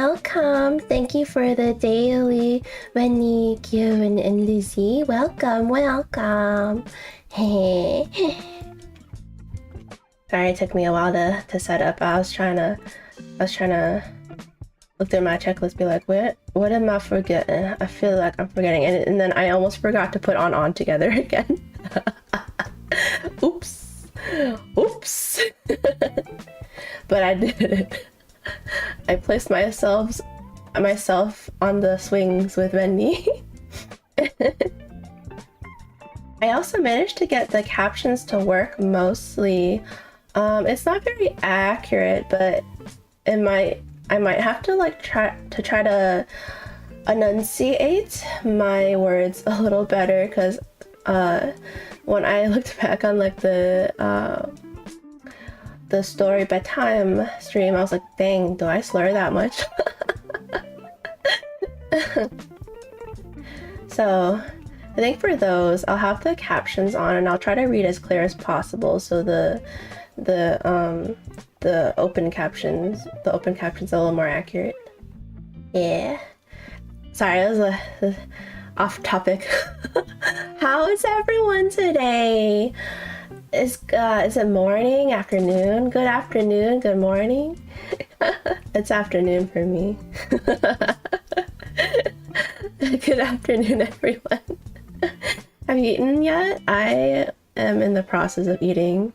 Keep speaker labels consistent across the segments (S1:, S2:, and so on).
S1: welcome. Thank you for the daily, Wendy, Kieran, and Lizzie. Welcome, welcome. Hey. Sorry, it took me a while to set up. I was trying to look through my checklist, be like, what am I forgetting? I feel like I'm forgetting it, and then I almost forgot to put on together again. Oops. But I did it. I placed myself on the swings with Wendy. I also managed to get the captions to work mostly. It's not very accurate, but I might have to like try to enunciate my words a little better, because when I looked back on like the story bedtime stream, I was like, dang, do I slur that much? So I think for those, I'll have the captions on and I'll try to read as clear as possible, so the open captions are a little more accurate. Yeah. Sorry, that was a off topic. How is everyone today? Is it morning, afternoon? Good afternoon, good morning. It's afternoon for me. Good afternoon, everyone. Have you eaten yet? I am in the process of eating.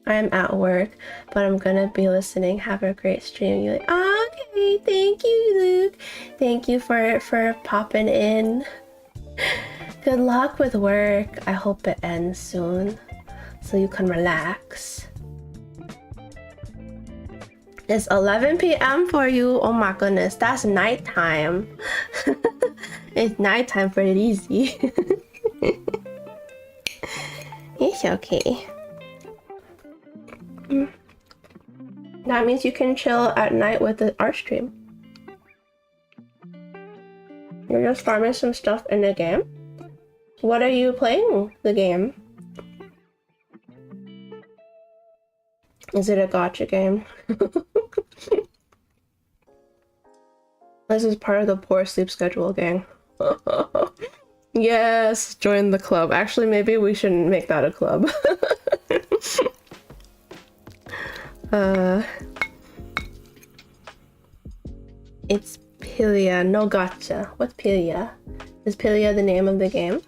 S1: I'm at work, but I'm gonna be listening. Have a great stream. You're like, okay, thank you, Luke. Thank you for popping in. Good luck with work. I hope it ends soon so you can relax. It's 11 p.m. for you. Oh my goodness, that's nighttime. It's nighttime for Lizzie. It's okay. That means you can chill at night with the art stream. You're just farming some stuff in the game. What are you playing the game? Is it a gacha game? This is part of the poor sleep schedule, gang. Yes, join the club. Actually, maybe we shouldn't make that a club. It's Pilia, no gacha. What's Pilia? Is Pilia the name of the game?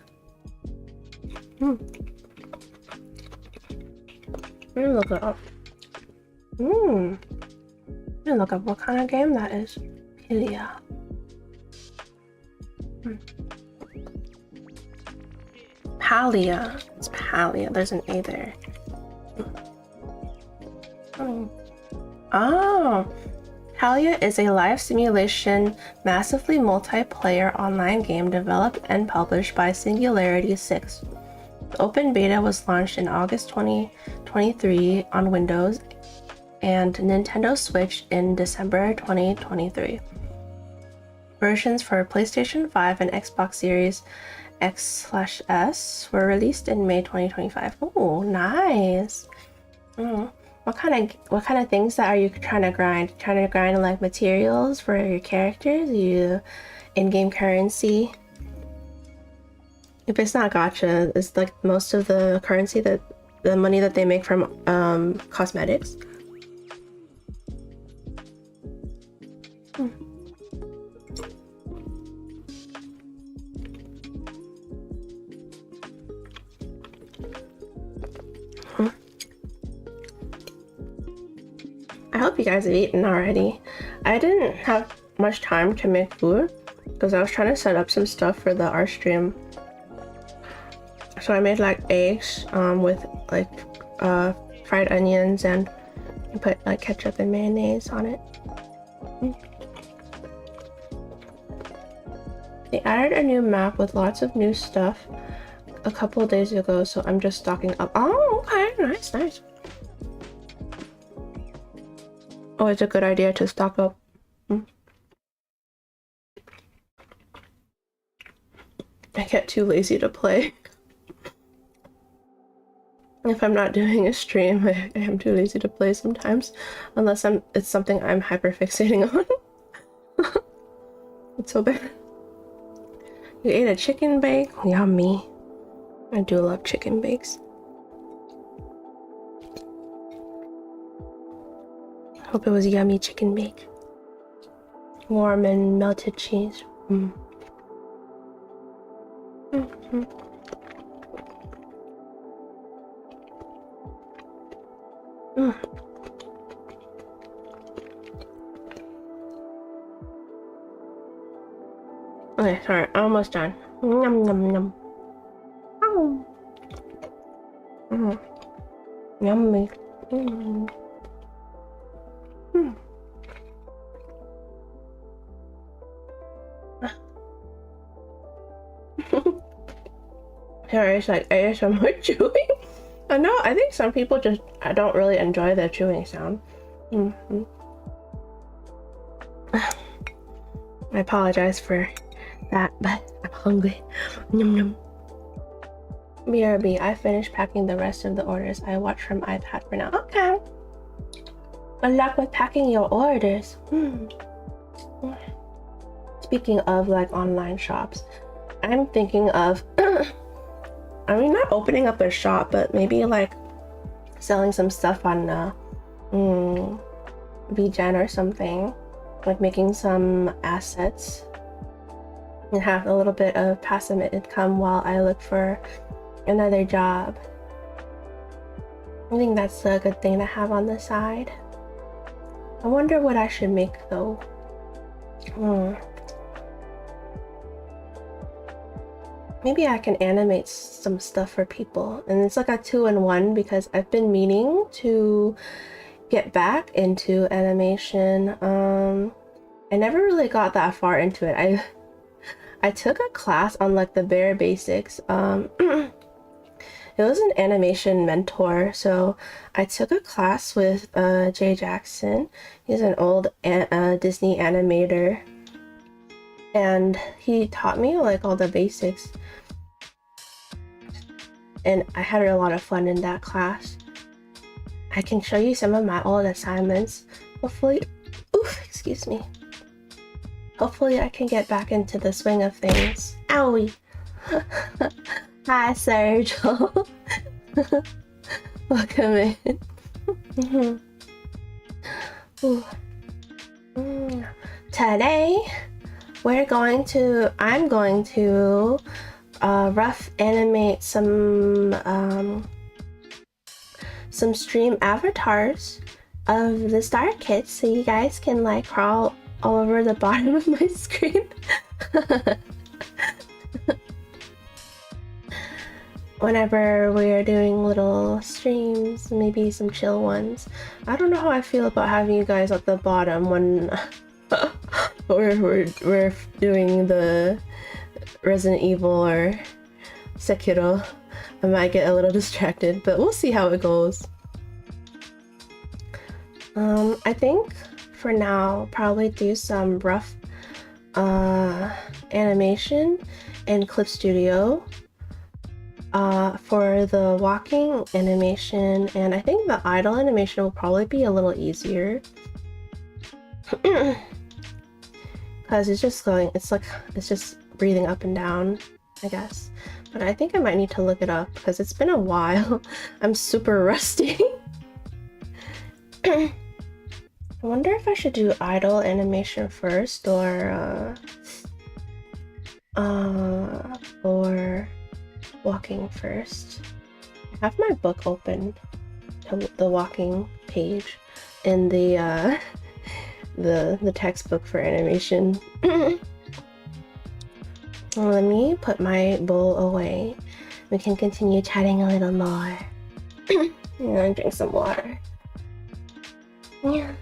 S1: Let me look it up. Let me look up what kind of game that is. Pilia. Palia. It's Palia. There's an A there. Oh. Palia is a live simulation, massively multiplayer online game developed and published by Singularity 6. The open beta was launched in August 2023 on Windows and Nintendo Switch in December 2023. Versions for PlayStation 5 and Xbox Series X/S were released in May 2025. Oh, nice. What kind of things that are you trying to grind? Trying to grind like materials for your characters? You in-game currency? If it's not gacha, it's like most of the currency that the money that they make from cosmetics. I hope you guys have eaten already. I didn't have much time to make food because I was trying to set up some stuff for the art stream. So I made like eggs with like fried onions and put like ketchup and mayonnaise on it. They added a new map with lots of new stuff a couple days ago, so I'm just stocking up. Oh, okay, nice. Oh, it's a good idea to stock up. I get too lazy to play. If I'm not doing a stream, I am too lazy to play sometimes, unless it's something I'm hyper fixating on. It's so bad. You ate a chicken bake? Yummy. I do love chicken bakes. Hope it was yummy chicken bake. Warm and melted cheese. Mm. Mm-hmm. Mm. Okay, sorry, almost done. Yum yum yum. Oh. Mm. Yummy. Mm. Mm. Sorry, it's like ASMR chewing. I know, I think some people just don't really enjoy the chewing sound. Mm-hmm. I apologize for that, but I'm hungry. Yum yum. BRB, I finished packing the rest of the orders I watched from iPad for now. Okay. Good luck with packing your orders. Speaking of like online shops, I'm thinking of, I mean, not opening up a shop, but maybe like selling some stuff on VGen or something, like making some assets and have a little bit of passive income while I look for another job. I think that's a good thing to have on the side. I wonder what I should make though. Maybe I can animate some stuff for people, and it's like a 2-in-1 because I've been meaning to get back into animation. I never really got that far into it. I took a class on like the bare basics. It was an animation mentor, so I took a class with Jay Jackson. He's an old Disney animator, and he taught me like all the basics, and I had a lot of fun in that class. I can show you some of my old assignments. Hopefully, excuse me. Hopefully I can get back into the swing of things. Owie! Hi, Sergio. Welcome in. Today, I'm going to rough animate some stream avatars of the Star Kids so you guys can like crawl all over the bottom of my screen. Whenever we're doing little streams, maybe some chill ones. I don't know how I feel about having you guys at the bottom when we're doing the Resident Evil or Sekiro. I might get a little distracted, but we'll see how it goes. I think for now, probably do some rough animation in Clip Studio for the walking animation, and I think the idle animation will probably be a little easier because it's just breathing up and down, I guess. But I think I might need to look it up because it's been a while. I'm super rusty. I wonder if I should do idle animation first or walking first. I have my book open to the walking page in the textbook for animation. Let me put my bowl away. We can continue chatting a little more. I'm gonna drink some water. Yeah.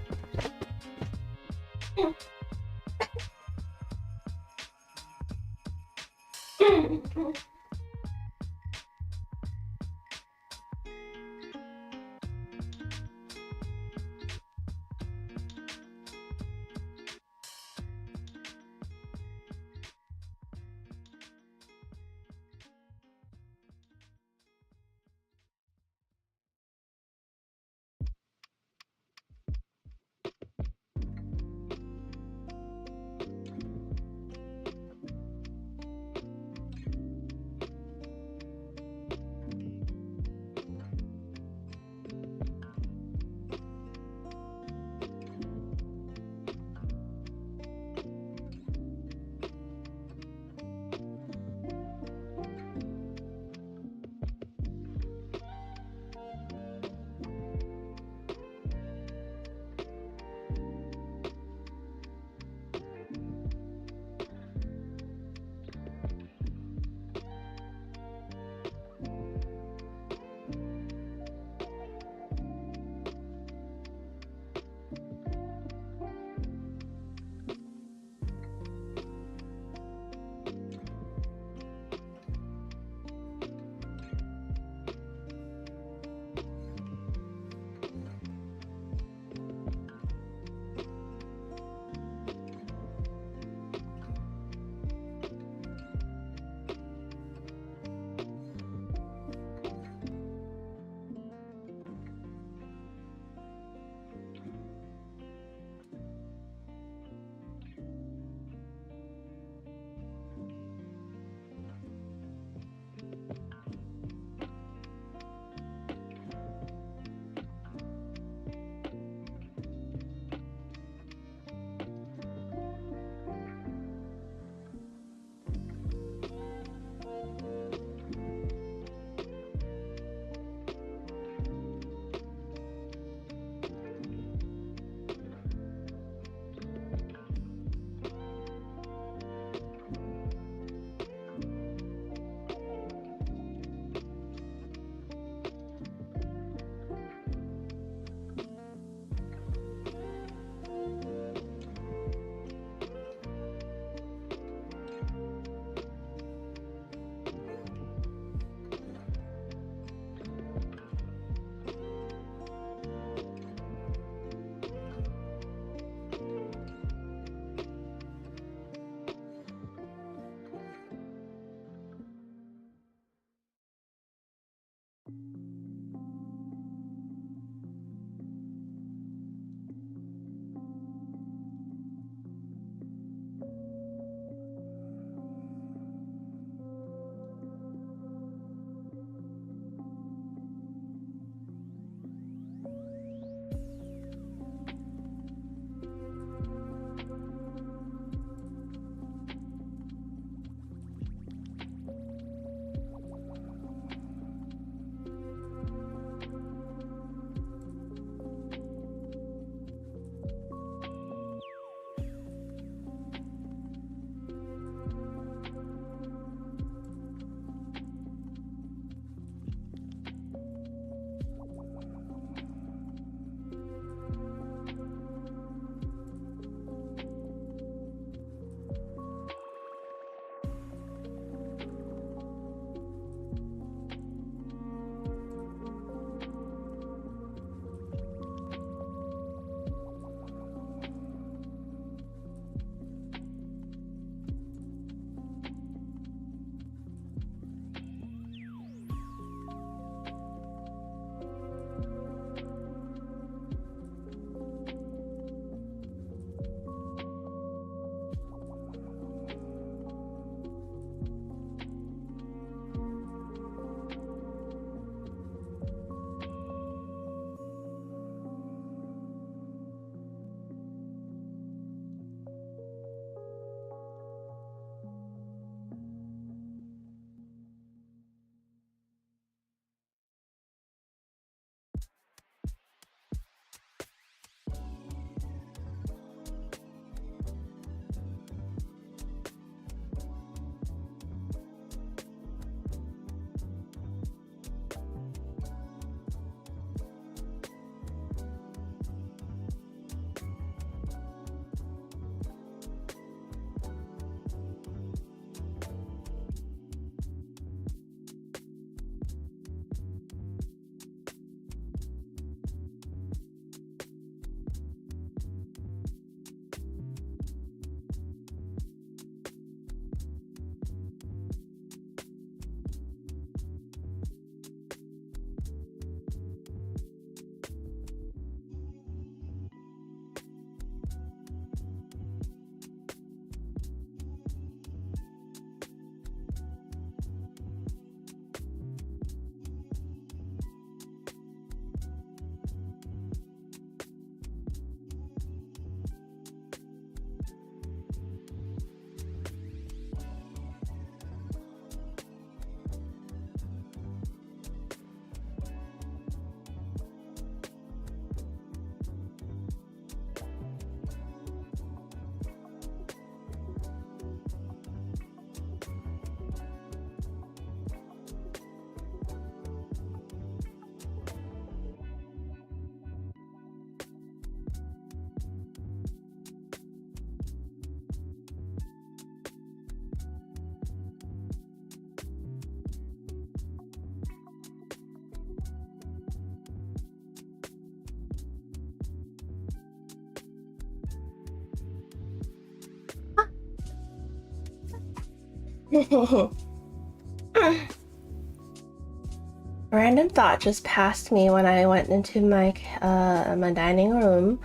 S1: Random thought just passed me when I went into my dining room.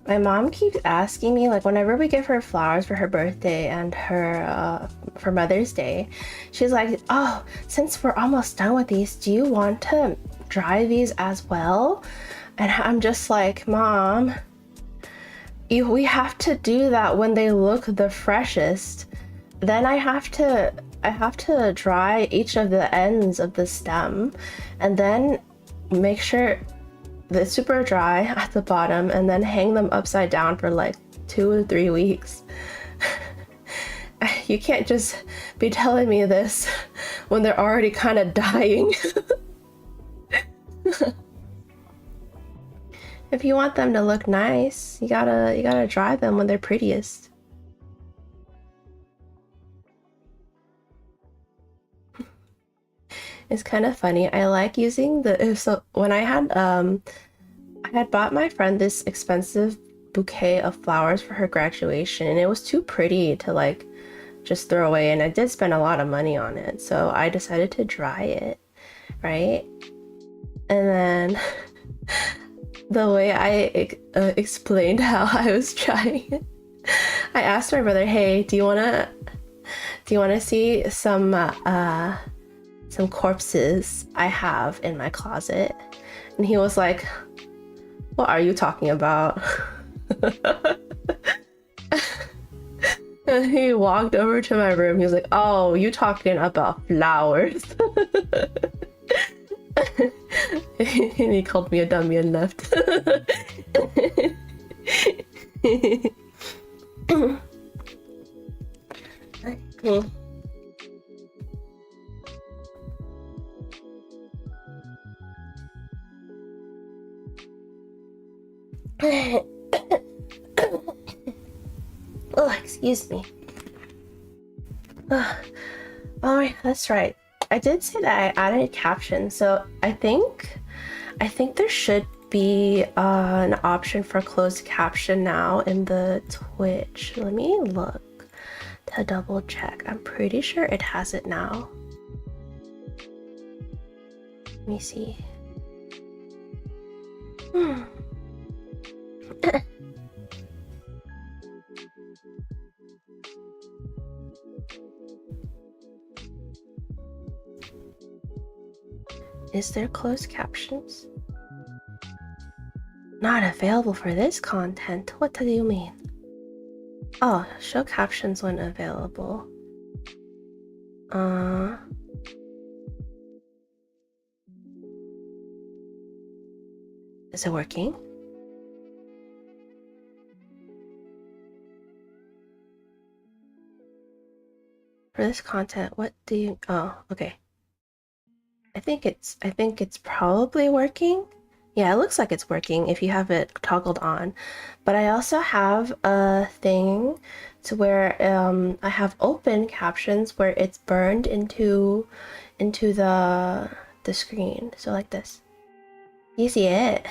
S1: My mom keeps asking me, like, whenever we give her flowers for her birthday and her for Mother's Day, she's like, "Oh, since we're almost done with these, do you want to dry these as well?" And I'm just like, "Mom, we have to do that when they look the freshest. Then I have to dry each of the ends of the stem, and then make sure they're super dry at the bottom, and then hang them upside down for like 2 or 3 weeks." You can't just be telling me this when they're already kind of dying. If you want them to look nice, you gotta dry them when they're prettiest. It's kind of funny. I like using so when I had bought my friend this expensive bouquet of flowers for her graduation, and it was too pretty to like just throw away, and I did spend a lot of money on it, so I decided to dry it, right? And then the way I explained how I was trying it, I asked my brother, "Hey, do you wanna see some corpses I have in my closet?" And he was like, "What are you talking about?" And he walked over to my room. He was like, "Oh, you talking about flowers?" And he called me a dummy and left. Oh, excuse me. Oh, yeah, that's right. I did say that I added captions, so I think there should be an option for closed caption now in the Twitch. Let me look to double check. I'm pretty sure it has it now. Let me see. Is there closed captions? Not available for this content. What do you mean? Oh, show captions when available. Is it working? For this content, what do you... Oh, okay. I think it's probably working. Yeah, it looks like it's working if you have it toggled on. But I also have a thing to where I have open captions where it's burned into the screen. So like this. You see it?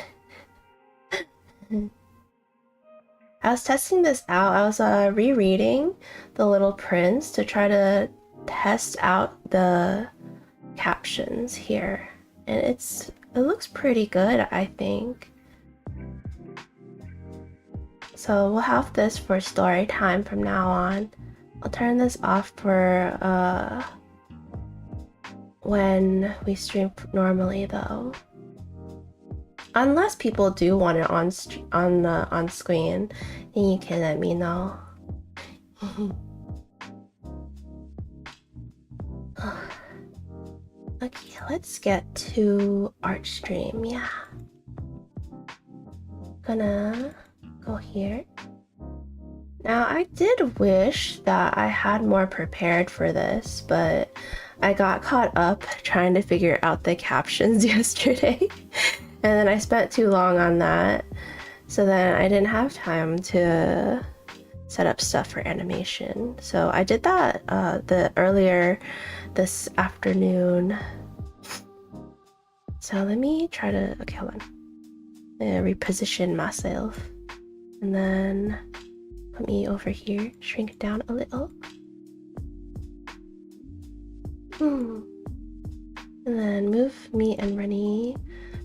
S1: I was testing this out. I was rereading The Little Prince to try to test out the captions here, and it looks pretty good, I think. So we'll have this for story time from now on. I'll turn this off for when we stream normally though. Unless people do want it on screen, then you can let me know. Okay, let's get to Artstream. Yeah. Gonna go here. Now, I did wish that I had more prepared for this, but I got caught up trying to figure out the captions yesterday. And then I spent too long on that. So then I didn't have time to set up stuff for animation. So I did that earlier this afternoon. So let me try to, okay, hold on. Reposition myself. And then put me over here, shrink it down a little. And then move me and Rennie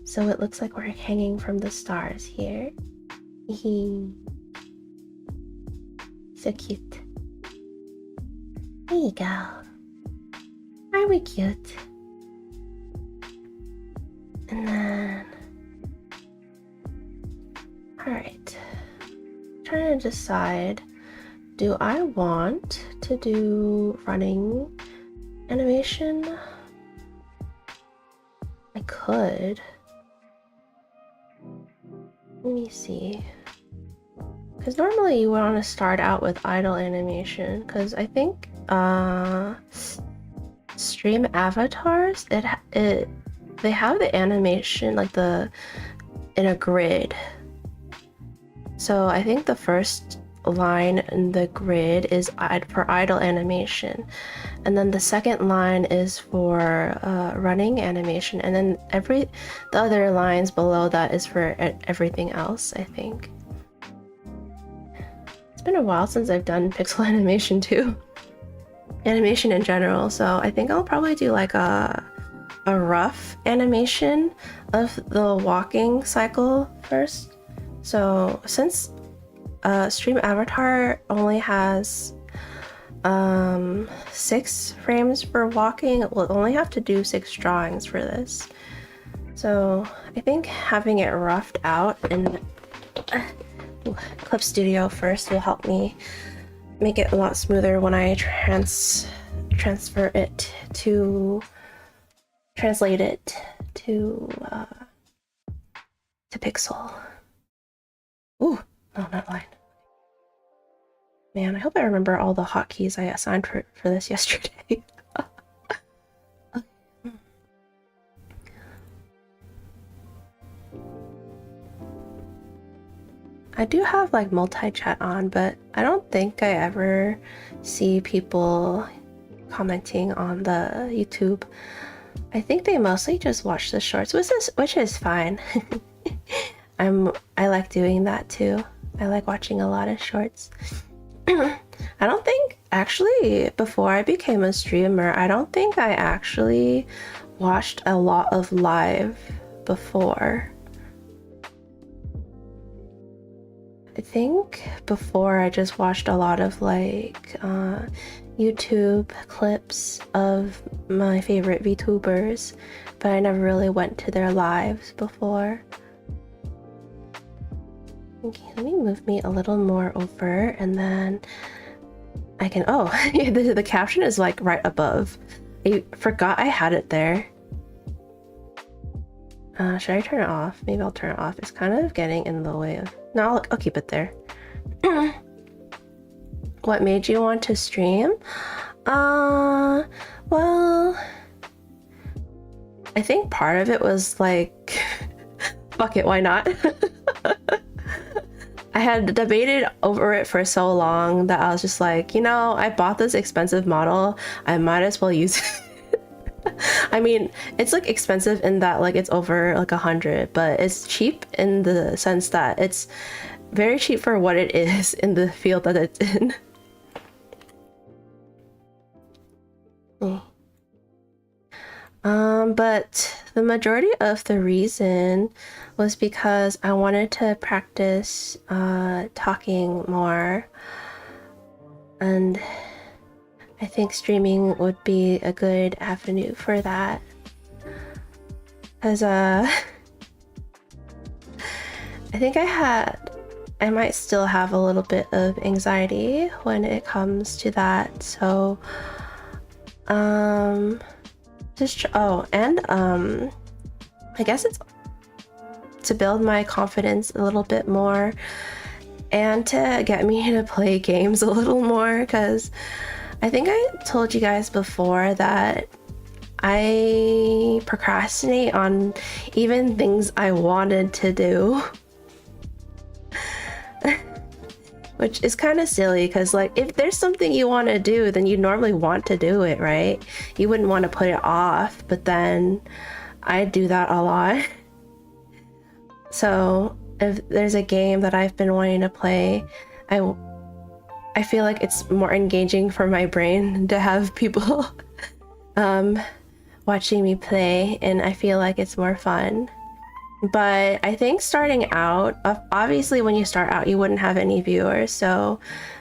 S1: so it looks like we're hanging from the stars here. So cute. There you go. Aren't we cute? And then... Alright. Trying to decide, do I want to do running animation? I could. Let me see. Because normally you want to start out with idle animation, because I think stream avatars, they have the animation like in a grid. So I think the first line in the grid is for idle animation, and then the second line is for running animation, and then the other lines below that is for everything else, I think. It's been a while since I've done pixel animation too. Animation in general, so I think I'll probably do like a rough animation of the walking cycle first. So since Stream Avatar only has 6 frames for walking, we'll only have to do 6 drawings for this. So I think having it roughed out in Clip Studio first will help me make it a lot smoother when I translate it to pixel. Ooh, no, not line. Man, I hope I remember all the hotkeys I assigned for this yesterday. Okay. I do have like multi-chat on, but I don't think I ever see people commenting on the YouTube. I think they mostly just watch the shorts, which is fine. I like doing that too. I like watching a lot of shorts. I don't think, actually, before I became a streamer, I don't think I actually watched a lot of live before. I think before I just watched a lot of like YouTube clips of my favorite VTubers, but I never really went to their lives before. Okay, let me move me a little more over, and then I can, oh, the caption is like right above. I forgot I had it there. Should I turn it off? Maybe I'll turn it off. It's kind of getting in the way of... No, I'll keep it there. What made you want to stream? Well... I think part of it was like... fuck it, why not? I had debated over it for so long that I was just like, you know, I bought this expensive model. I might as well use it. I mean, it's like expensive in that like it's over like 100, but it's cheap in the sense that it's very cheap for what it is in the field that it's in. But the majority of the reason was because I wanted to practice talking more, and I think streaming would be a good avenue for that. Because I think I might still have a little bit of anxiety when it comes to that, so I guess it's to build my confidence a little bit more and to get me to play games a little more, because I think I told you guys before that I procrastinate on even things I wanted to do. Which is kind of silly, because like if there's something you want to do, then you normally want to do it, right? You wouldn't want to put it off, but then I do that a lot. So if there's a game that I've been wanting to play, I feel like it's more engaging for my brain to have people watching me play, and I feel like it's more fun. But I think starting out, obviously when you start out, you wouldn't have any viewers. So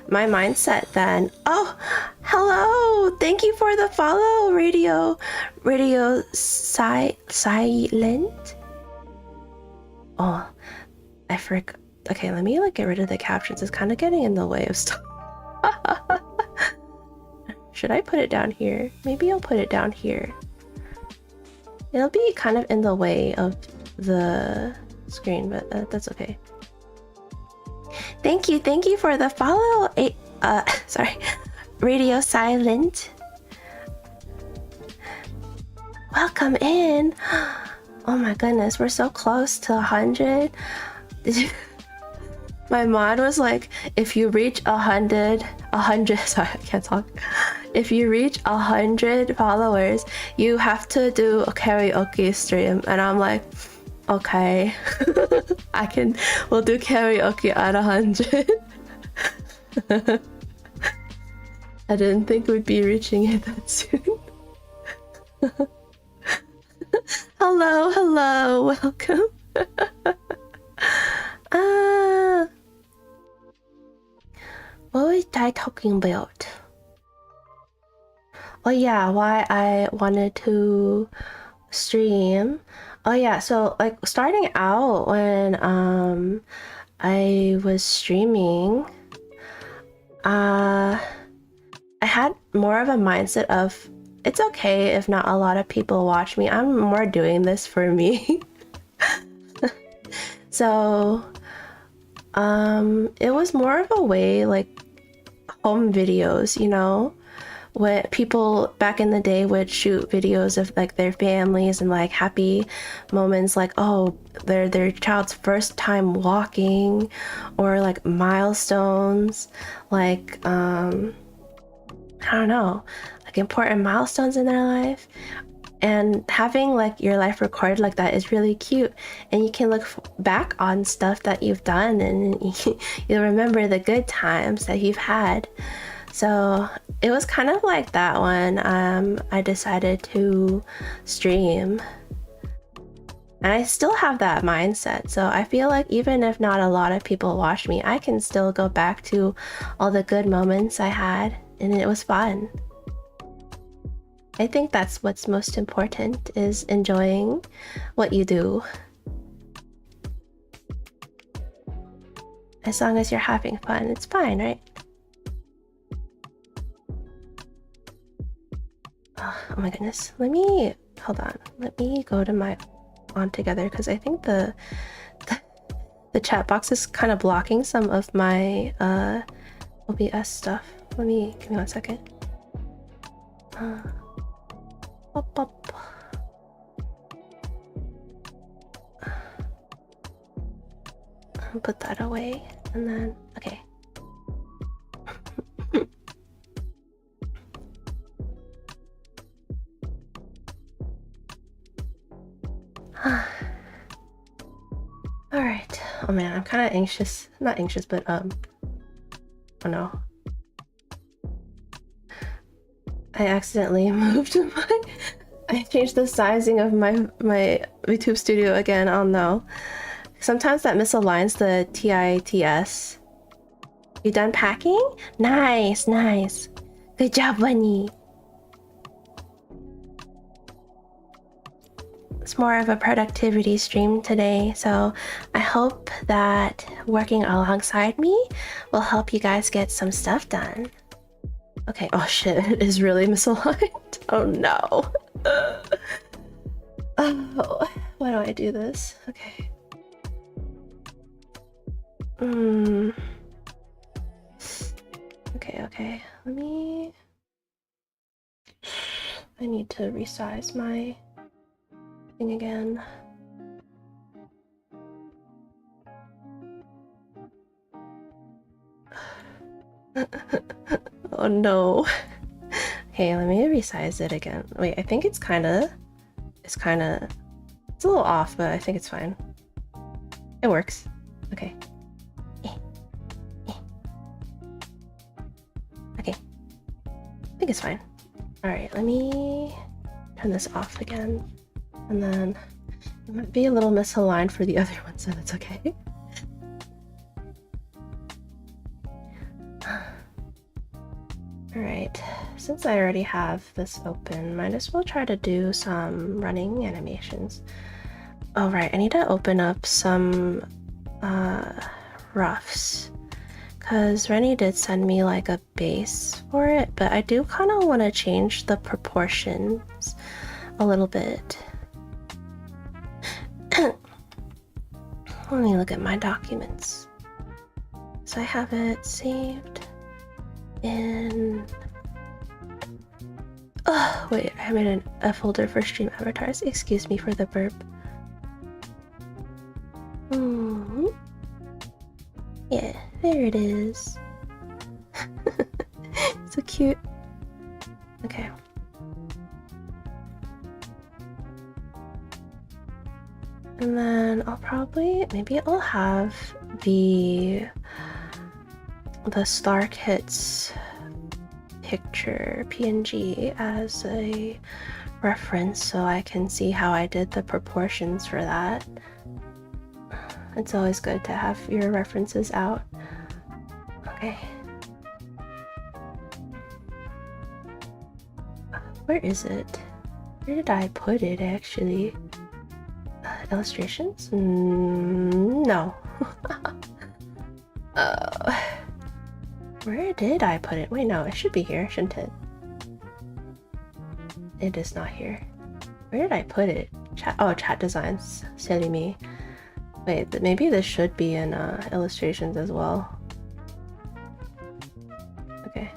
S1: my mindset then, oh, hello, thank you for the follow, Radio Silent. Oh, I forgot. Okay, let me like get rid of the captions. It's kind of getting in the way of stuff. Should I put it down here? Maybe I'll put it down here. It'll be kind of in the way of the screen, but that's okay. Thank you for the follow. Sorry, Radio Silent. Welcome in. Oh my goodness, we're so close to 100. My mod was like, if you reach 100, sorry, I can't talk. If you reach 100 followers, you have to do a karaoke stream. And I'm like, okay, we'll do karaoke at 100. I didn't think we'd be reaching it that soon. Hello, welcome. What was I talking about? Oh yeah, why I wanted to stream. Oh yeah, so like starting out when I was streaming, I had more of a mindset of it's okay if not a lot of people watch me. I'm more doing this for me. So it was more of a way like home videos, you know, when people back in the day would shoot videos of like their families and like happy moments, like oh their child's first time walking, or like milestones, like I don't know, like important milestones in their life. And having like your life recorded like that is really cute, and you can look back on stuff that you've done and you'll remember the good times that you've had. So it was kind of like that when I decided to stream, and I still have that mindset. So I feel like even if not a lot of people watch me, I can still go back to all the good moments I had, and it was fun. I think that's what's most important, is enjoying what you do. As long as you're having fun, it's fine, right? Oh my goodness. Hold on. Let me go to my on together, because I think the chat box is kind of blocking some of my OBS stuff. Give me 1 second. Up. I'll put that away, and then okay. All right. Oh man, I'm kind of anxious. Not anxious, but oh no. I accidentally moved I changed the sizing of my YouTube studio again. Oh no. Sometimes that misaligns the TITS. You done packing? Nice. Good job, Bunny. It's more of a productivity stream today, so I hope that working alongside me will help you guys get some stuff done. Okay, oh shit, it is really misaligned. Oh no. Oh, why do I do this? Okay. Okay. I need to resize my thing again. Oh no. Okay, let me resize it again. Wait, I think it's a little off, but I think it's fine. It works. Okay. Okay. I think it's fine. Alright, let me turn this off again. And then it might be a little misaligned for the other one, so that's okay. Alright, since I already have this open, might as well try to do some running animations. Oh right, I need to open up some roughs, because Rennie did send me like a base for it, but I do kind of want to change the proportions a little bit. Let me look at my documents. So I have it saved in... Oh, wait, I made a folder for stream avatars. Excuse me for the burp. Yeah, there it is. So cute. Okay. And then I'll probably, maybe I'll have the Star Kits picture PNG as a reference so I can see how I did the proportions for that. It's always good to have your references out. Okay. Where is it? Where did I put it actually? Illustrations? No. Where did I put it? Wait, no, it should be here, shouldn't it? It is not here. Where did I put it? Chat. Oh, chat designs. Silly me. Wait, maybe this should be in illustrations as well. Okay.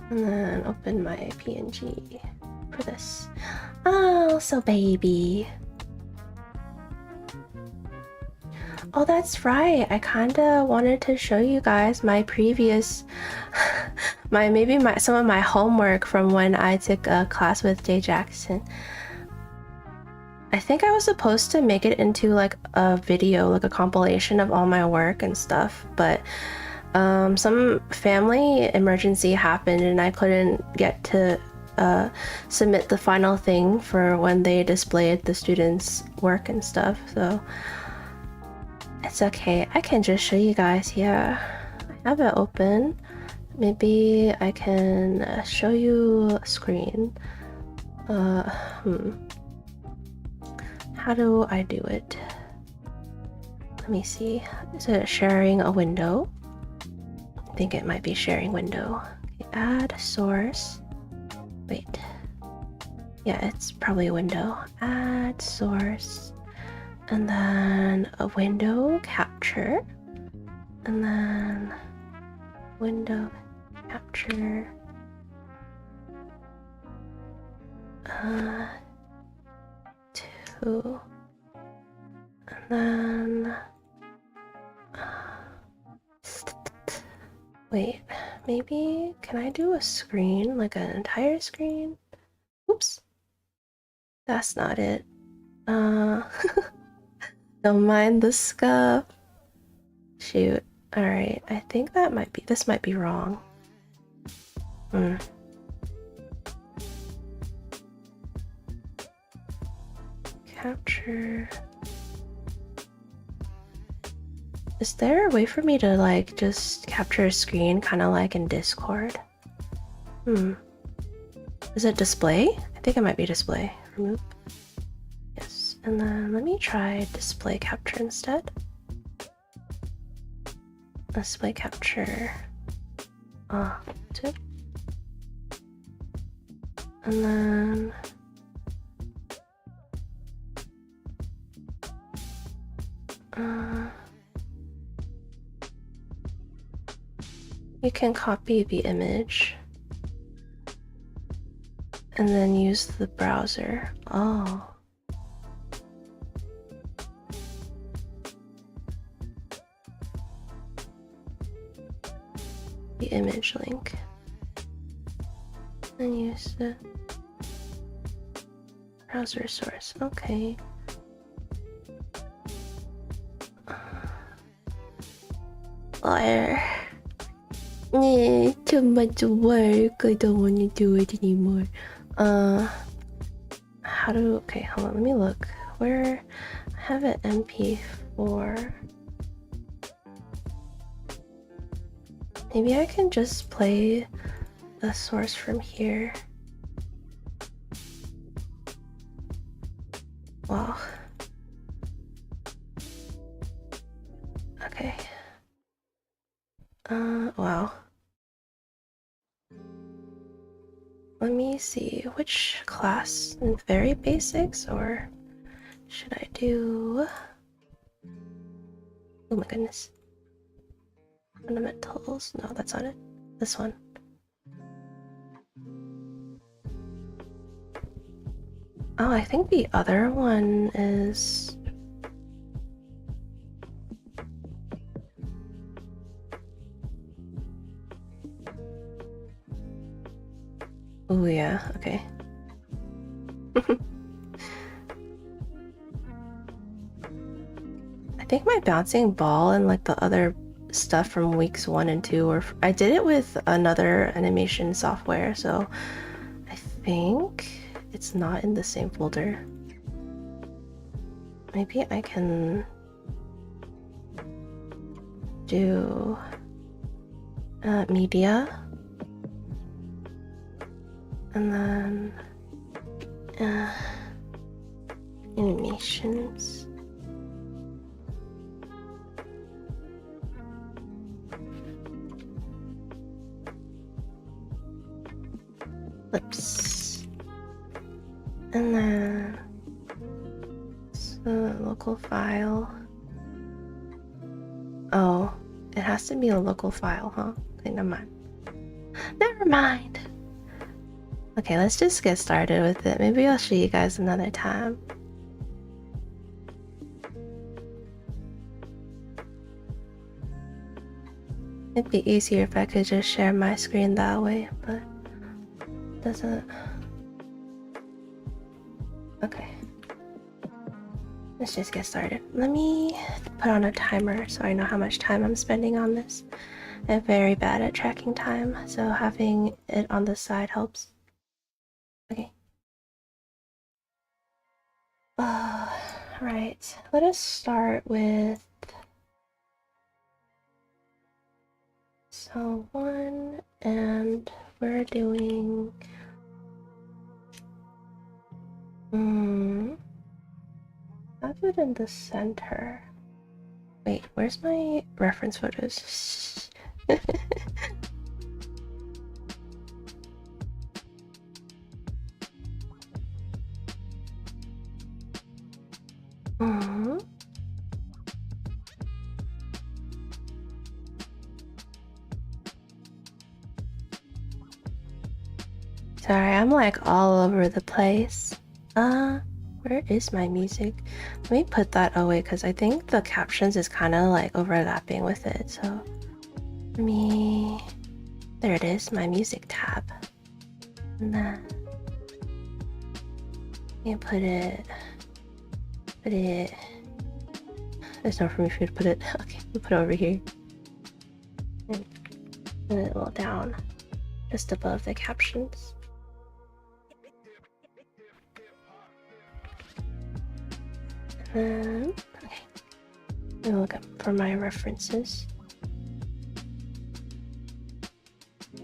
S1: And then open my PNG for this. Oh, so baby. Oh, that's right. I kinda wanted to show you guys my previous, some of my homework from when I took a class with Jay Jackson. I think I was supposed to make it into like a video, like a compilation of all my work and stuff, but some family emergency happened and I couldn't get to submit the final thing for when they displayed the students' work and stuff, so it's okay. I can just show you guys here. I have it open. Maybe I can show you a screen. How do I do it? Let me see. Is it sharing a window? I think it might be sharing window. Okay, add source. Wait. Yeah, it's probably a window. Add source. And then a window capture. And then window capture. Two. And then wait, maybe can I do a screen, like an entire screen? Oops, that's not it. Don't mind the scuff. Shoot. Alright, I think that might be, this might be wrong. Capture. Is there a way for me to like just capture a screen kind of like in Discord? Is it display? I think it might be display. Remove. Yes, and then let me try display capture instead. Display capture. Two. And then you can copy the image and then use the browser. Oh. The image link. And use the browser source. Okay. Liar. Yeah. too much work. I don't want to do it anymore. How do... Okay, hold on. Let me look. Where... I have an MP4. Maybe I can just play the source from here. Wow. Okay. Wow. Let me see, which class? Very basics, or should I do... Oh my goodness. Fundamentals? No, that's not it. This one. Oh, I think the other one is... Oh yeah, okay. I think my bouncing ball and like the other stuff from weeks 1 and 2 or I did it with another animation software, so I think it's not in the same folder. Maybe I can do media and then animations. Clips. And then the local file. Oh, it has to be a local file, huh? Okay, never mind. Never mind. Okay, let's just get started with it. Maybe I'll show you guys another time. It'd be easier if I could just share my screen that way, but it doesn't. Okay. Let's just get started. Let me put on a timer so I know how much time I'm spending on this. I'm very bad at tracking time, so having it on the side helps. Okay. Right. Let us start with... So 1, and we're doing... Have it in the center. Wait, where's my reference photos? Sorry, I'm like all over the place. Where is my music? Let me put that away because I think the captions is kind of like overlapping with it. So there it is, my music tab. And then you put it. There's no room for me to put it. Okay, we'll put it over here. And put it a little down, just above the captions. Okay, let me look up for my references.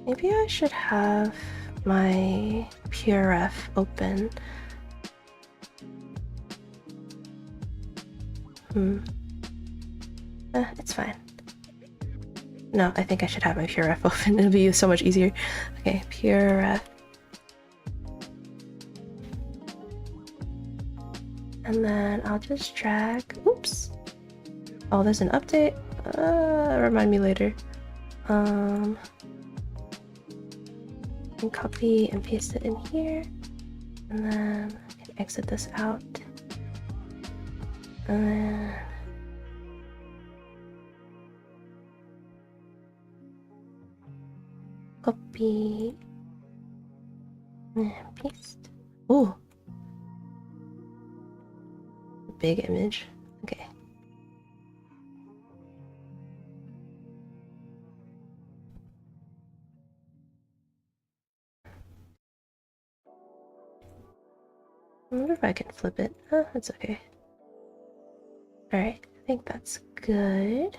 S1: Maybe I should have my PureRef open. It's fine. No, I think I should have my PureRef open. It'll be so much easier. Okay, PureRef. And then I'll just drag. Oops. Oh, there's an update. Remind me later. And copy and paste it in here. And then I can exit this out. And then copy and paste. Ooh. Big image. Okay. I wonder if I can flip it. It's okay. Alright, I think that's good.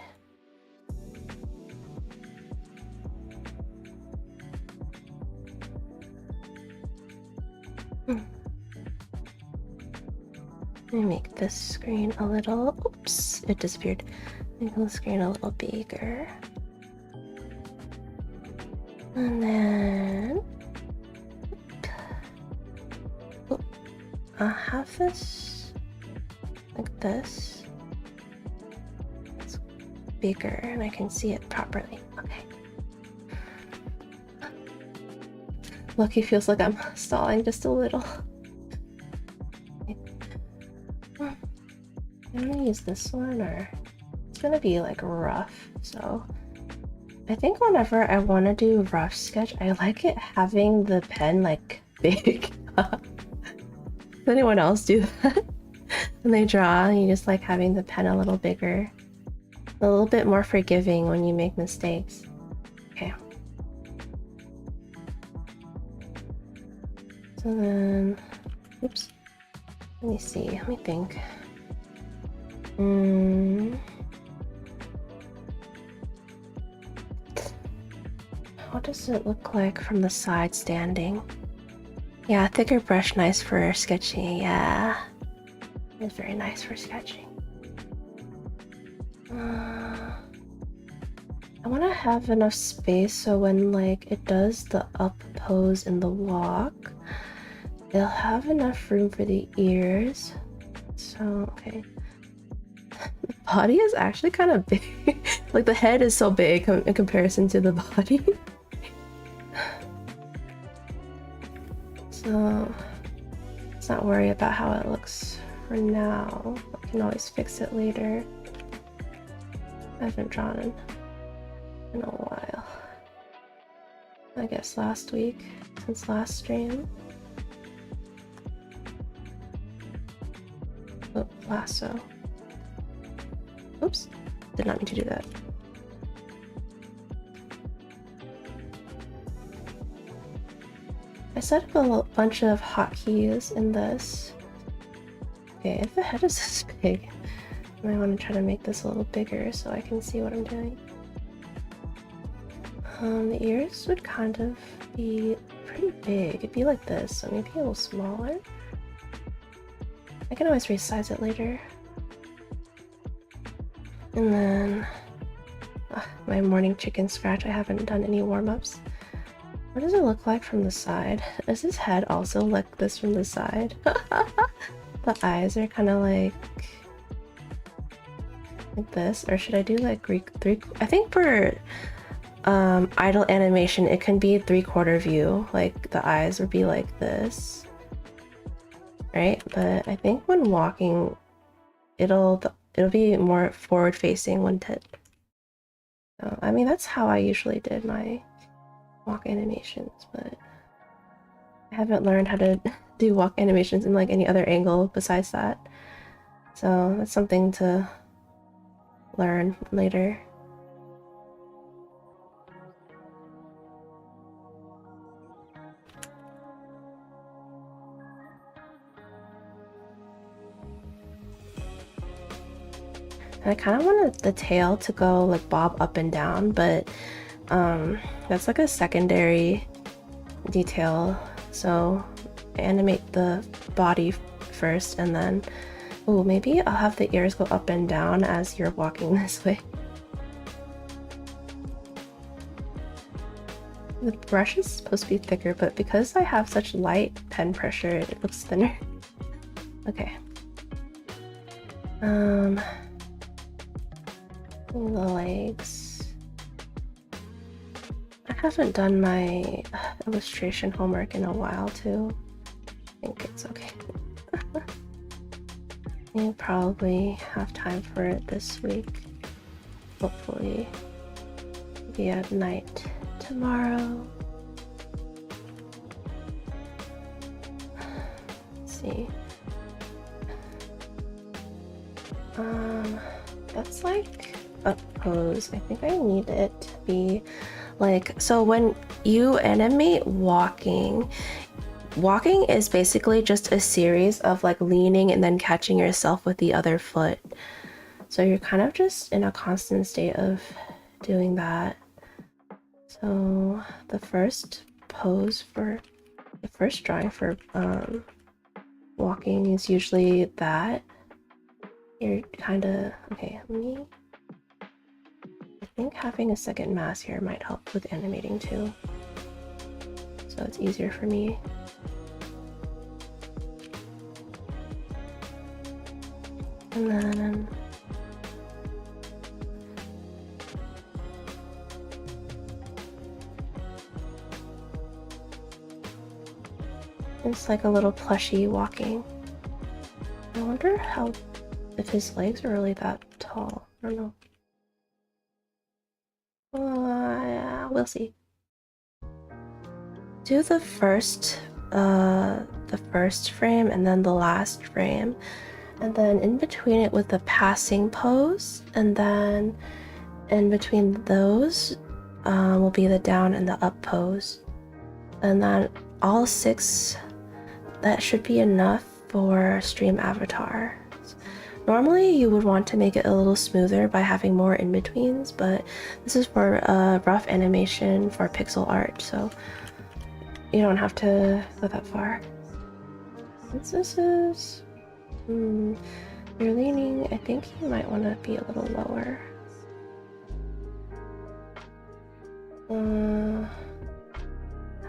S1: Let me make this screen a little, oops, it disappeared. Make the screen a little bigger. And then I'll have this like this. It's bigger and I can see it properly. Okay. Lucky feels like I'm stalling just a little. I'm gonna use this one, or it's gonna be like rough, so I think whenever I want to do rough sketch, I like it having the pen like big. Does anyone else do that? When they draw, you just like having the pen a little bigger, a little bit more forgiving when you make mistakes. Okay. So then, oops. Let me see, let me think. What does it look like from the side standing? Yeah, thicker brush, nice for sketching. Yeah, it's very nice for sketching. I want to have enough space so when like it does the up pose in the walk, it'll have enough room for the ears. So, okay. The body is actually kind of big. Like the head is so big in comparison to the body. So let's not worry about how it looks for now. I can always fix it later. I haven't drawn in a while. I guess last week, since last stream. Oh, lasso. Oops, did not mean to do that. I set up a bunch of hotkeys in this. Okay, if the head is this big, I might want to try to make this a little bigger so I can see what I'm doing. The ears would kind of be pretty big. It'd be like this, so maybe a little smaller. I can always resize it later. And then my morning chicken scratch. I haven't done any warm-ups. What does it look like from the side? Is his head also like this from the side? The eyes are kind of like this, or should I do like three? I think for idle animation, it can be 3/4 view. Like the eyes would be like this, right? But I think when walking, it'll be more forward facing when so, I mean, that's how I usually did my walk animations, but I haven't learned how to do walk animations in like any other angle besides that. So that's something to learn later. And I kind of wanted the tail to go like bob up and down, but that's like a secondary detail. So animate the body first, and then maybe I'll have the ears go up and down as you're walking this way. The brush is supposed to be thicker, but because I have such light pen pressure, it looks thinner. Okay. The legs. I haven't done my illustration homework in a while too. I think it's okay. You'll probably have time for it this week. Hopefully. Be at night tomorrow. Let's see. That's like a pose. I think I need it to be like, so when you animate walking, walking is basically just a series of like leaning and then catching yourself with the other foot. So you're kind of just in a constant state of doing that. So the first drawing for walking is usually that. You're kind of, okay, I think having a second mass here might help with animating too. So it's easier for me. And then it's like a little plushie walking. I wonder if his legs are really that tall. I don't know. We'll see. Do the first frame and then the last frame, and then in between it with the passing pose, and then in between those will be the down and the up pose, and then all 6. That should be enough for stream avatar. Normally you would want to make it a little smoother by having more in-betweens, but this is for rough animation for pixel art, so you don't have to go that far. Since this is... you're leaning, I think you might want to be a little lower.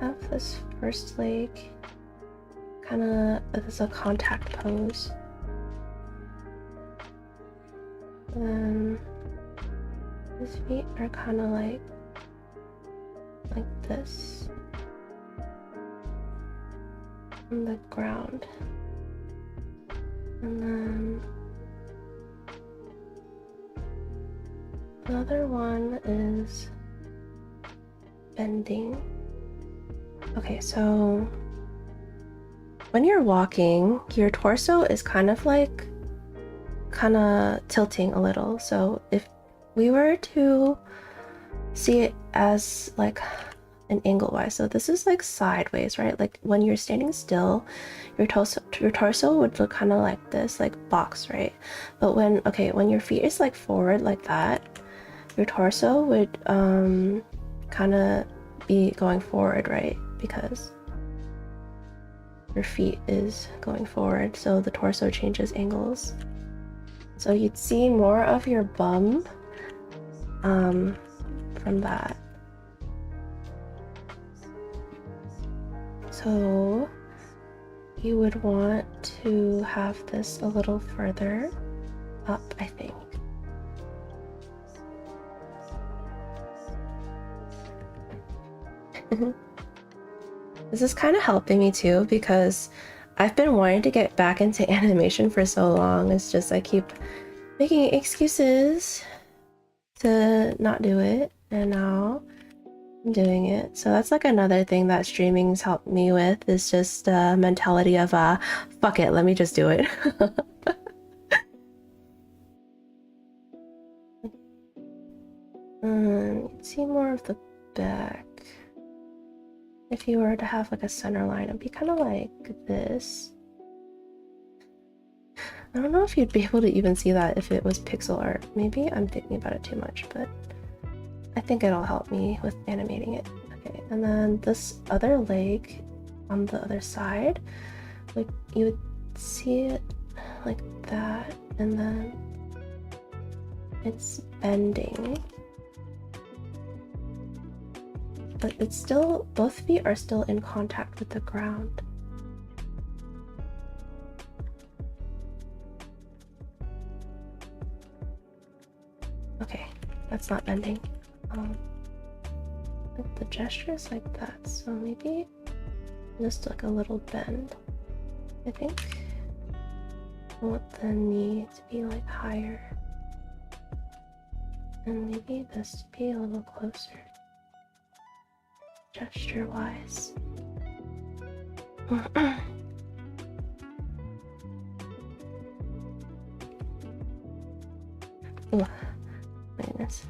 S1: Have this first leg kind of as a contact pose. Then his feet are kind of like this on the ground, and then the other one is bending. Okay, so when you're walking, your torso is kind of tilting a little. So if we were to see it as like an angle wise, so this is like sideways, right? Like when you're standing still, your torso would look kind of like this, like box, right? But when your feet is like forward like that, your torso would kind of be going forward, right? Because your feet is going forward, so the torso changes angles. So you'd see more of your bum from that. So you would want to have this a little further up, I think. This is kind of helping me too, because I've been wanting to get back into animation for so long. It's just I keep making excuses to not do it, and now I'm doing it. So that's like another thing that streaming's helped me with, is just a mentality of fuck it, let me just do it. See more of the back. If you were to have like a center line, it'd be kind of like this. I don't know if you'd be able to even see that if it was pixel art. Maybe I'm thinking about it too much, but I think it'll help me with animating it. Okay, and then this other leg on the other side, like you would see it like that, and then it's bending. But it's still, both feet are still in contact with the ground. Okay, that's not bending. The gesture is like that, so maybe just like a little bend. I think I want the knee to be like higher, and maybe this to be a little closer. Gesture wise. Oh, my goodness.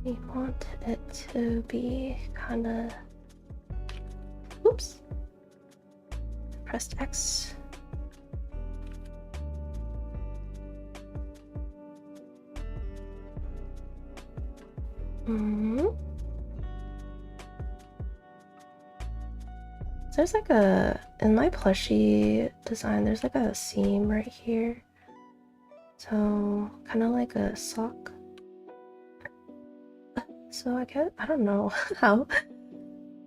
S1: We want it to be kind of. Oops. Pressed X. So there's like in my plushie design, there's like a seam right here. So kind of like a sock. So I don't know how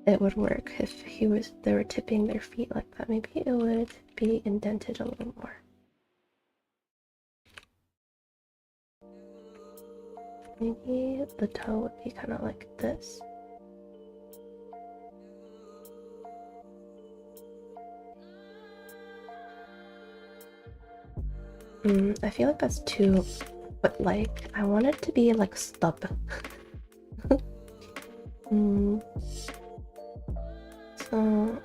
S1: it would work if they were tipping their feet like that. Maybe it would be indented a little more. Maybe the toe would be kind of like this. I feel like that's too, but like I want it to be like stub. So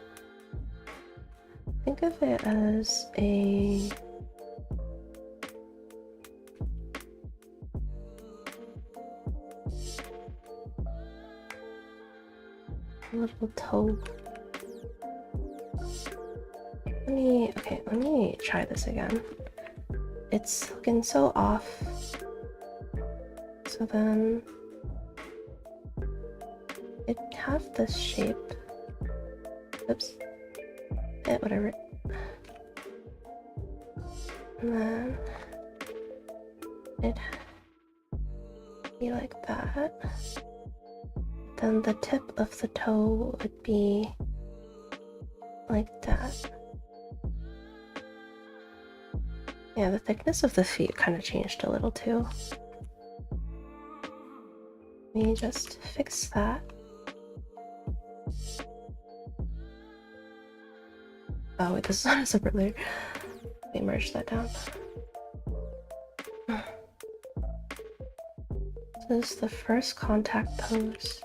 S1: think of it as a little toe. Let me try this again. It's looking so off. So then it have this shape. Oops. Whatever. And then it be like that. Then the tip of the toe would be like that. Yeah, the thickness of the feet kind of changed a little too. Let me just fix that. Oh wait, this is on a separate layer. Let me merge that down. This is the first contact pose.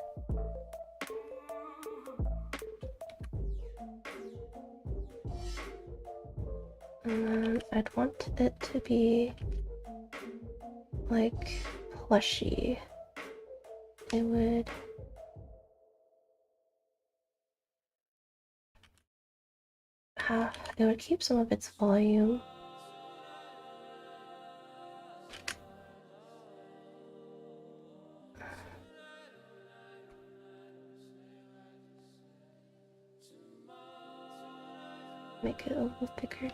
S1: And then I'd want it to be like plushy. It would keep some of its volume. Make it a little bigger.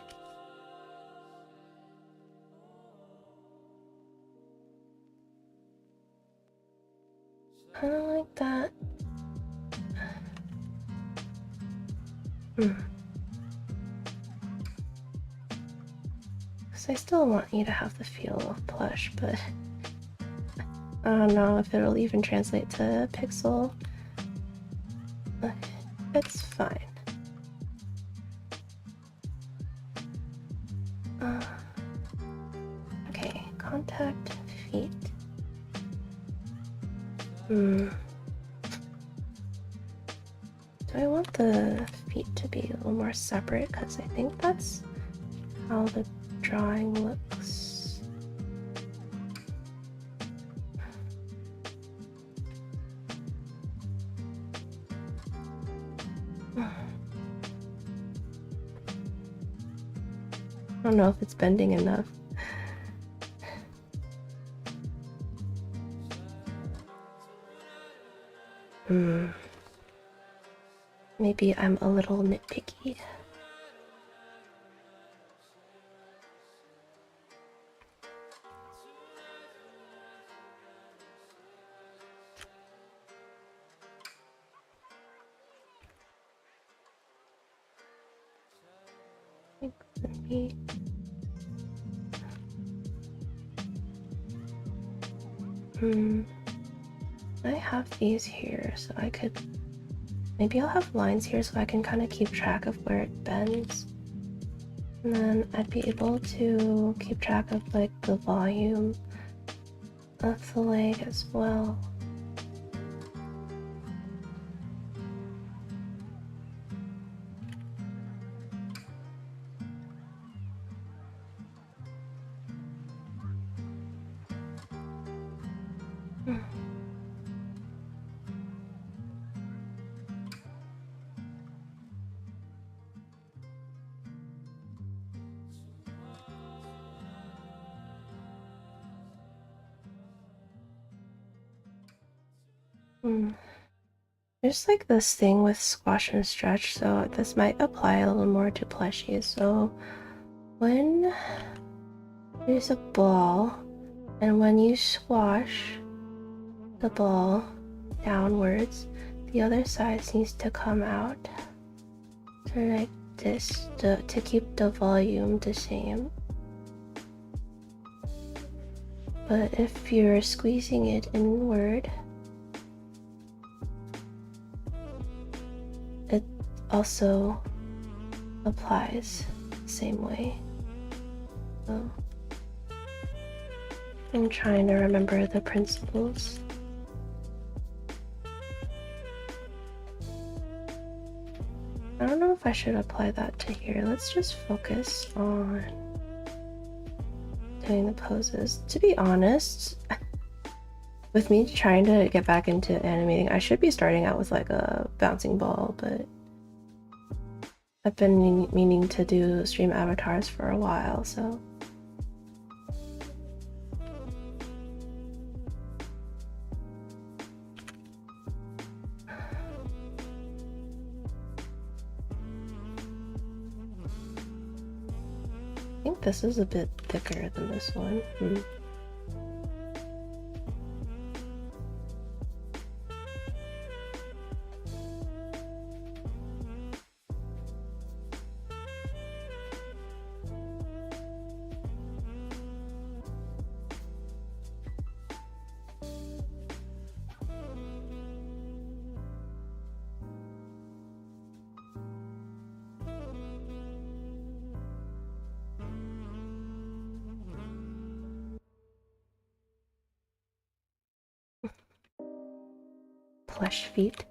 S1: Kind of like that. Because I still want you to have the feel of plush, but I don't know if it'll even translate to pixel. It's fine. Okay, contact feet. Do I want the feet to be a little more separate? Because I think that's how the drawing looks. I don't know if it's bending enough. Maybe I'm a little nitpicky. I have these here, so I could. Maybe I'll have lines here so I can kind of keep track of where it bends. And then I'd be able to keep track of like the volume of the leg as well. There's like this thing with squash and stretch, so this might apply a little more to plushies. So when there's a ball, and when you squash the ball downwards, the other side needs to come out. So like this to keep the volume the same. But if you're squeezing it inward, it also applies the same way. So I'm trying to remember the principles. I don't know if I should apply that to here. Let's just focus on doing the poses. To be honest, with me trying to get back into animating, I should be starting out with like a bouncing ball, but I've been meaning to do stream avatars for a while, so. I think this is a bit thicker than this one. Plush feet.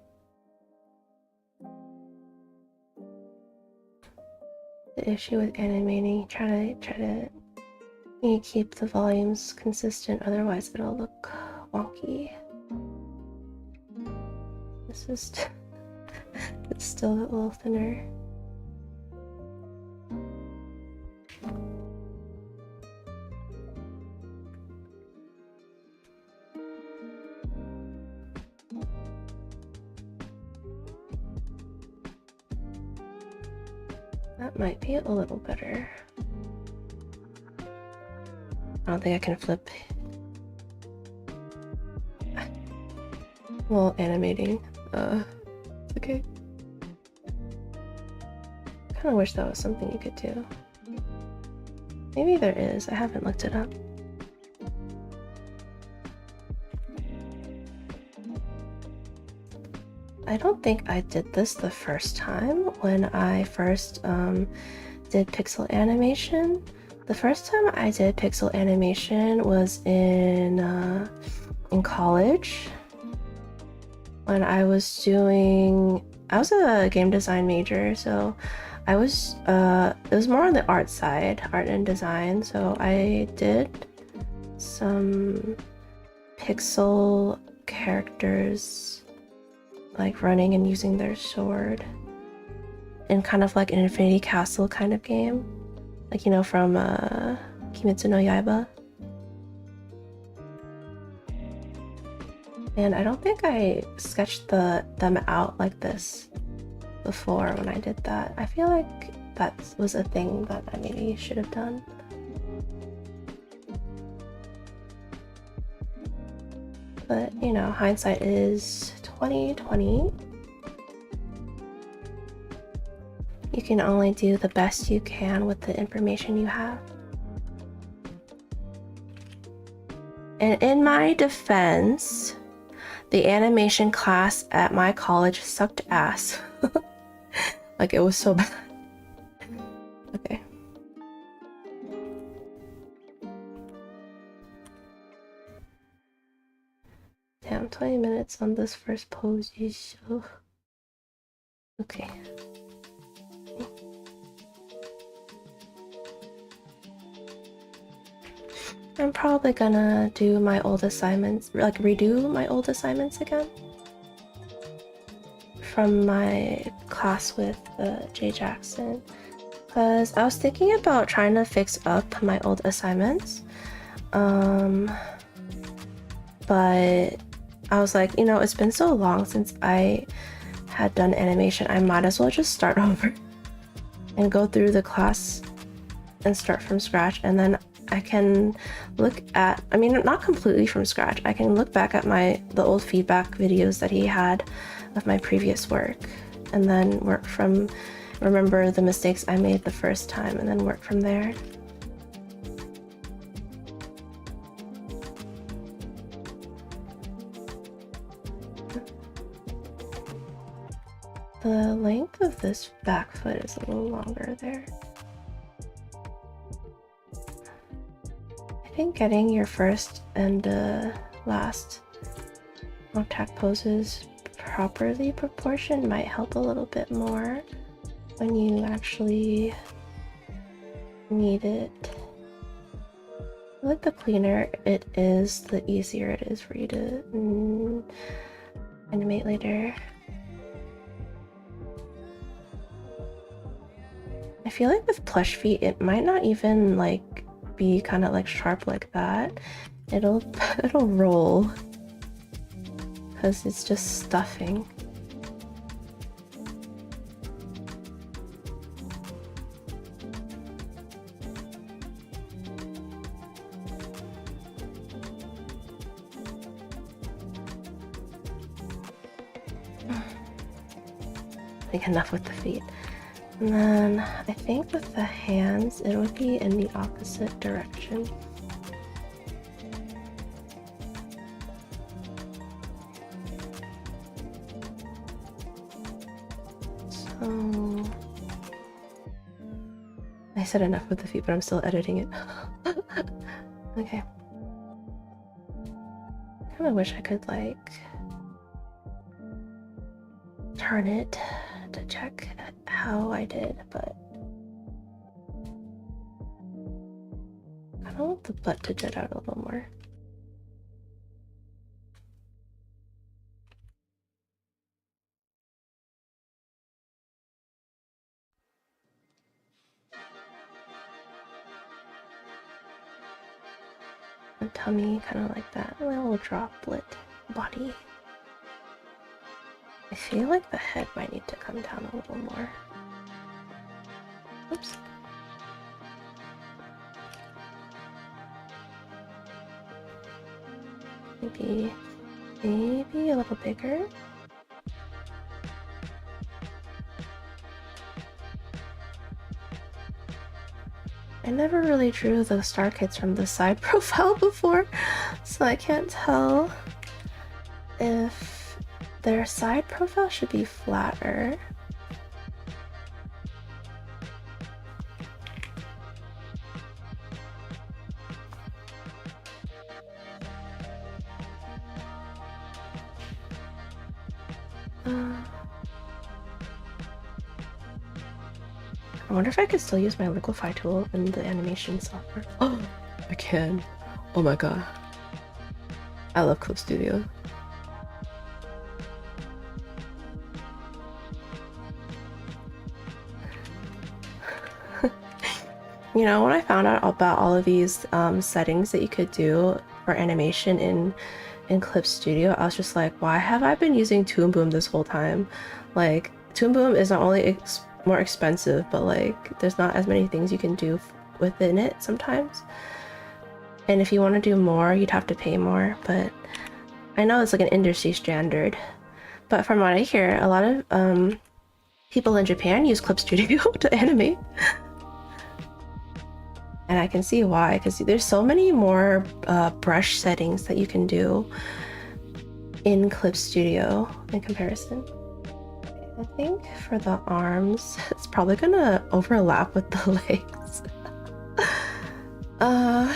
S1: The issue with animating, try to keep the volumes consistent, otherwise it'll look wonky. This is it's still a little thinner. That might be a little better. I don't think I can flip. Well, animating. Okay. Kinda wish that was something you could do. Maybe there is, I haven't looked it up. I don't think I did this the first time when I first did pixel animation. The first time I did pixel animation was in college when I was a game design major, so it was more on the art side, art and design. So I did some pixel characters like running and using their sword in kind of like an Infinity Castle kind of game, like, you know, from Kimetsu no Yaiba. And I don't think I sketched them out like this before when I did that. I feel like that was a thing that I maybe should have done. But, you know, hindsight is 2020. You can only do the best you can with the information you have. And in my defense, the animation class at my college sucked ass. Like, it was so bad. Okay. Damn, 20 minutes on this first pose is so... Okay. I'm probably gonna do my old assignments, like redo my old assignments again from my class with Jay Jackson, because I was thinking about trying to fix up my old assignments, but I was like, you know, it's been so long since I had done animation, I might as well just start over and go through the class and start from scratch, and then I can look at, I mean, not completely from scratch, I can look back at the old feedback videos that he had of my previous work, and then remember the mistakes I made the first time, and then work from there. The length of this back foot is a little longer there. I think getting your first and last contact poses properly proportioned might help a little bit more when you actually need it. I like the cleaner it is, the easier it is for you to animate later. I feel like with plush feet, it might not even like be kind of like sharp like that. It'll roll because it's just stuffing. I think enough with the feet. And then I think with the hands, it would be in the opposite direction. So I said enough with the feet, but I'm still editing it. Okay. I kind of wish I could like turn it to check how I did, but I don't want the butt to jut out a little more. And tummy kind of like that little droplet body. I feel like the head might need to come down a little more. Oops. Maybe a little bigger. I never really drew the Star Kids from the side profile before, so I can't tell if their side profile should be flatter. I wonder if I could still use my liquify tool in the animation software. Oh, I can. Oh my god. I love Clip Studio. You know, when I found out about all of these settings that you could do for animation in Clip Studio, I was just like, why have I been using Toon Boom this whole time? Like, Toon Boom is not only more expensive, but like there's not as many things you can do within it sometimes, and if you want to do more you'd have to pay more. But I know it's like an industry standard, but from what I hear, a lot of people in Japan use Clip Studio to animate, and I can see why, because there's so many more brush settings that you can do in Clip Studio in comparison. I think for the arms, it's probably gonna overlap with the legs. I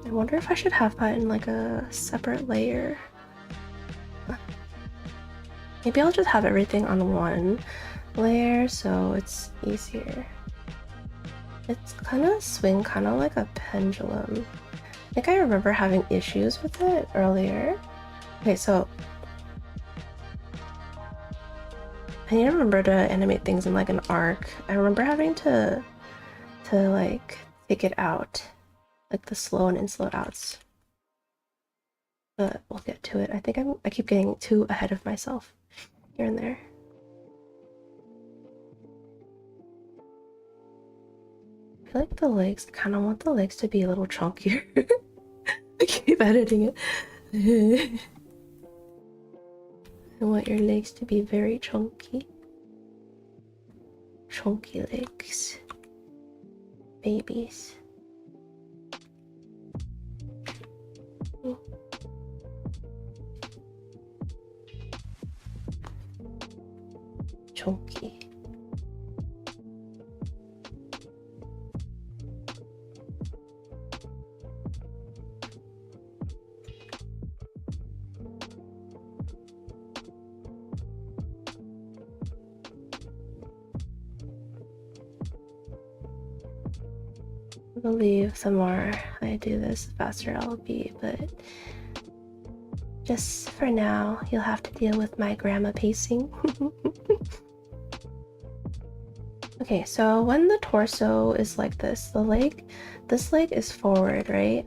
S1: wonder if I should have that in like a separate layer. Maybe I'll just have everything on one layer so it's easier. It's kind of swing kind of like a pendulum. I think I remember having issues with it earlier. Okay, so I need to remember to animate things in like an arc. I remember having to like take it out, like the slow in and slow outs. but we'll get to it. I think I keep getting too ahead of myself here and there. I feel like the legs, I kind of want the legs to be a little chunkier. I keep editing it. I want your legs to be very chunky. Chunky legs. Babies. Chunky. I believe the more I do this, the faster I'll be, but just for now, you'll have to deal with my grandma pacing. Okay, so when the torso is like this leg is forward, right?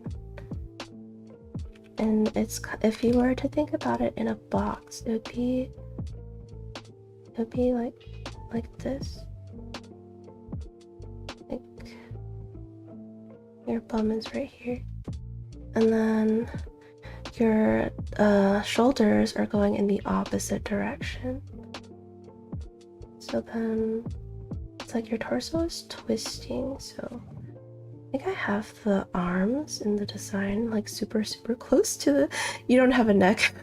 S1: And it's, if you were to think about it in a box, it would be like this. Like your bum is right here, and then your shoulders are going in the opposite direction. So then it's like your torso is twisting. So I think I have the arms in the design like super close to the. You don't have a neck.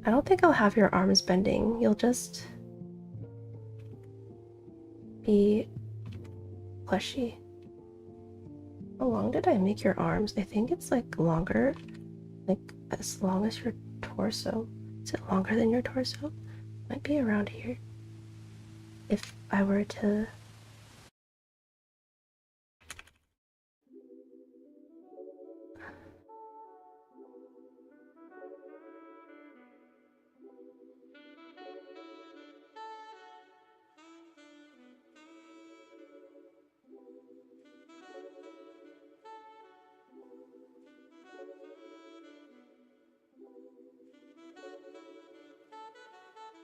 S1: I don't think I'll have your arms bending. You'll just be plushy. How long did I make your arms? I think it's like longer, like as long as your torso. Is it longer than your torso? Might be around here. If I were to...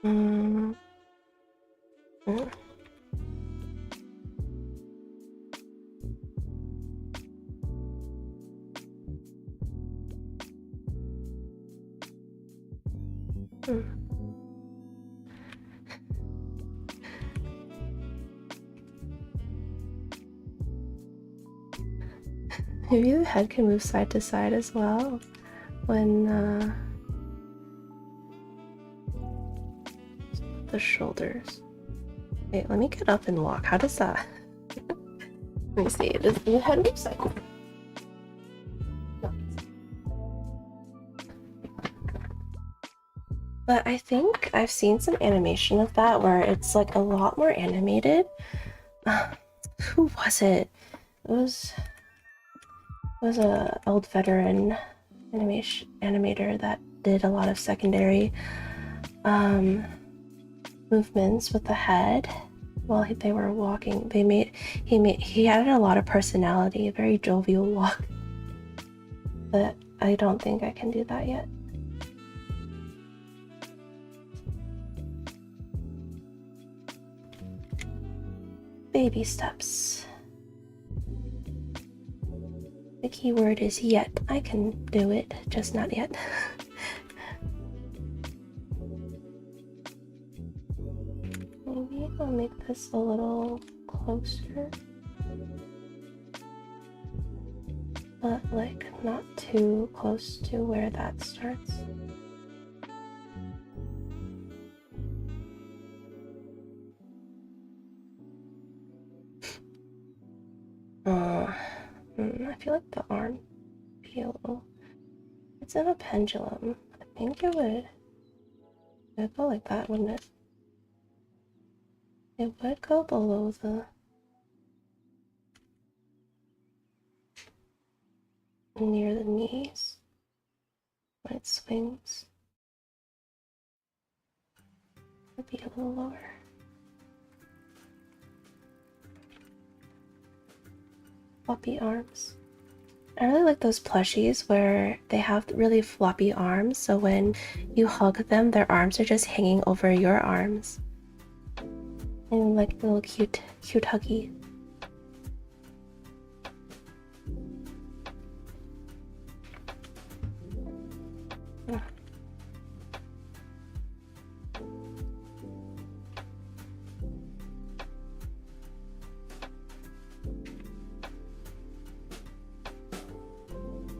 S1: Mm. Mm. Mm. Maybe the head can move side to side as well when the shoulders. Wait, let me get up and walk. How does that? Let me see. Does the head move side? No. But I think I've seen some animation of that where it's like a lot more animated. Who was it? It was a old veteran animator that did a lot of secondary movements with the head while they were walking. He had a lot of personality, a very jovial walk. But I don't think I can do that yet. Baby steps. The key word is yet. I can do it, just not yet. Maybe I'll make this a little closer. But like not too close to where that starts. I feel like the arm would be a little... It's in a pendulum. I think it would go like that, wouldn't it? It would go below the... near the knees when it swings. It'd be a little lower. floppy arms. I really like those plushies where they have really floppy arms, so when you hug them, their arms are just hanging over your arms. And like a little cute huggy.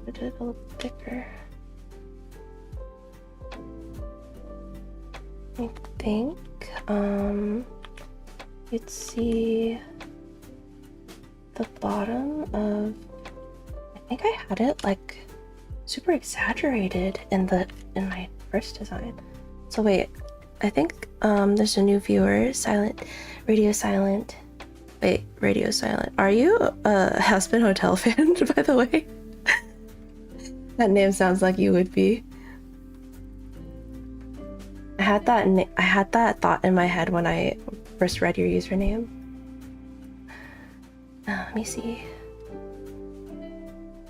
S1: Put it a little thicker. I think you'd see the bottom of, I think I had it like super exaggerated in my first design. So wait, I think there's a new viewer, Radio Silent. Wait, Radio Silent. Are you a Aspen Hotel fan, by the way? That name sounds like you would be. I had that thought in my head when I first read your username. Let me see.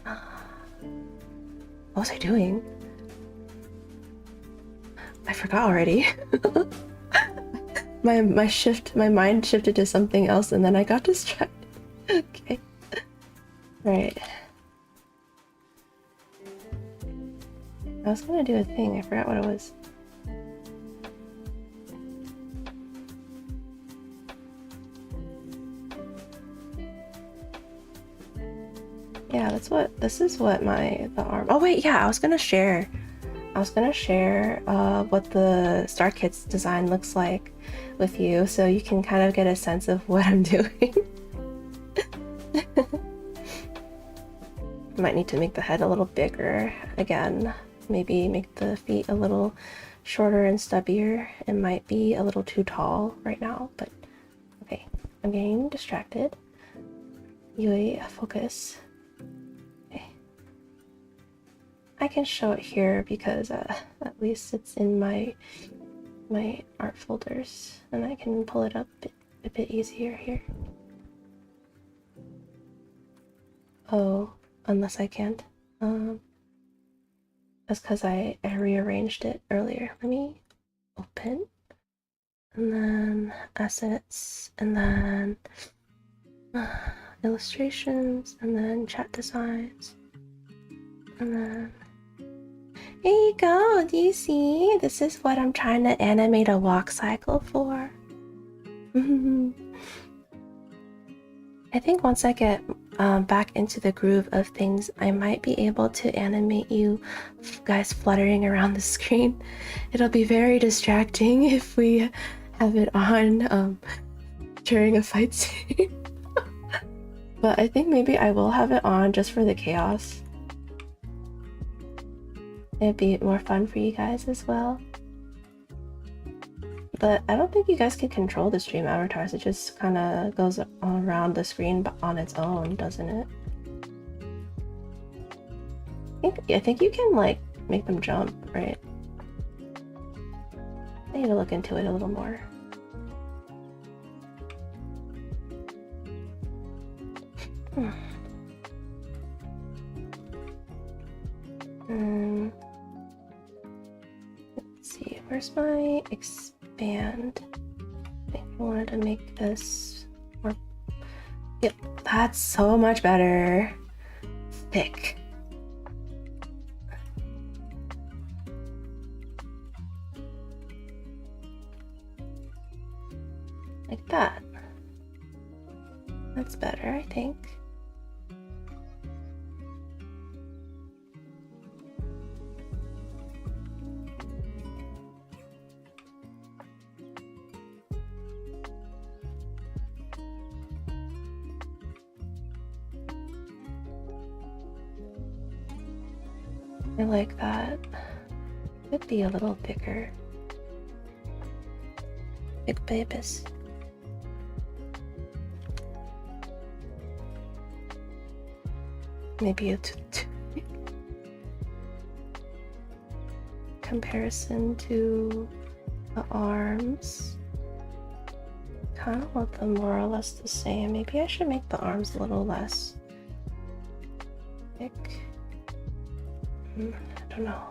S1: What was I doing? I forgot already. my mind shifted to something else and then I got distracted. Okay. Right. I was gonna do a thing, I forgot what it was. Yeah, this is what the arm. Oh wait, yeah, I was gonna share what the Star Kits design looks like with you, so you can kind of get a sense of what I'm doing. Might need to make the head a little bigger again. Maybe make the feet a little shorter and stubbier. It might be a little too tall right now, but okay. I'm getting distracted. Yui, focus. Okay. I can show it here because at least it's in my art folders and I can pull it up a bit easier here. Oh, unless I can't. That's because I rearranged it earlier. Let me open, and then assets, and then illustrations, and then chat designs, and then here you go. Do you see? This is what I'm trying to animate a walk cycle for. I think once I get back into the groove of things, I might be able to animate you guys fluttering around the screen. It'll be very distracting if we have it on during a fight scene. But I think maybe I will have it on just for the chaos. It'd be more fun for you guys as well. But I don't think you guys can control the stream avatars. It just kind of goes around the screen on its own, doesn't it? I think you can like make them jump, right? I need to look into it a little more. Let's see, where's my expand? I think I wanted to make this more. Yep, that's so much better. Thick. Like that. That's better, I think. I like that. Could be a little bigger. Big babies. Maybe a comparison to the arms. Kind of want them more or less the same. Maybe I should make the arms a little less Like, I don't know.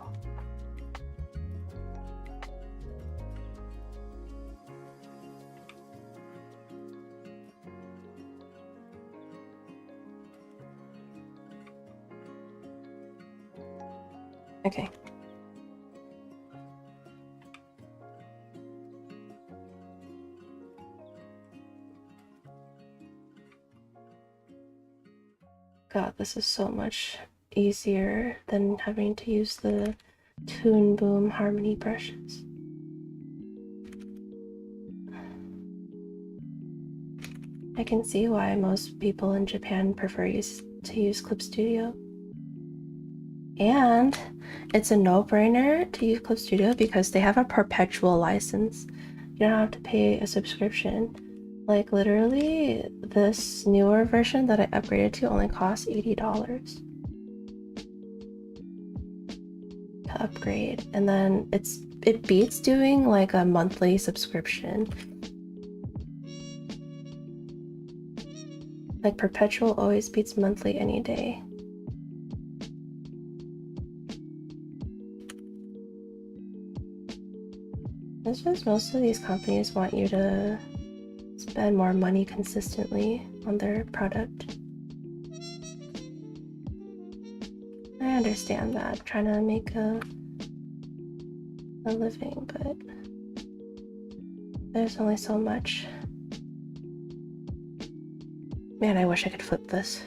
S1: Okay. God, this is so much easier than having to use the Toon Boom Harmony brushes. I can see why most people in Japan prefer to use Clip Studio. And it's a no-brainer to use Clip Studio because they have a perpetual license. You don't have to pay a subscription. Like, literally, this newer version that I upgraded to only costs $80 to upgrade. And then it beats doing like a monthly subscription. Like, perpetual always beats monthly any day. It's just most of these companies want you to spend more money consistently on their product. I understand that, trying to make a living, but there's only so much. Man, I wish I could flip this.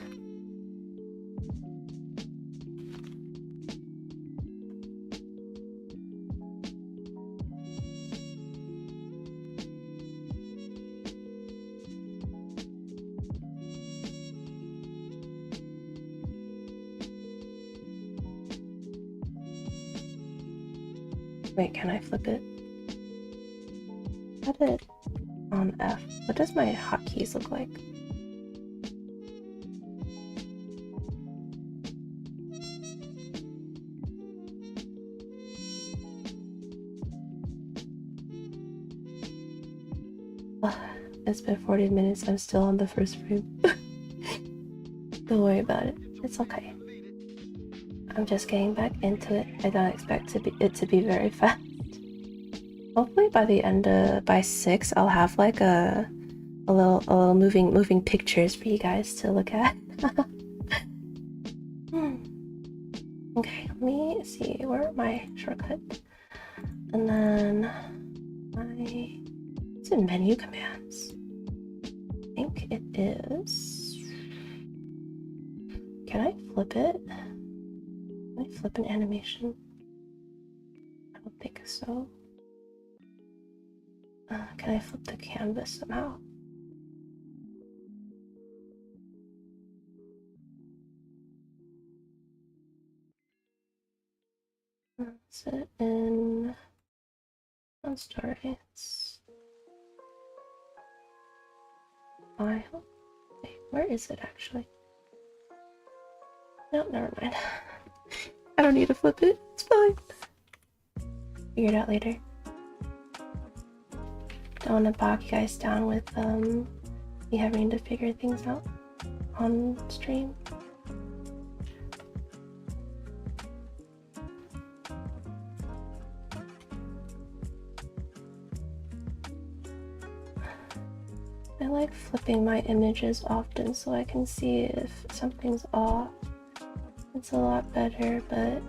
S1: Wait, can I flip it? How did it on F? What does my hotkeys look like? It's been 40 minutes, I'm still on the first frame. Don't worry about it, it's okay. I'm just getting back into it. I don't expect it to be very fast. Hopefully by the end by 6 I'll have like a little moving pictures for you guys to look at. Okay, let me see where are my shortcuts. And then it's in menu commands. I think it is. Can I flip it? Can I flip an animation? I don't think so. Can I flip the canvas somehow? That's it in stories. File. Wait, where is it actually? No, never mind. I don't need to flip it. It's fine. Figure it out later. Don't want to bog you guys down with me having to figure things out on stream. I like flipping my images often so I can see if something's off. It's a lot better, but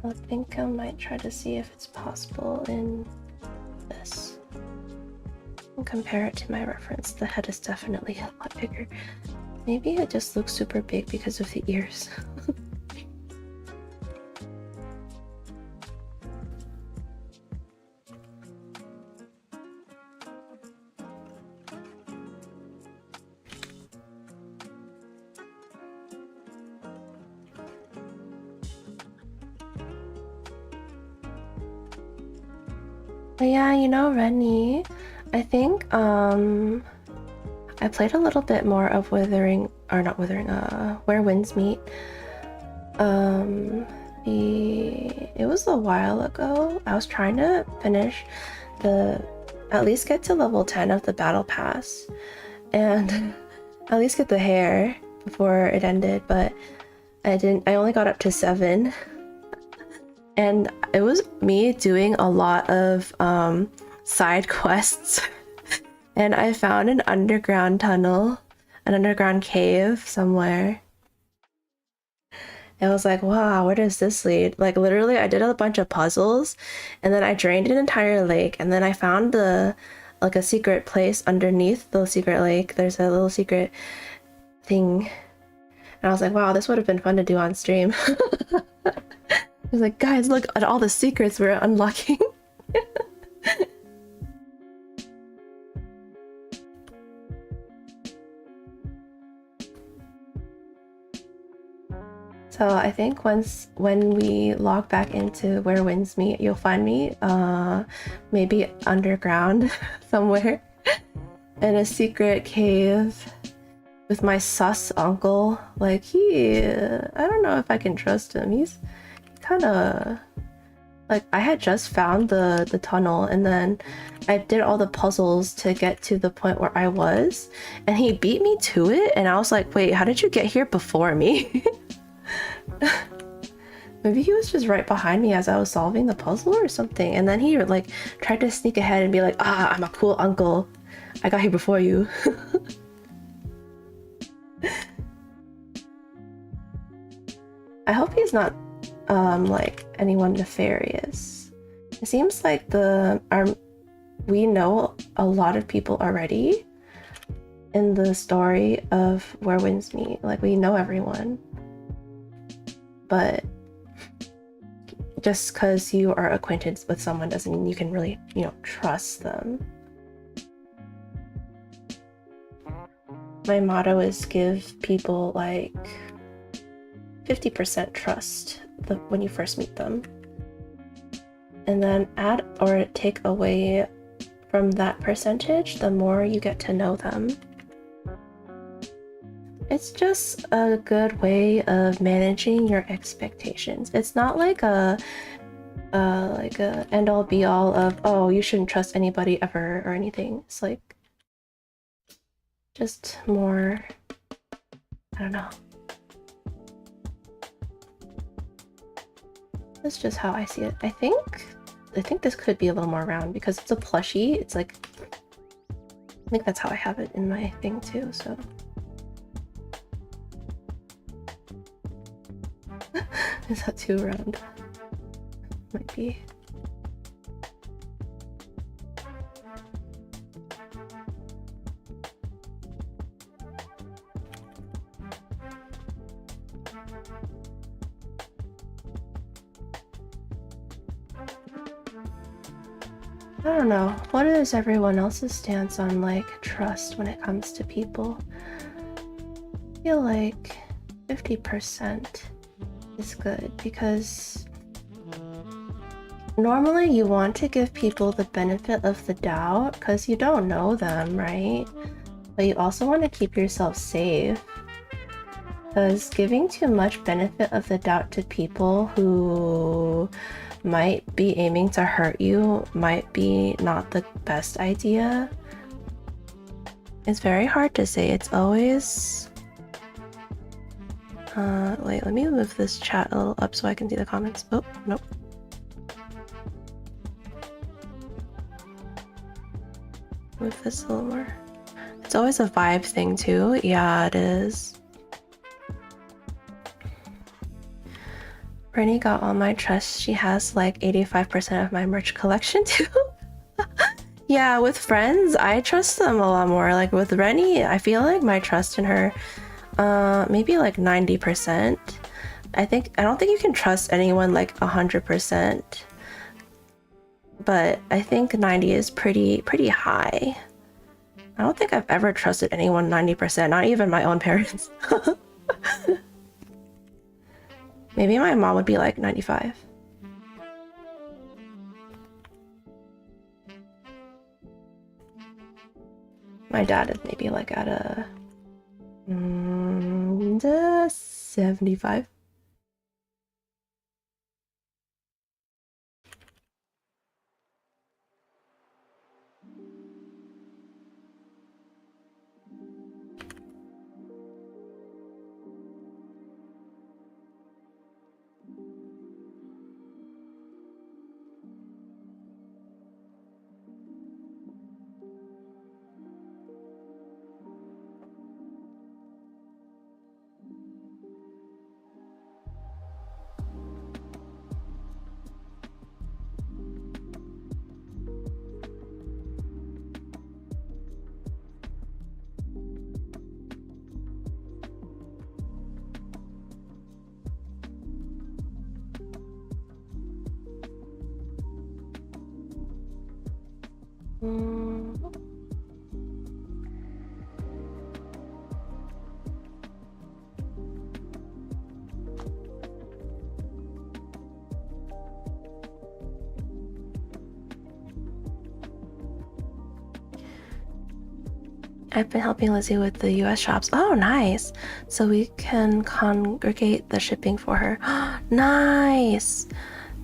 S1: I think I might try to see if it's possible in this. And compare it to my reference. The head is definitely a lot bigger. Maybe it just looks super big because of the ears. But yeah, you know, Rennie, I think I played a little bit more of Where Winds Meet. It was a while ago. I was trying to finish at least get to level 10 of the battle pass and at least get the hair before it ended, but I only got up to 7. And it was me doing a lot of side quests. And I found an underground tunnel, an underground cave somewhere. And I was like, wow, where does this lead? Like literally I did a bunch of puzzles and then I drained an entire lake and then I found like a secret place underneath the secret lake. There's a little secret thing. And I was like, wow, this would have been fun to do on stream. I was like, guys, look at all the secrets we're unlocking. So I think when we log back into Where Winds Meet, you'll find me maybe underground somewhere in a secret cave with my sus uncle. Like I don't know if I can trust him. He's kind of like, I had just found the tunnel and then I did all the puzzles to get to the point where I was and he beat me to it and I was like, wait, how did you get here before me? Maybe he was just right behind me as I was solving the puzzle or something, and then he like tried to sneak ahead and be like, ah, I'm a cool uncle, I got here before you. I hope he's not like anyone nefarious. It seems like we know a lot of people already in the story of Where Winds Meet. Like we know everyone. But just because you are acquainted with someone doesn't mean you can really, trust them. My motto is give people like 50% trust when you first meet them. And then add or take away from that percentage the more you get to know them. It's just a good way of managing your expectations. It's not like a end all be all of, oh, you shouldn't trust anybody ever or anything. It's like just more, I don't know. That's just how I see it. I think this could be a little more round because it's a plushie. It's like, I think that's how I have it in my thing too, so. Is that too round? Might be. I don't know. What is everyone else's stance on like trust when it comes to people? I feel like 50% is good because normally you want to give people the benefit of the doubt because you don't know them, right? But you also want to keep yourself safe because giving too much benefit of the doubt to people who might be aiming to hurt you might be not the best idea. It's very hard to say. It's always wait, let me move this chat a little up so I can see the comments. Oh, nope. Move this a little more. It's always a vibe thing too. Yeah, it is. Brittany got all my trust. She has like 85% of my merch collection too. Yeah, with friends, I trust them a lot more. Like with Rennie, I feel like my trust in her, maybe like 90%. I don't think you can trust anyone like 100%. But I think 90 is pretty high. I don't think I've ever trusted anyone 90%, not even my own parents. Maybe my mom would be like 95. My dad is maybe like at a 75. Mm. I've been helping Lizzie with the US shops. Oh, nice. So we can congregate the shipping for her. Nice.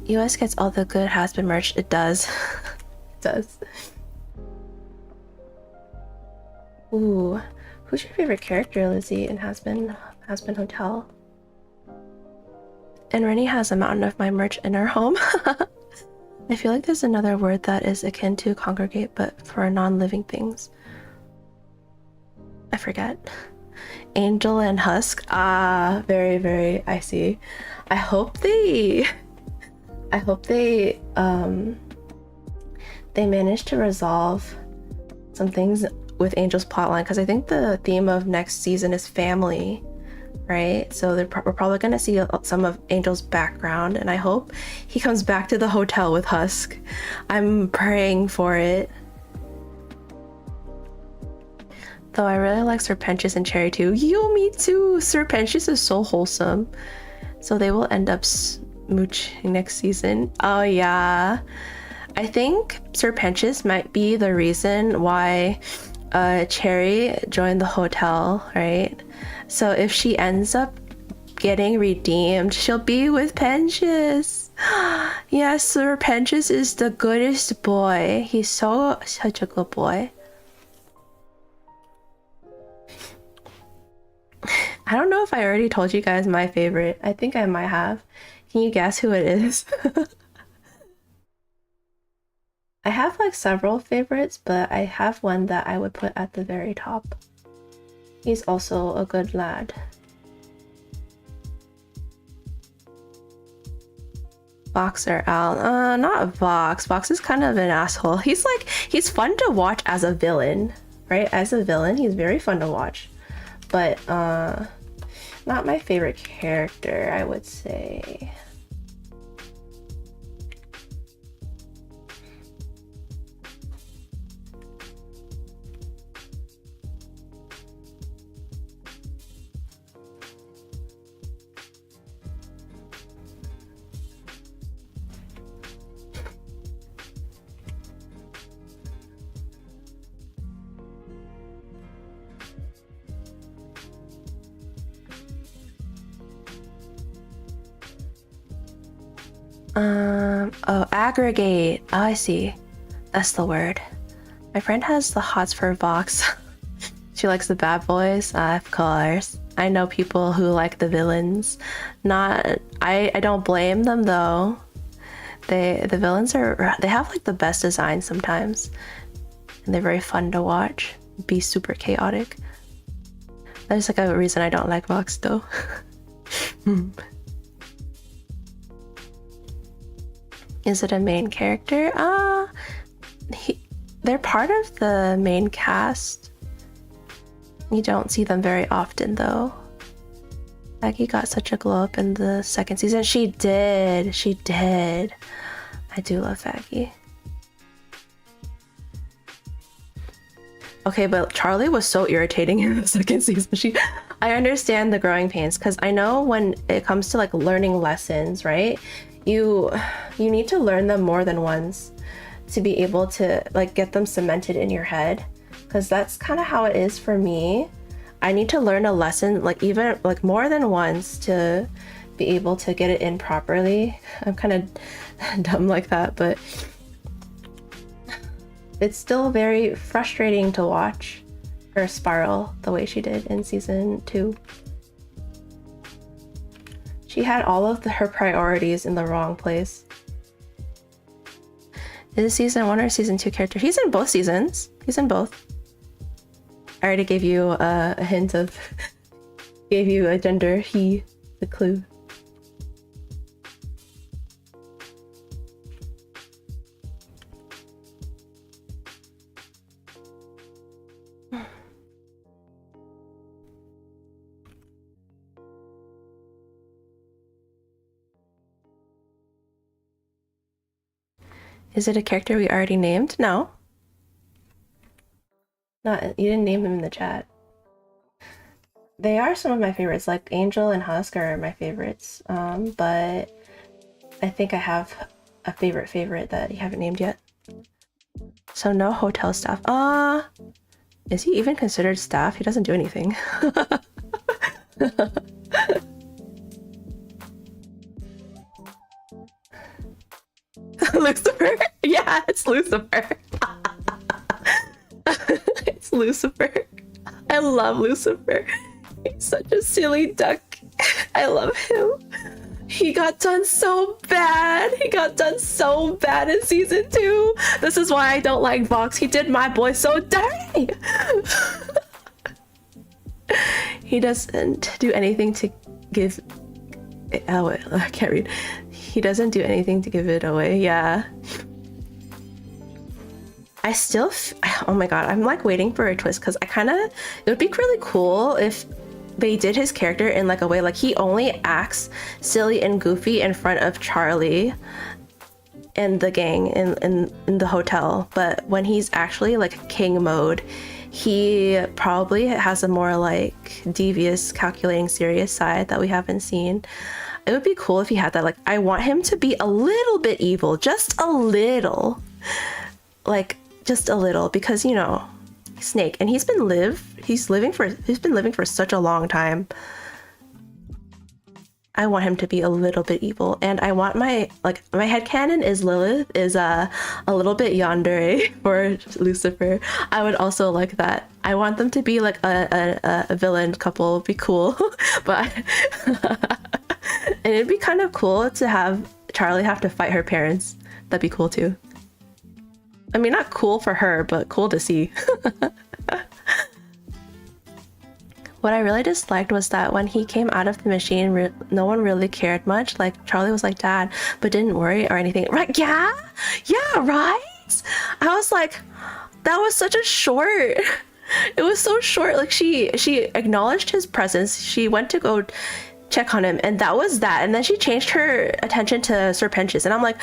S1: US gets all the good has-been merch. It does. It does. Ooh. Who's your favorite character, Lizzie, in Has-Been Hotel? And Rennie has a mountain of my merch in her home. I feel like there's another word that is akin to congregate, but for non-living things. I forget. Angel and Husk. Ah, very, very, I see. I hope they they managed to resolve some things with Angel's plotline, because I think the theme of next season is family, right? So we're probably gonna see some of Angel's background, and I hope he comes back to the hotel with Husk. I'm praying for it. Though I really like Serpentious and Cherry too. Yo, me too! Serpentious is so wholesome. So they will end up smooching next season. Oh yeah. I think Serpentious might be the reason why Cherry joined the hotel, right? So if she ends up getting redeemed, she'll be with Pentious. Yes, Serpentious is the goodest boy. He's such a good boy. I don't know if I already told you guys my favorite. I think I might have. Can you guess who it is? I have like several favorites, but I have one that I would put at the very top. He's also a good lad. Vox or Al? Not Vox. Vox is kind of an asshole. He's fun to watch as a villain, right? As a villain, he's very fun to watch. But not my favorite character, I would say. Oh, aggregate. Oh, I see. That's the word. My friend has the hots for Vox. She likes the bad boys. Of course. I know people who like the villains. I don't blame them though. The villains they have like the best design sometimes. And they're very fun to watch. Be super chaotic. There's like a reason I don't like Vox though. Is it a main character? They're part of the main cast. You don't see them very often though. Aggie got such a glow up in the second season. She did. I do love Aggie. Okay, but Charlie was so irritating in the second season. I understand the growing pains, because I know when it comes to like learning lessons, right? You need to learn them more than once to be able to like get them cemented in your head, because that's kind of how it is for me. I need to learn a lesson like even like more than once to be able to get it in properly. I'm kind of dumb like that, but it's still very frustrating to watch her spiral the way she did in season 2. She had all of her priorities in the wrong place. Is it season 1 or season 2 character? He's in both seasons. He's in both. I already gave you a hint of... gave you a gender, he, the clue. Is it a character we already named? No. Not you didn't name him in the chat. They are some of my favorites. Like Angel and Husk are my favorites. But I think I have a favorite that you haven't named yet. So no hotel staff. Is he even considered staff? He doesn't do anything. Lucifer? Yeah, it's Lucifer. It's Lucifer. I love Lucifer. He's such a silly duck. I love him. He got done so bad. He got done so bad in season 2. This is why I don't like Vox. He did my boy so dirty. He doesn't do anything to give. Oh, wait, I can't read. He doesn't do anything to give it away. Yeah. I still, oh my god, I'm like waiting for a twist because it would be really cool if they did his character in like a way like he only acts silly and goofy in front of Charlie and the gang in the hotel, but when he's actually like king mode, he probably has a more like devious, calculating, serious side that we haven't seen. It would be cool if he had that. Like, I want him to be a little bit evil, just a little, like just a little, because you know, Snake, and he's been living for such a long time. I want him to be a little bit evil, and I want my headcanon is Lilith is a little bit yandere for Lucifer. I would also like that. I want them to be like a villain couple. It'd be cool. But and it'd be kind of cool to have Charlie have to fight her parents. That'd be cool too. I mean, not cool for her, but cool to see. What I really disliked was that when he came out of the machine, no one really cared much. Like, Charlie was like, Dad, but didn't worry or anything. Right? Yeah, right? I was like, that was such a short... It was so short. Like, she acknowledged his presence. She went to go check on him, and that was that. And then she changed her attention to Serpentius, and I'm like...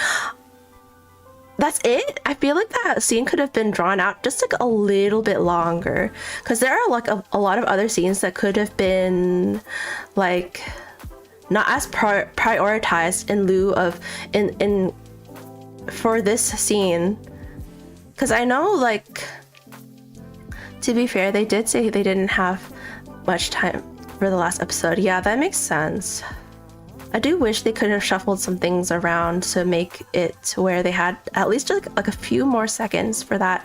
S1: That's it? I feel like that scene could have been drawn out just like a little bit longer, because there are like a lot of other scenes that could have been like not as prioritized in lieu of in for this scene. Because I know, like, to be fair, they did say they didn't have much time for the last episode. Yeah, that makes sense. I do wish they could have shuffled some things around to make it to where they had at least like a few more seconds for that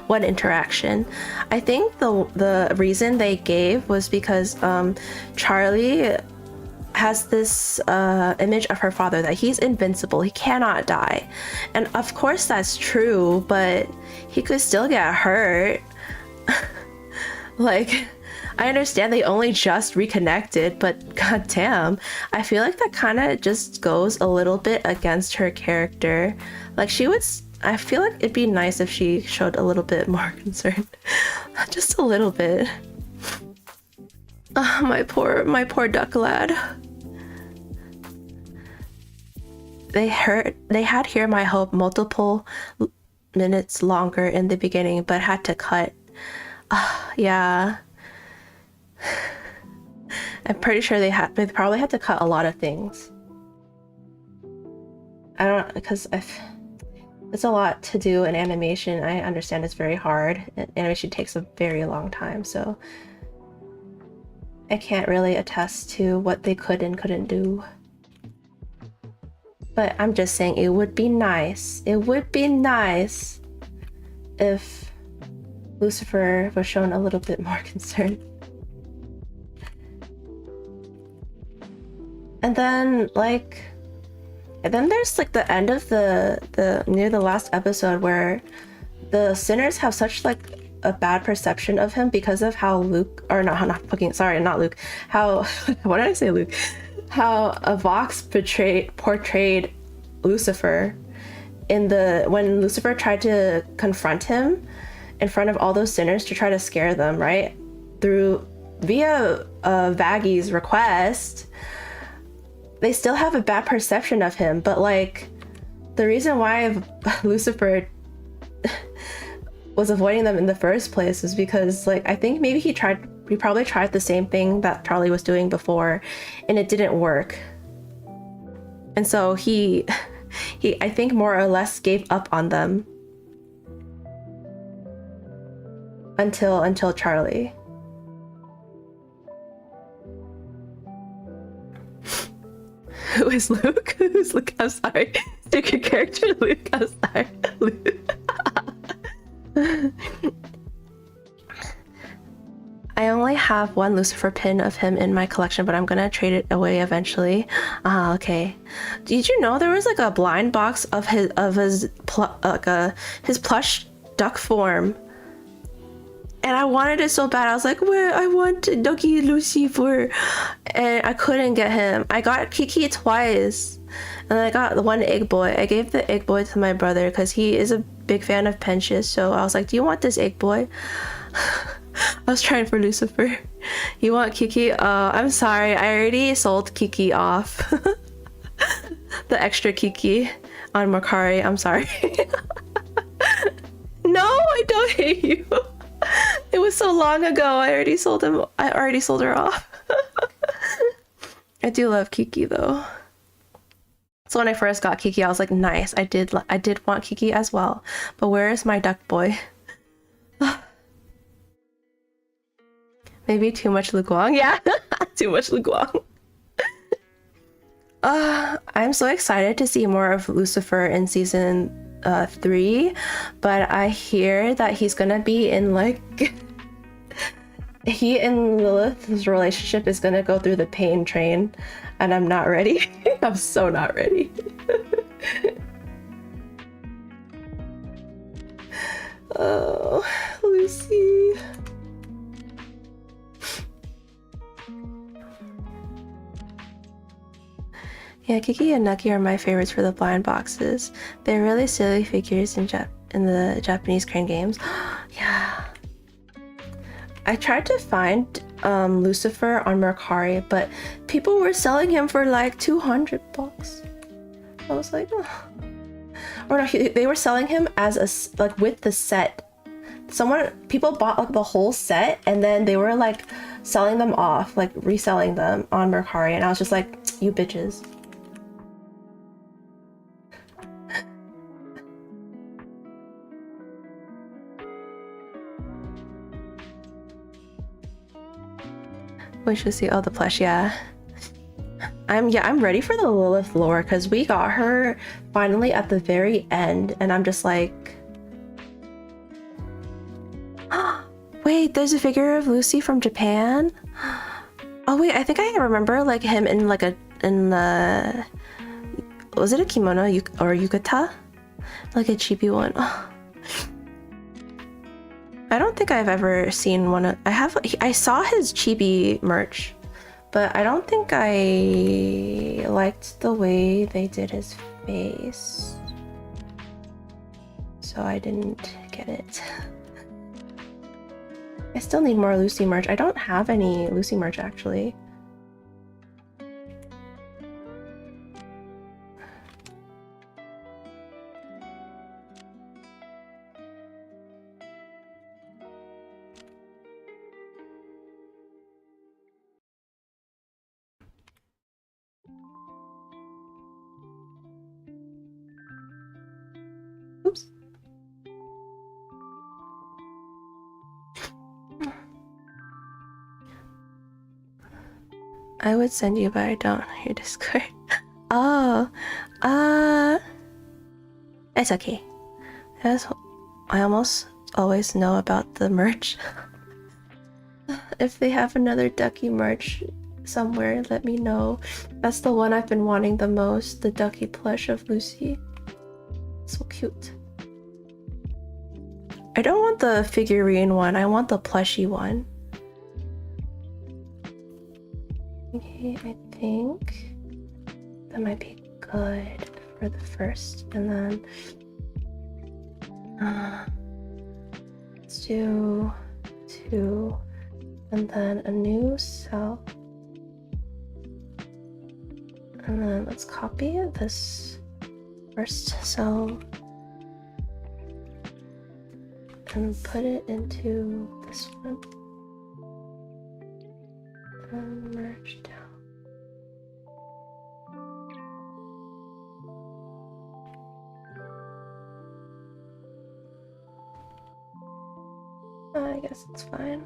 S1: one interaction. I think the reason they gave was because Charlie has this image of her father that he's invincible, he cannot die. And of course that's true, but he could still get hurt. Like, I understand they only just reconnected, but goddamn, I feel like that kind of just goes a little bit against her character. Like, I feel like it'd be nice if she showed a little bit more concern. Just a little bit. Oh, my poor duck lad. They had Hear My Hope multiple minutes longer in the beginning, but had to cut. Yeah. I'm pretty sure they probably had to cut a lot of things. I don't, because it's a lot to do in animation. I understand it's very hard. Animation takes a very long time, so I can't really attest to what they could and couldn't do. But I'm just saying, it would be nice. It would be nice if Lucifer was shown a little bit more concern. And then there's like the end of the near the last episode where the sinners have such like a bad perception of him because of how Luke, or not Luke, how what did I say, Luke? How a Vox portrayed Lucifer when Lucifer tried to confront him in front of all those sinners to try to scare them, right? Via Vaggy's request. They still have a bad perception of him, but like the reason why Lucifer was avoiding them in the first place is because, like, I think maybe he probably tried the same thing that Charlie was doing before and it didn't work. And so he I think more or less gave up on them until Charlie. Who is Luke? Who's Luke? I'm sorry. Secret character Luke. I'm sorry. Luke. I only have one Lucifer pin of him in my collection, but I'm gonna trade it away eventually. Okay. Did you know there was like a blind box of his plush duck form? And I wanted it so bad. I was like, where? I want Ducky Lucifer. And I couldn't get him. I got Kiki twice. And I got the one egg boy. I gave the egg boy to my brother because he is a big fan of Pensius. So I was like, do you want this egg boy? I was trying for Lucifer. You want Kiki? I'm sorry. I already sold Kiki off. The extra Kiki on Mercari. I'm sorry. No, I don't hate you. It was so long ago. I already sold him. I already sold her off. I do love Kiki though. So when I first got Kiki, I was like, nice. I did want Kiki as well. But where is my duck boy? Maybe too much Luguang. Yeah, too much Luguang. I'm so excited to see more of Lucifer in season 3, but I hear that he's gonna be in like he and Lilith's relationship is gonna go through the pain train, and I'm not ready. I'm so not ready. Oh, Lucy. Yeah, Kiki and Nucky are my favorites for the blind boxes. They're really silly figures in the Japanese crane games. Yeah. I tried to find Lucifer on Mercari, but people were selling him for like $200. I was like, oh. Or no, they were selling him as like with the set. People bought like the whole set and then they were like selling them off, like reselling them on Mercari, and I was just like, you bitches. We should see. Oh, the plush. Yeah, I'm ready for the Lilith lore because we got her finally at the very end, and I'm just like, wait, there's a figure of Lucy from Japan. Oh wait, I think I remember like him in like was it a kimono or yukata, like a cheapy one. I don't think I've ever seen one. I saw his chibi merch, but I don't think I liked the way they did his face, so I didn't get it. I still need more Lucy merch. I don't have any Lucy merch actually. Oops. I would send you, but I don't on your Discord. Oh, it's okay. I almost always know about the merch. If they have another Ducky merch somewhere, let me know. That's the one I've been wanting the most, the Ducky plush of Lucy. So cute. I don't want the figurine one, I want the plushie one. Okay, I think that might be good for the first, and then let's do 2, and then a new cell, and then let's copy this first cell, and put it into this one. And merge down. I guess it's fine.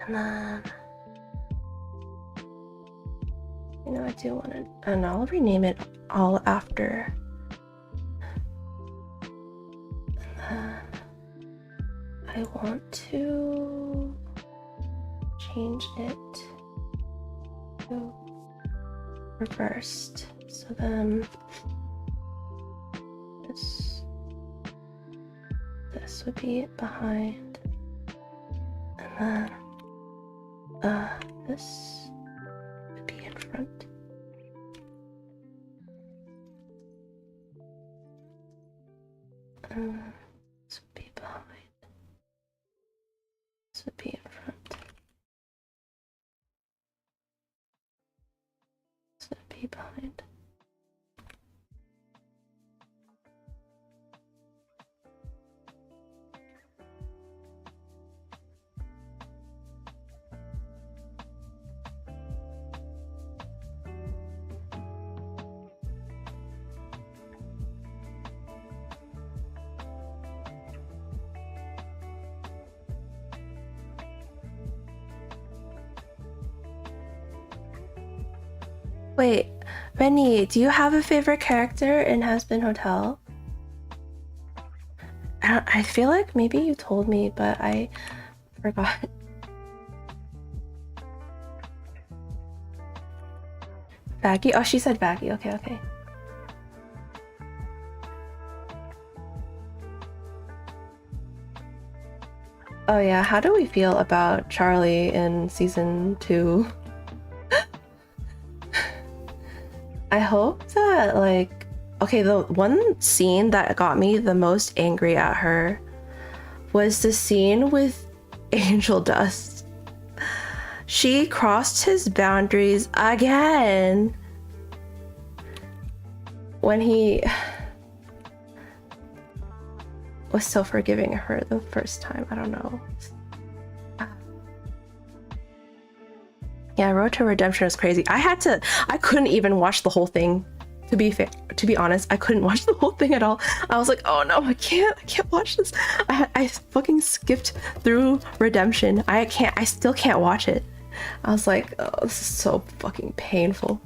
S1: And then, you know, I do want to, and I'll rename it all after. And then I want to change it to reversed. So then this would be behind, and then this would be in front. This would be behind. This would be in front. This would be behind. Wait, Rennie, do you have a favorite character in Hazbin Hotel? I feel like maybe you told me, but I forgot. Baggy? Oh, she said Baggy. Okay, okay. Oh yeah, how do we feel about Charlie in season 2? I hope that, like, okay, the one scene that got me the most angry at her was the scene with Angel Dust. She crossed his boundaries again when he was so forgiving her the first time. I don't know. Yeah, Road to Redemption was crazy. I couldn't even watch the whole thing. To be honest, I couldn't watch the whole thing at all. I was like, oh no, I can't watch this. I fucking skipped through Redemption. I still can't watch it. I was like, oh, this is so fucking painful.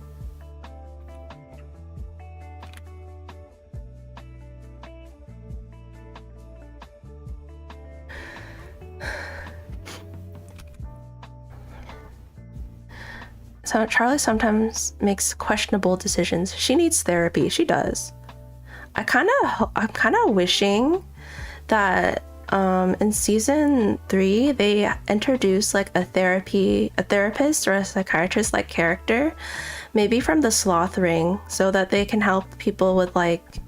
S1: So Charlie sometimes makes questionable decisions. She needs therapy. She does. I'm kind of wishing that in season 3 they introduce like a therapist or a psychiatrist like character, maybe from the Sloth Ring, so that they can help people with like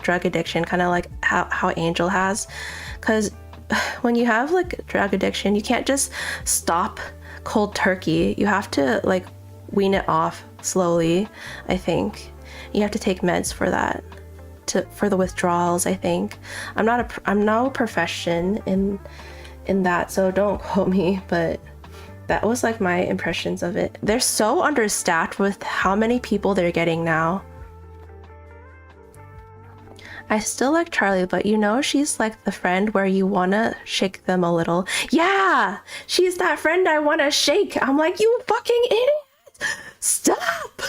S1: drug addiction, kind of like how Angel has. Because when you have like drug addiction, you can't just stop cold turkey. You have to like wean it off slowly. I think you have to take meds for that, for the withdrawals. I think I'm no profession in that, so don't quote me, but that was like my impressions of it. They're so understaffed with how many people they're getting now. I still like Charlie, but you know, she's like the friend where you wanna shake them a little. Yeah, she's that friend I wanna shake. I'm like, you fucking idiot! Stop!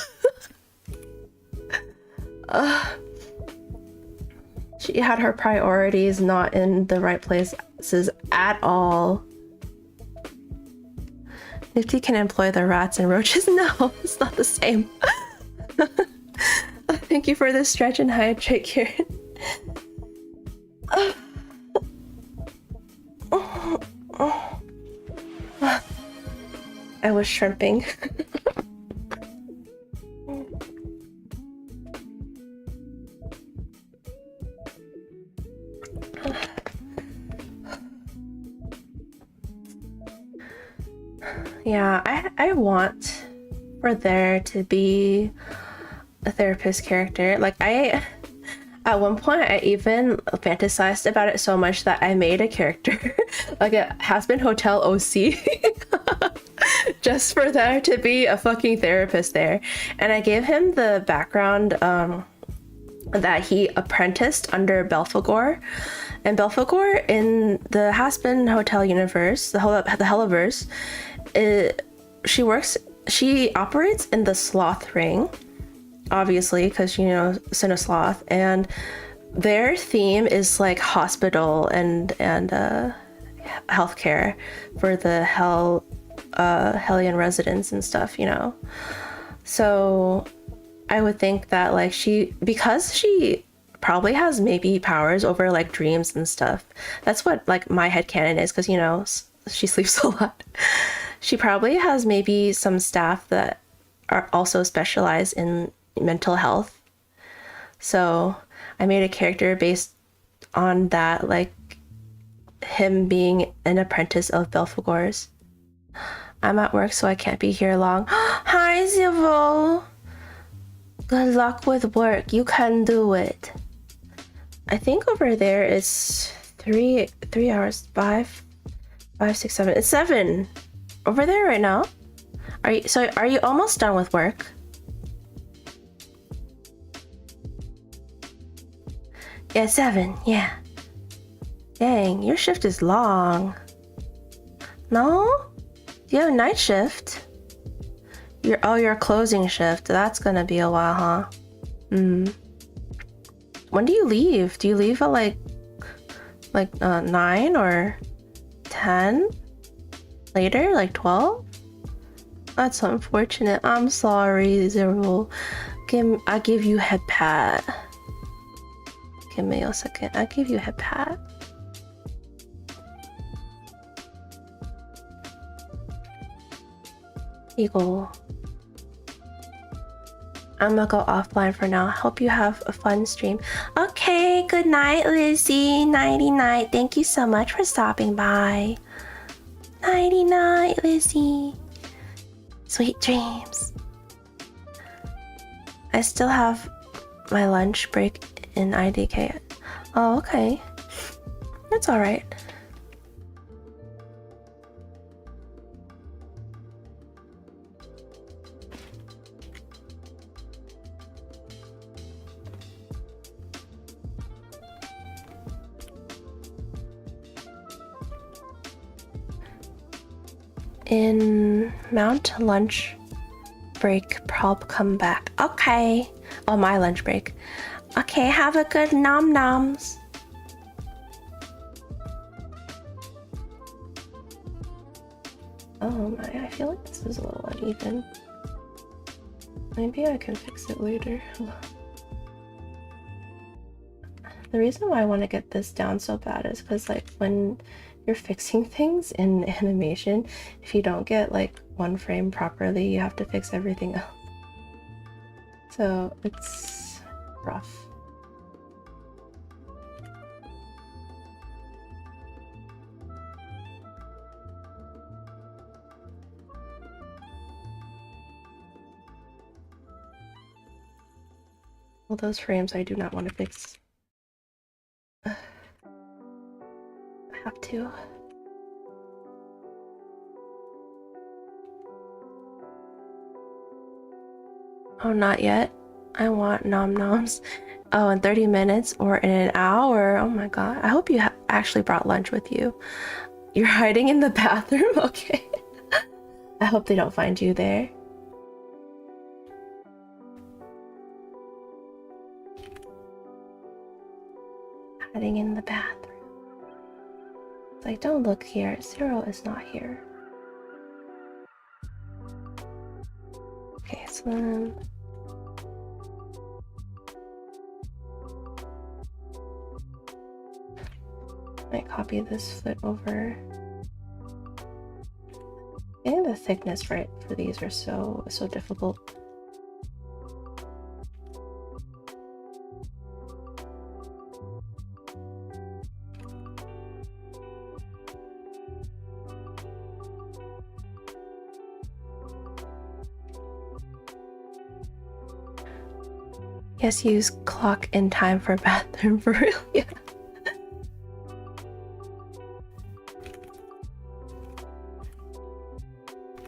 S1: She had her priorities not in the right places at all. Nifty can employ the rats and roaches. No, it's not the same. Thank you for the stretch and hydrate, Kieran. I was shrimping. Yeah, I want for there to be a therapist character. Like I At one point, I even fantasized about it so much that I made a character, like a Hazbin Hotel OC, just for there to be a fucking therapist there. And I gave him the background that he apprenticed under Belphegor. And Belphegor in the Hazbin Hotel universe, the Helliverse, she operates in the Sloth Ring, obviously, because you know Cinesloth, and their theme is like hospital and healthcare for the Hellion residents and stuff, you know. So I would think that like because she probably has maybe powers over like dreams and stuff. That's what like my headcanon is, because you know she sleeps a lot. She probably has maybe some staff that are also specialized in mental health. So I made a character based on that, like him being an apprentice of Belphegor's. I'm at work, so I can't be here long. Hi, Zivo. Good luck with work. You can do it. I think over there it's 3 hours, 5, 6, 7. It's 7 over there right now. Are you almost done with work? Yeah, 7. Yeah. Dang, your shift is long. No? Do you have a night shift? Your closing shift. That's gonna be a while, huh? When do you leave? Do you leave at like 9 or 10? Later? Like 12? That's unfortunate. I'm sorry, Zero. I give you head pat. Give me a second. I give you head pat. Eagle. I'm gonna go offline for now. Hope you have a fun stream. Okay, good night, Lizzie. Nighty night. Thank you so much for stopping by. Nighty night, Lizzie. Sweet dreams. I still have my lunch break in IDK. Oh, okay. That's alright. In Mount lunch break, prob come back. Okay. Oh, my lunch break. Okay, have a good nom noms. Oh my, I feel like this is a little uneven. Maybe I can fix it later. The reason why I want to get this down so bad is because like when you're fixing things in animation, if you don't get like one frame properly, you have to fix everything else. So it's rough. Well, those frames I do not want to fix. I have to. Oh, not yet. I want nom noms. Oh, in 30 minutes or in an hour. Oh my god. I hope you actually brought lunch with you. You're hiding in the bathroom? Okay. I hope they don't find you there. Hiding in the bathroom. It's like, don't look here. Zero is not here. Okay, so then... might copy this foot over. Getting the thickness right for these are so difficult. Yes, use clock in time for bathroom for real. Yeah.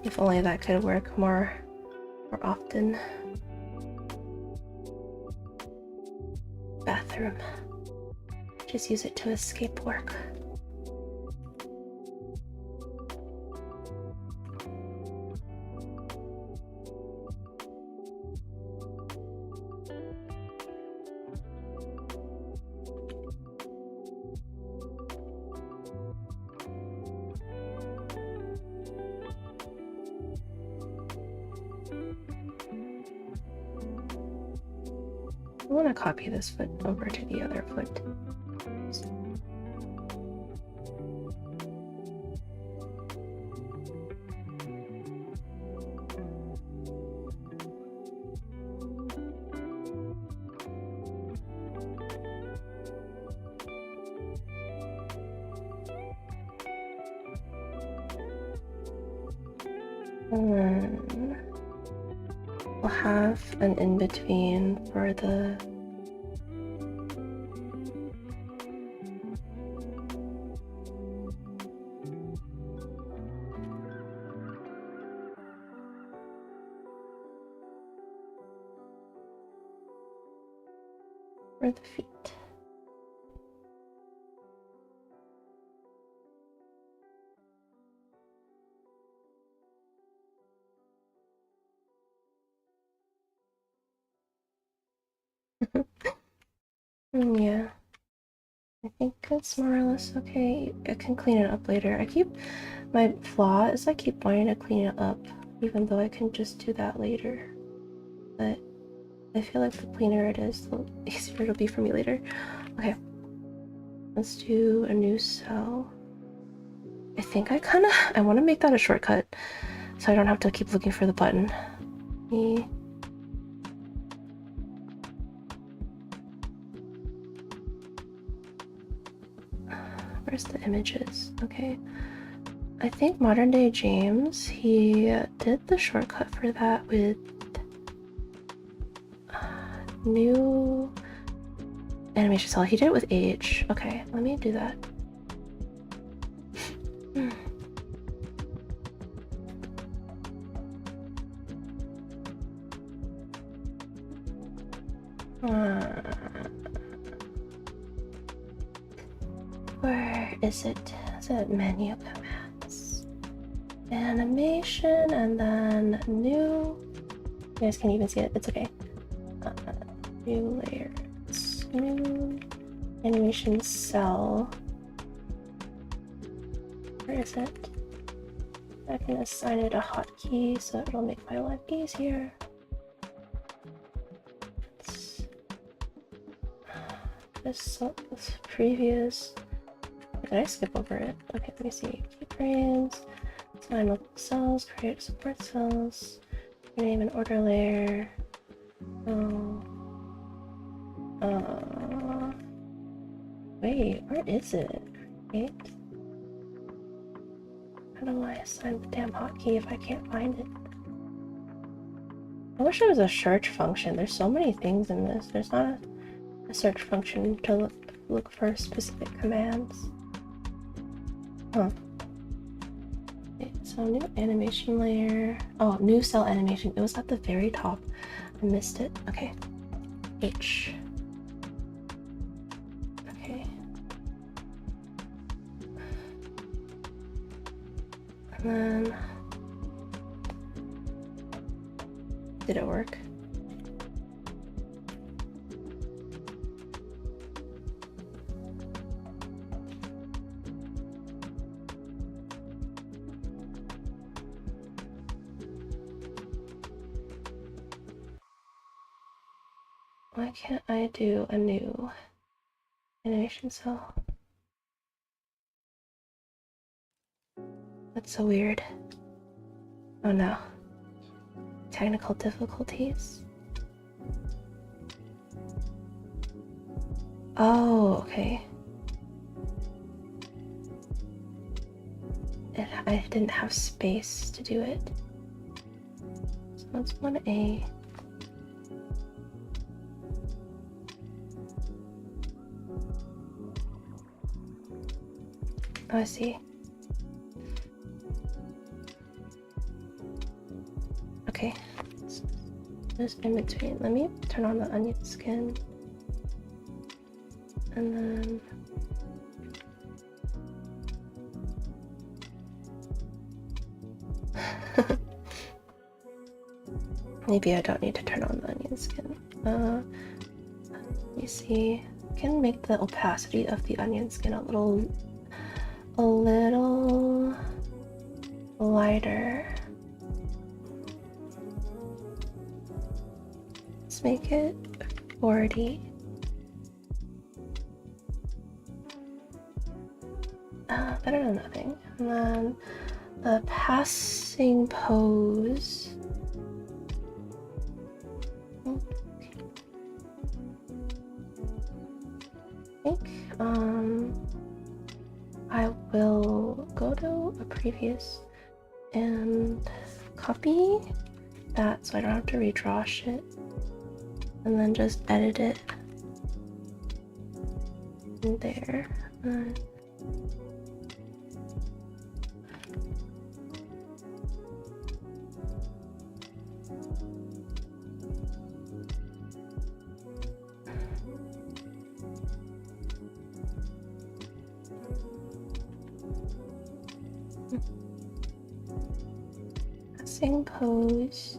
S1: If only that could work more often. Bathroom. Just use it to escape work. I want to copy this foot over to the other foot. And then we'll have an in-between for the feet. Yeah, I think it's more or less okay. I can clean it up later. My flaw is I keep wanting to clean it up, even though I can just do that later. But I feel like the cleaner it is, the easier it'll be for me later. Okay, let's do a new cell. I think I want to make that a shortcut, so I don't have to keep looking for the button. Where's the images? Okay. I think modern day James, he did the shortcut for that with new animation cell. He did it with age. Okay, let me do that. Where is it? Is it menu commands? Animation and then new. You guys can't even see it. It's okay. New layers. New animation cell. Where is it? I can assign it a hotkey so it'll make my life easier. This previous. Did I skip over it? Okay, let me see. Keyframes, assign multiple cells, create support cells, rename an order layer. Wait, where is it? Wait. How do I assign the damn hotkey if I can't find it? I wish there was a search function. There's so many things in this. There's not a search function to look for specific commands. Huh. Okay, so new animation layer. Oh, new cell animation. It was at the very top. I missed it. Okay. H. Okay. And then... Did it work? Why can't I do a new animation cell? That's so weird. Oh no. Technical difficulties? Oh, okay. I didn't have space to do it. So that's 1A. Oh, I see. Okay. Just in between. Let me turn on the onion skin. And then... Maybe I don't need to turn on the onion skin. Let me see. I can make the opacity of the onion skin a little lighter. Let's make it 40. Better than nothing. And then the passing pose. I think I will go to a previous and copy that so I don't have to redraw shit, and then just edit it in there. Passing pose.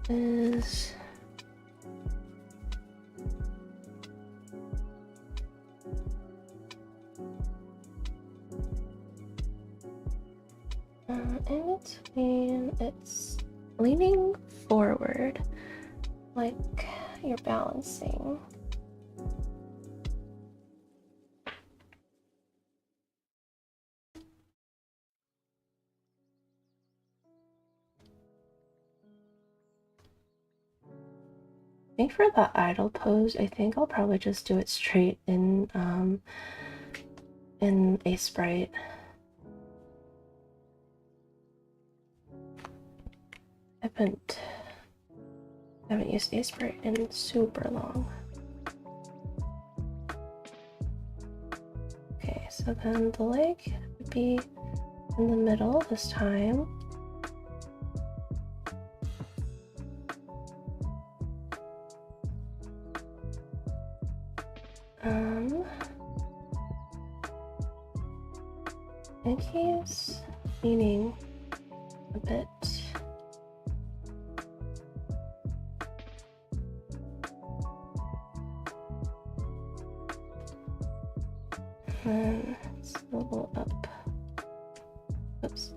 S1: Is in between, it's leaning forward like you're balancing. I think for the idle pose, I think I'll probably just do it straight in Aseprite. I haven't used Aseprite in super long. Okay, so then the leg would be in the middle this time. I think he's leaning a bit. And it's a little up. Oops.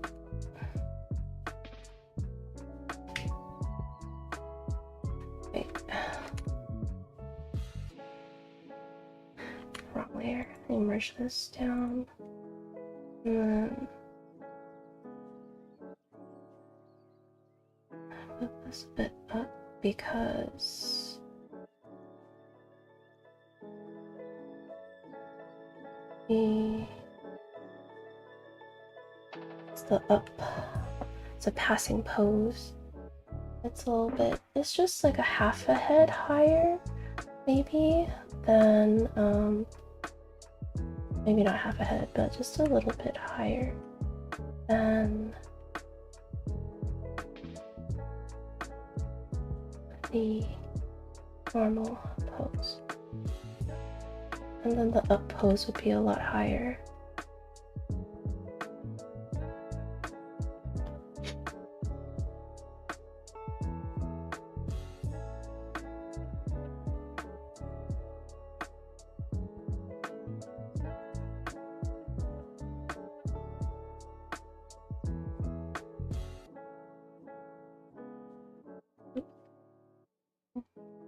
S1: Wait. Wrong layer. Let me merge this down. And then move this a bit up because it's the up. It's a passing pose. It's a little bit. It's just like a half a head higher, maybe, than maybe not half a head, but just a little bit higher than the normal pose. And then the up pose would be a lot higher.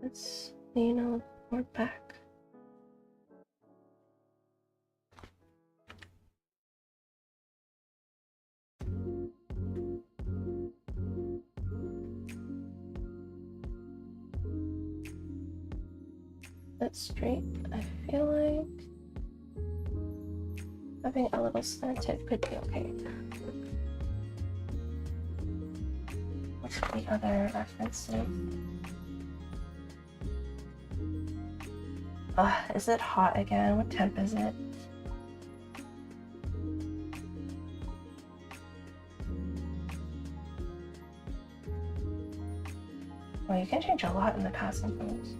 S1: Let's lean a little more back. That's straight. I feel like having a little slanted could be okay. What's the other references? Is it hot again? What temp is it? Well, you can change a lot in the passing phones.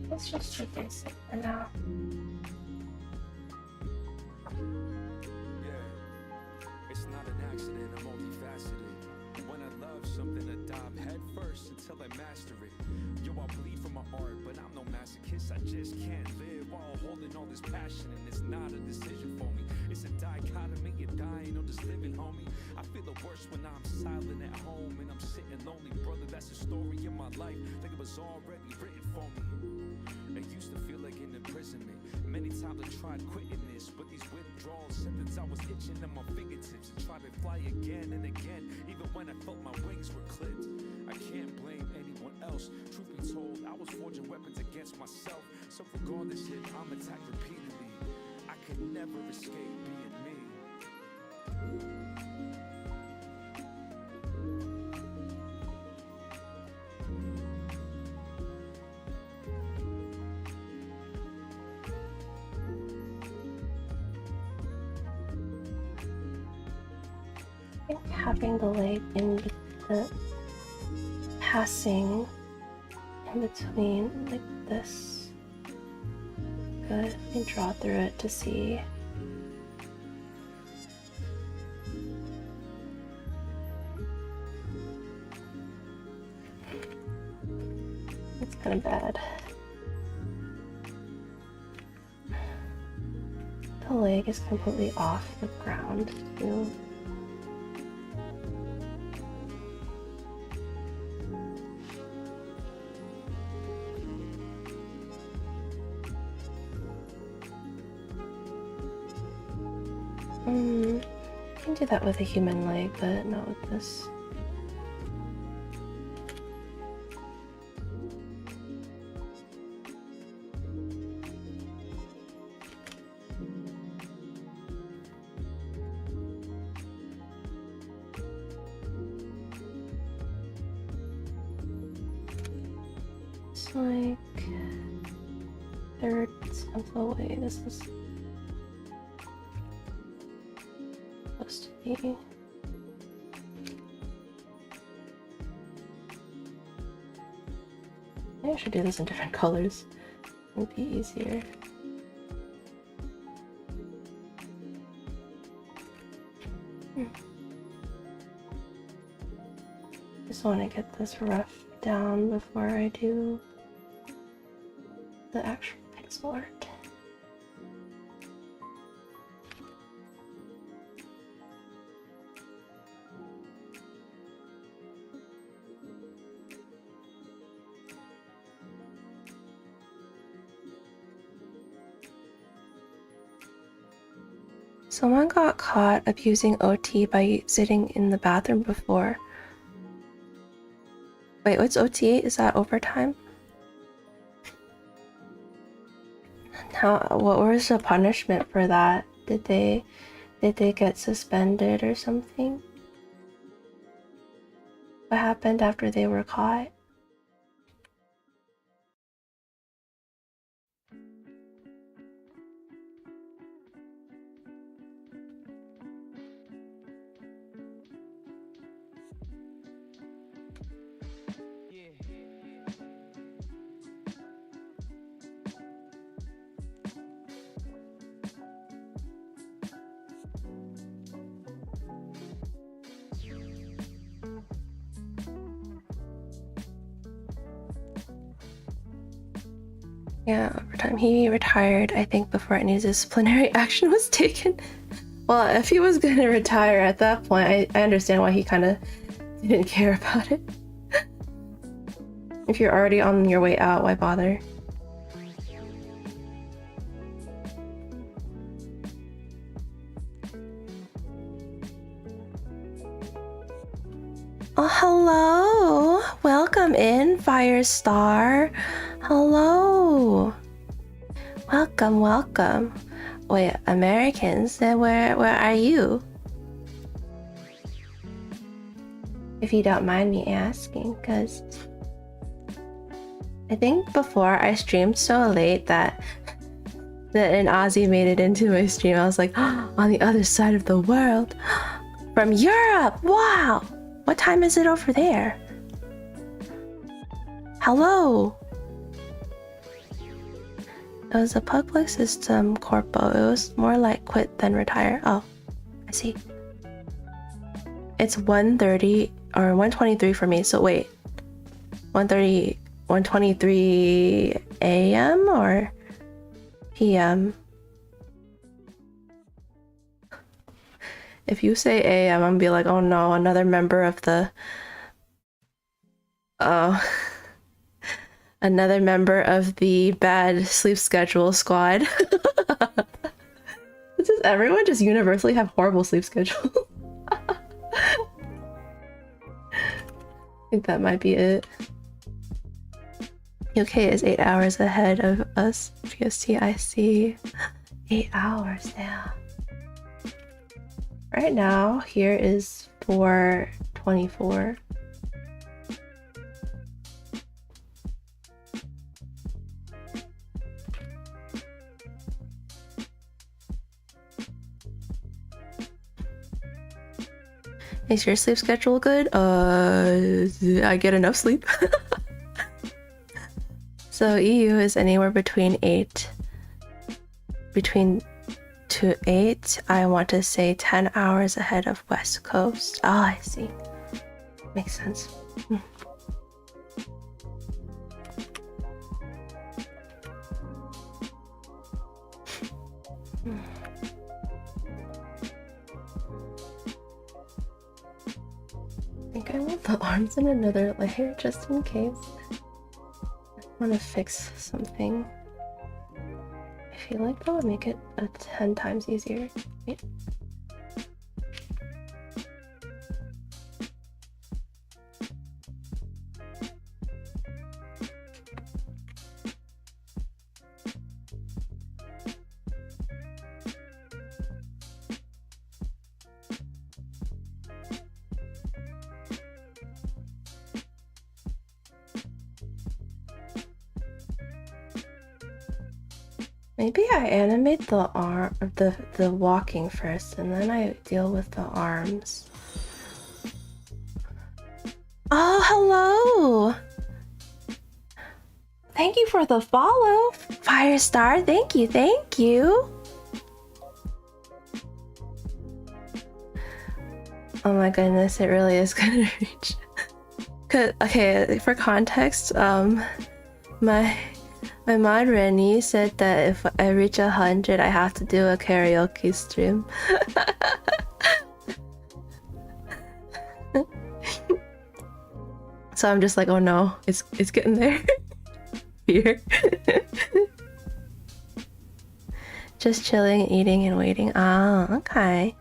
S1: Let's just do basic for now.
S2: Yeah, it's not an accident, I'm multifaceted. When I love something, I dive head first until I master it. Yo, I bleed from my art, but I'm no masochist. I just can't live while holding all this passion, and it's not a decision for me. It's a dichotomy, you're dying or just living, homie. I feel the worst when I'm silent at home and I'm sitting lonely, brother. That's the story of my life. Think it was already written for me. It used to feel like an imprisonment. Many times I tried quitting this, but these withdrawal symptoms, I was itching in my fingertips and tried to fly again and again, even when I felt my wings were clipped. I can't blame anyone else. Truth be told, I was forging weapons against myself. So regardless if I'm attacked repeatedly, I could never escape being me.
S1: I think having the leg in the passing in between like this, good. You can draw through it to see. It's kind of bad. The leg is completely off the ground too. You can do that with a human leg, but not with this. It's like thirds of the way this is supposed to be. Maybe I should do this in different colors. It would be easier. Just want to get this rough down before I do the actual pixel art. Someone got caught abusing OT by sitting in the bathroom before. Wait, what's OT? Is that overtime? What was the punishment for that? Did they get suspended or something? What happened after they were caught? Yeah, overtime. He retired, I think, before any disciplinary action was taken. Well, if he was gonna retire at that point, I understand why he kind of didn't care about it. If you're already on your way out, why bother? Oh, hello! Welcome in, Firestar. Hello. Welcome, welcome. Wait, Americans? Then where are you? If you don't mind me asking, because I think before I streamed so late that an Aussie made it into my stream. I was like, oh, on the other side of the world. From Europe! Wow! What time is it over there? Hello! It was a public system corpo. It was more like quit than retire. Oh, I see. It's 1:30 or 1:23 for me. So wait, 1:23 a.m. or p.m. If you say a.m., I'm gonna be like, oh no, another member of the another member of the bad sleep schedule squad. Does everyone just universally have horrible sleep schedule? I think that might be it. UK is 8 hours ahead of us. PST, I see. 8 hours now. Right now, here is 4:24. Is your sleep schedule good? I get enough sleep. So EU is anywhere between 2 to 8. I want to say 10 hours ahead of West Coast. Oh, I see. Makes sense. I think I want the arms in another layer just in case. I want to fix something. I feel like that would make it 10 times easier. Wait. Maybe I animate the the walking first, and then I deal with the arms. Oh, hello! Thank you for the follow, Firestar. Thank you, thank you. Oh my goodness, it really is gonna reach. Okay, for context, my mod Rennie said that if I reach 100, I have to do a karaoke stream. So I'm just like, oh no, it's getting there. Here. Just chilling, eating, and waiting. Ah, okay.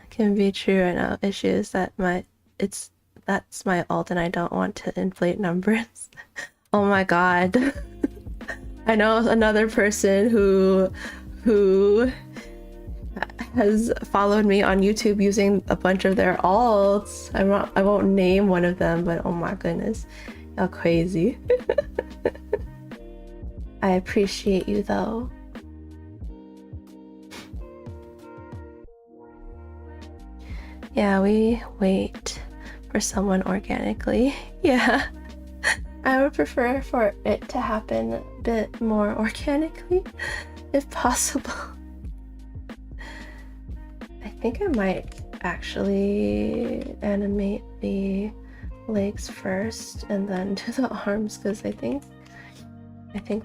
S1: Can be true right now. Issue is that that's my alt and I don't want to inflate numbers. Oh my god. I know another person who has followed me on YouTube using a bunch of their alts. I won't name one of them, but oh my goodness. How crazy. I appreciate you though. Yeah, we wait for someone organically. Yeah. I would prefer for it to happen a bit more organically, if possible. I think I might actually animate the legs first and then do the arms, because I think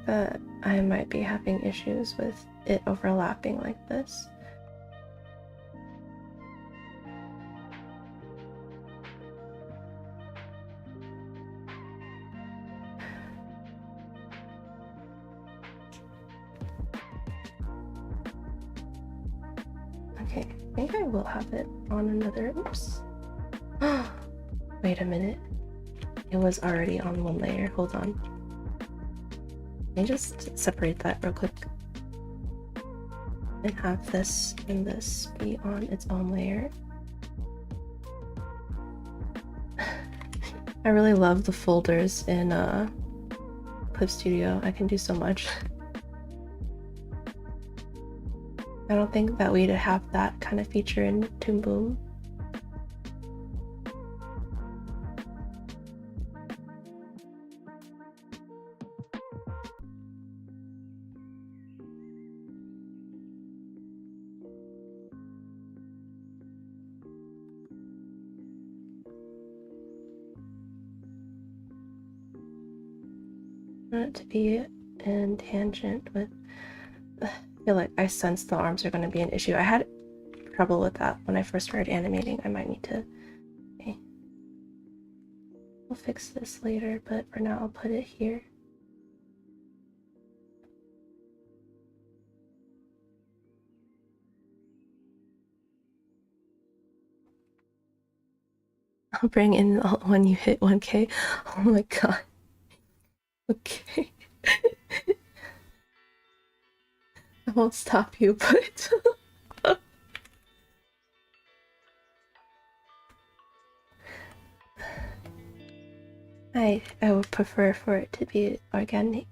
S1: that I might be having issues with it overlapping like this. Okay, I think I will have it on another. Oops. Wait a minute. It was already on one layer. Hold on. Let me just separate that real quick. and have this and this be on its own layer. I really love the folders in Clip Studio. I can do so much. I don't think that we'd have that kind of feature in Toon Boom. I want it to be in tangent with. I feel like I sense the arms are going to be an issue. I had trouble with that when I first started animating. I might need to. Okay. We'll fix this later, but for now I'll put it here. I'll bring in when you hit 1K. Oh my god. Okay. I won't stop you, but I would prefer for it to be organic.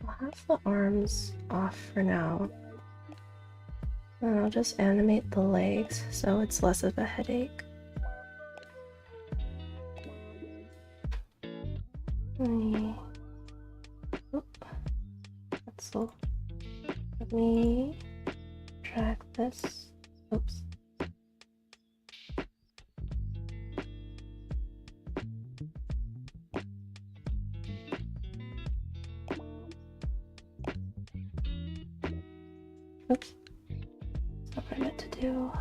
S1: I'll have the arms off for now. And I'll just animate the legs so it's less of a headache. Cancel. Let me drag this. Oops. Oops. That's not what I meant to do.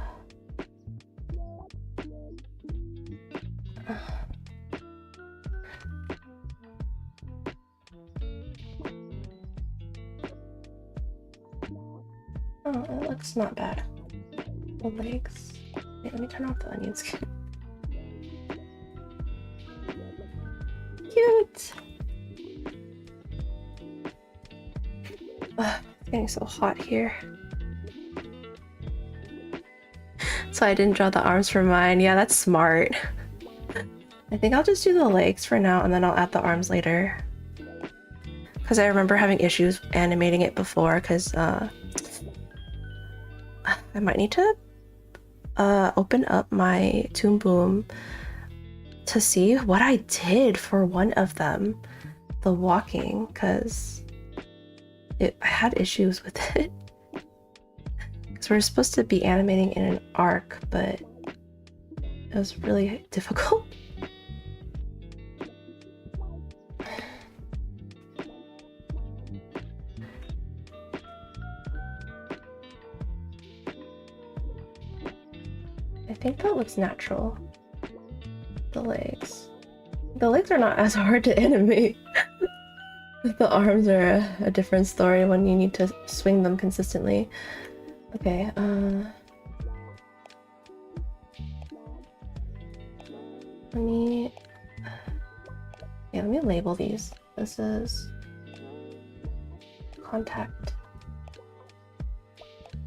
S1: Oh, it looks not bad. The legs. Wait, let me turn off the onion skin. Cute! It's getting so hot here. So I didn't draw the arms for mine. Yeah, that's smart. I think I'll just do the legs for now and then I'll add the arms later. Because I remember having issues animating it before because I might need to open up my Toon Boom to see what I did for one of them, the walking, because I had issues with it. Because we're supposed to be animating in an arc, but it was really difficult. I think that looks natural. The legs. The legs are not as hard to animate. The arms are a different story when you need to swing them consistently. Okay, let me label these. This is contact.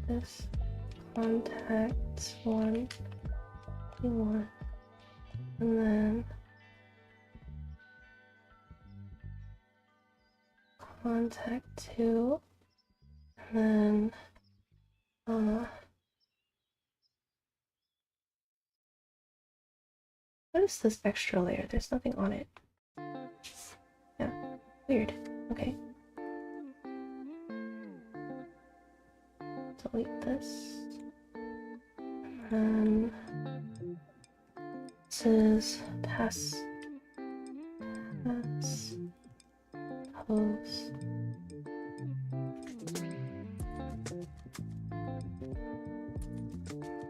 S1: This contact 1, 1, and then contact 2, and then what is this extra layer? There's nothing on it. Yeah, weird. Okay. Delete this. This is pass, pose.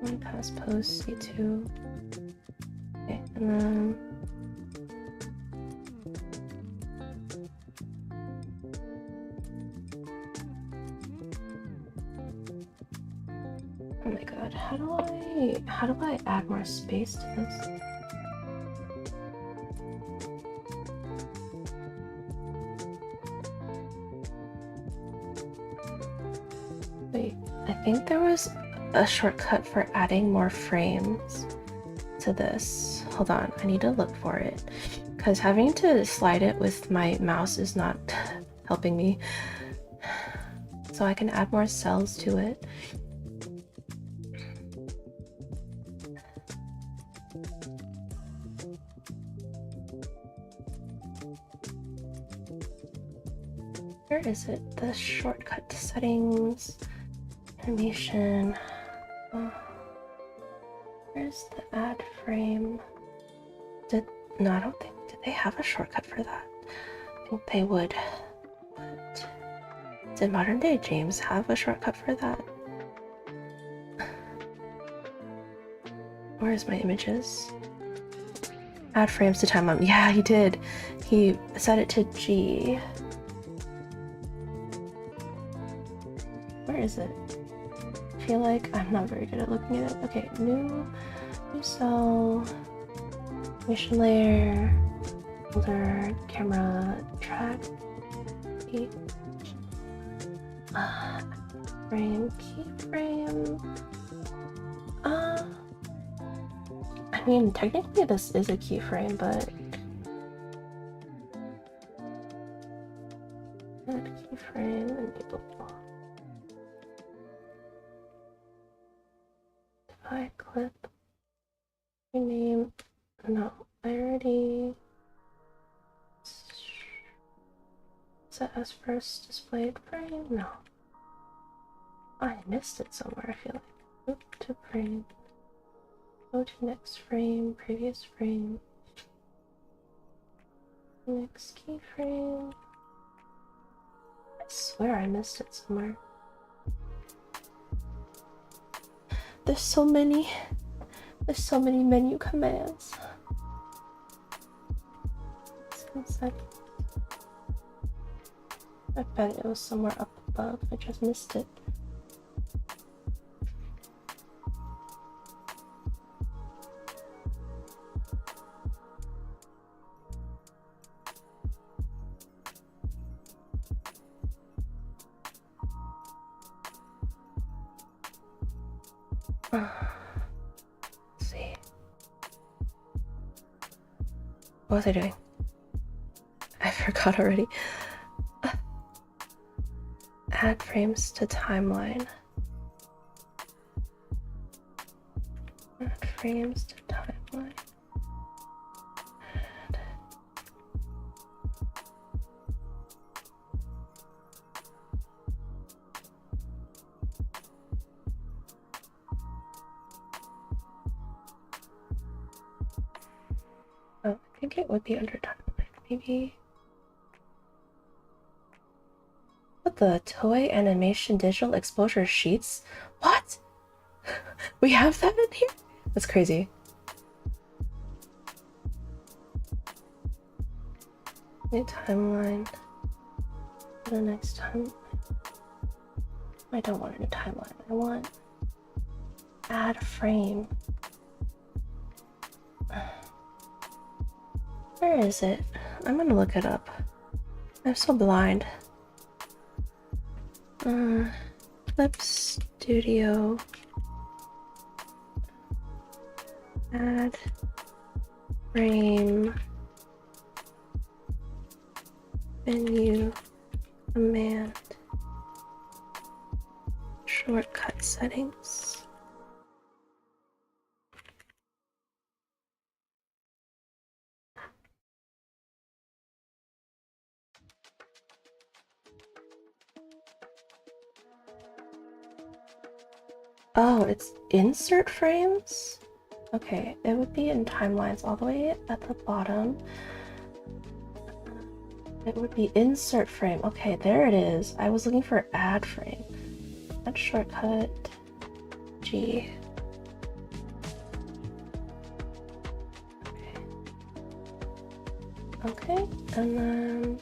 S1: One pass post C2. Okay, and then oh my god, how do I add more space to this? Wait, I think there was a shortcut for adding more frames to this. Hold on, I need to look for it because having to slide it with my mouse is not helping me. So I can add more cells to it. Where is it? The shortcut settings, animation. Where's the add frame? No, I don't think. Did they have a shortcut for that? I think they would. But did modern day James have a shortcut for that? Where's my images? Add frames to timeline. Yeah, he did. He set it to G. Where is it? I feel like I'm not very good at looking at it. Okay, new cell, animation layer, folder, camera, track, frame, keyframe. I mean, technically this is a keyframe, but add keyframe enable. Divide clip. Rename. No, I already set as first displayed frame. No, I missed it somewhere. I feel like. Oop, to frame. Go to next frame, previous frame, next keyframe. I swear I missed it somewhere. There's so many menu commands. I bet it was somewhere up above. I just missed it. Let's see. What was I doing? I forgot already. Add frames to timeline. Add frames to timeline. Oh, I think it would be under timeline. Maybe. What the Toei Animation Digital Exposure Sheets? What? We have that in here? That's crazy. New timeline. The next timeline. I don't want a new timeline. I want add frame. Where is it? I'm gonna look it up. I'm so blind. Clip Studio. Add frame. Menu. Command. Shortcut settings. Oh, it's insert frames? Okay, it would be in timelines all the way at the bottom. It would be insert frame. Okay, there it is. I was looking for add frame. Add shortcut. G. Okay, and then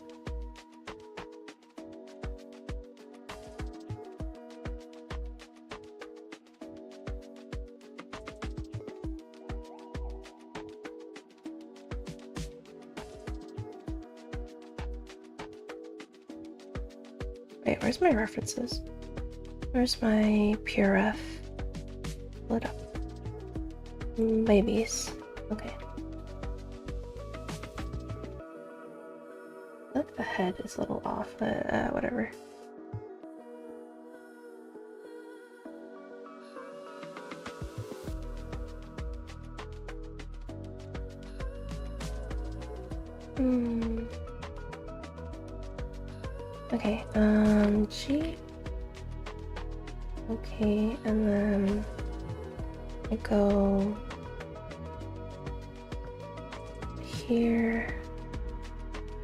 S1: wait, where's my references? Where's my PureRef? Pull it up. Babies. Okay. I think the head is a little off, but whatever. Okay, G. Okay, and then I go here,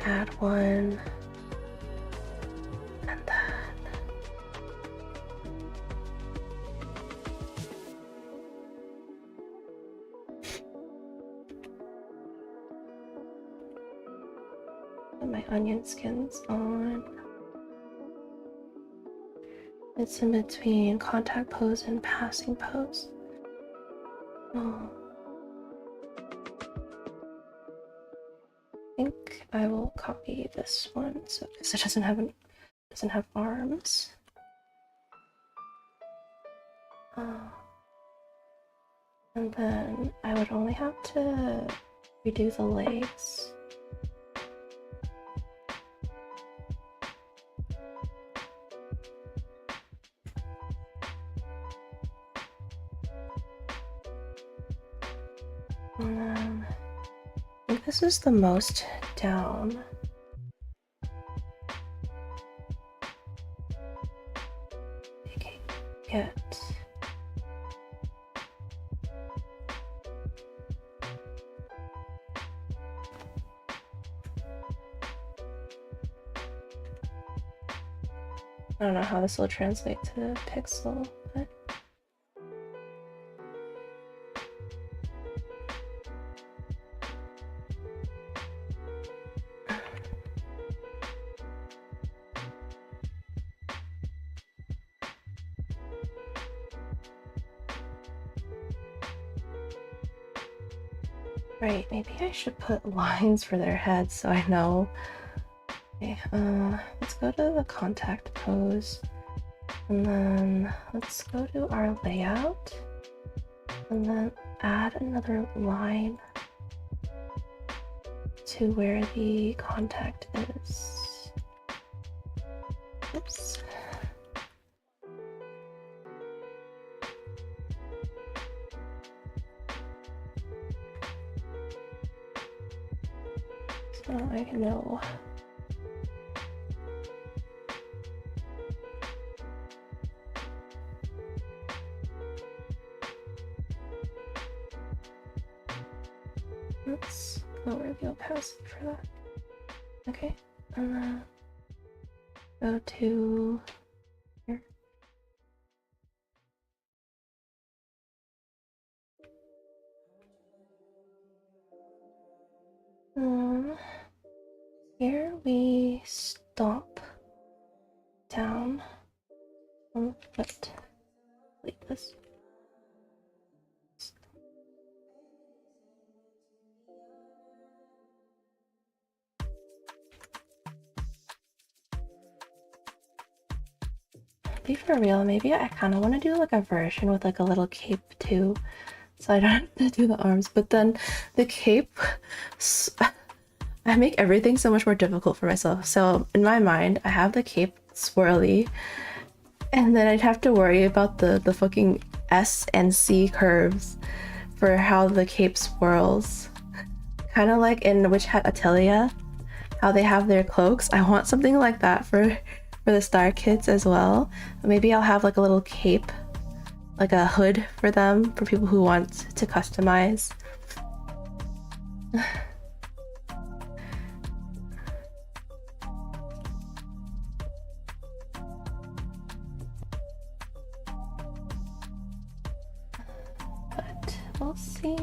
S1: add one, and then put my onion skins on. It's in between contact pose and passing pose. Oh. I think I will copy this one so because it doesn't have arms. And then I would only have to redo the legs. And then I think this is the most down. Okay, get. I don't know how this will translate to pixel, but right, maybe I should put lines for their heads so I know. Okay, let's go to the contact pose, and then let's go to our layout, and then add another line to where the contact is. Oops. So I know. Let's lower the opacity for that. Okay, and then go to here. Here we stomp down. But delete this. Be for real, maybe I kind of want to do like a version with like a little cape too, so I don't have to do the arms. But then the cape, I make everything so much more difficult for myself. So in my mind, I have the cape swirly, and then I'd have to worry about the fucking S and C curves for how the cape swirls. Kind of like in Witch Hat Atelier, how they have their cloaks. I want something like that for the Star Kids as well. Maybe I'll have like a little cape, like a hood for them, for people who want to customize. But we'll see.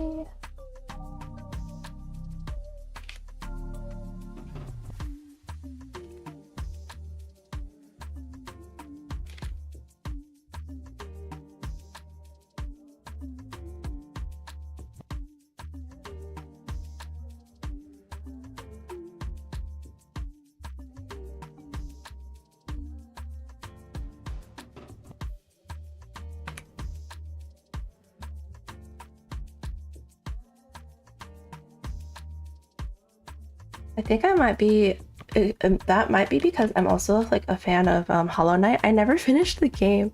S1: I think I might be that might be because I'm also like a fan of Hollow Knight. I never finished the game.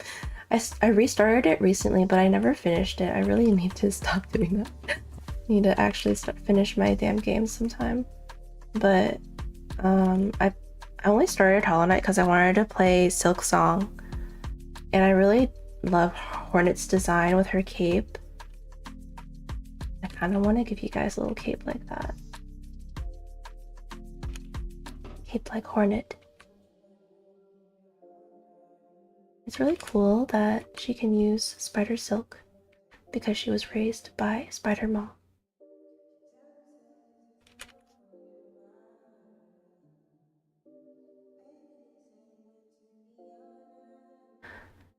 S1: I restarted it recently, but I never finished it. I really need to stop doing that. I need to actually finish my damn game sometime. But I only started Hollow Knight because I wanted to play Silk Song, and I really love Hornet's design with her cape. I kind of want to give you guys a little cape like that. Cape like Hornet. It's really cool that she can use spider silk because she was raised by Spider Mom.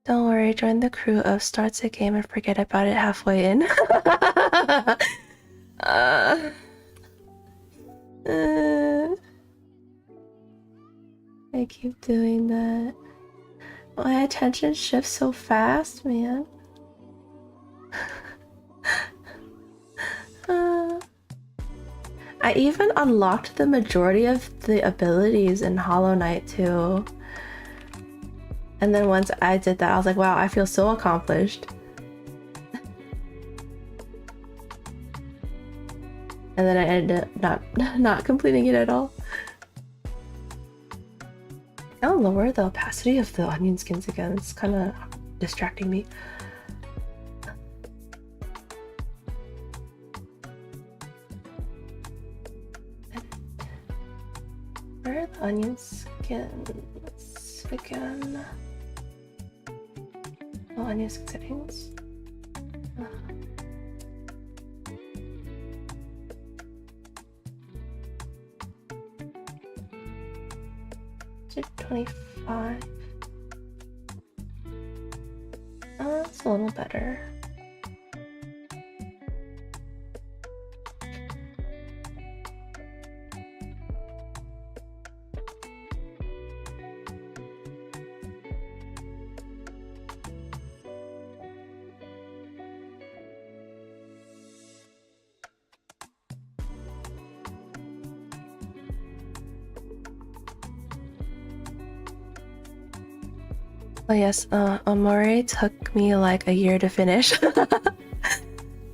S1: Don't worry, join the crew of starts a game and forget about it halfway in. I keep doing that. My attention shifts so fast, man. I even unlocked the majority of the abilities in Hollow Knight too. And then once I did that, I was like, wow, I feel so accomplished. And then I ended up not completing it at all. I'll lower the opacity of the onion skins again. It's kind of distracting me. Where are the onion skins again? Oh, onion skin settings. 25. That's a little better. Oh yes, Omori took me like a year to finish.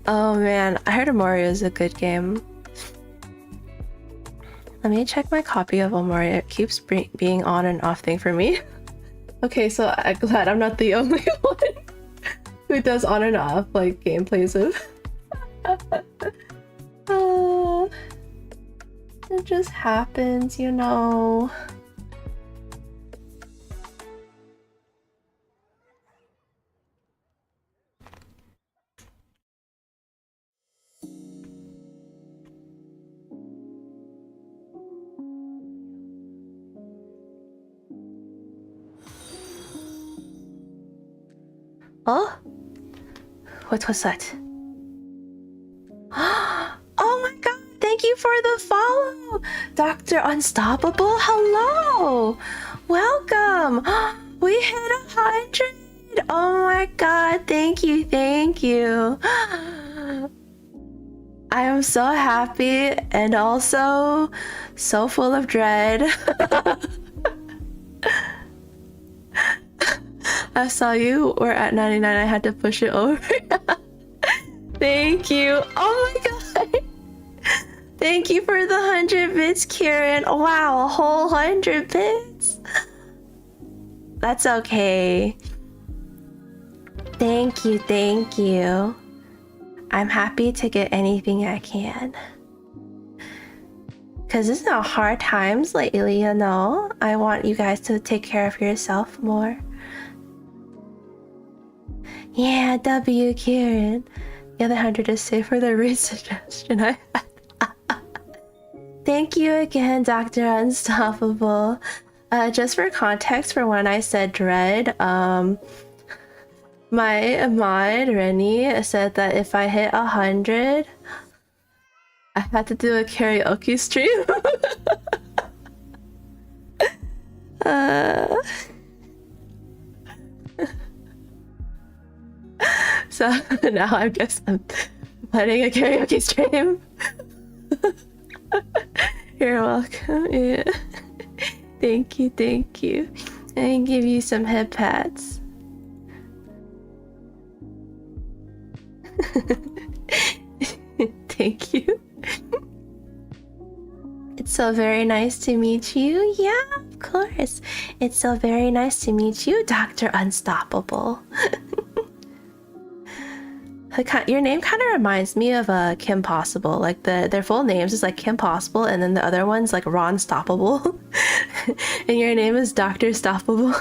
S1: Oh man, I heard Omori is a good game. Let me check my copy of Omori. It keeps being on and off thing for me. Okay, so I'm glad I'm not the only one who does on and off like gameplays of. It just happens, you know. Oh? What was that? Oh my god, thank you for the follow! Dr. Unstoppable, hello! Welcome! We hit 100! Oh my god, thank you, thank you. I am so happy and also so full of dread. I saw you were at 99. I had to push it over. Thank you. Oh my god. Thank you for the 100 bits, Kieran. Wow, a whole 100 bits. That's okay. Thank you, thank you. I'm happy to get anything I can. Cause this is hard times lately, you know. I want you guys to take care of yourself more. Yeah, W, Kieran. The other 100 is saved for the raid suggestion I had. Thank you again, Dr. Unstoppable. Just for context, for when I said dread, my mod, Rennie, said that if I hit 100, I had to do a karaoke stream. So now I guess I'm planning a karaoke stream. You're welcome. Yeah. Thank you, thank you. I can give you some head pats. Thank you. It's so very nice to meet you. Yeah, of course. It's so very nice to meet you, Dr. Unstoppable. Your name kind of reminds me of Kim Possible. Like their full names is like Kim Possible, and then the other one's like Ron Stoppable. And your name is Dr. Stoppable.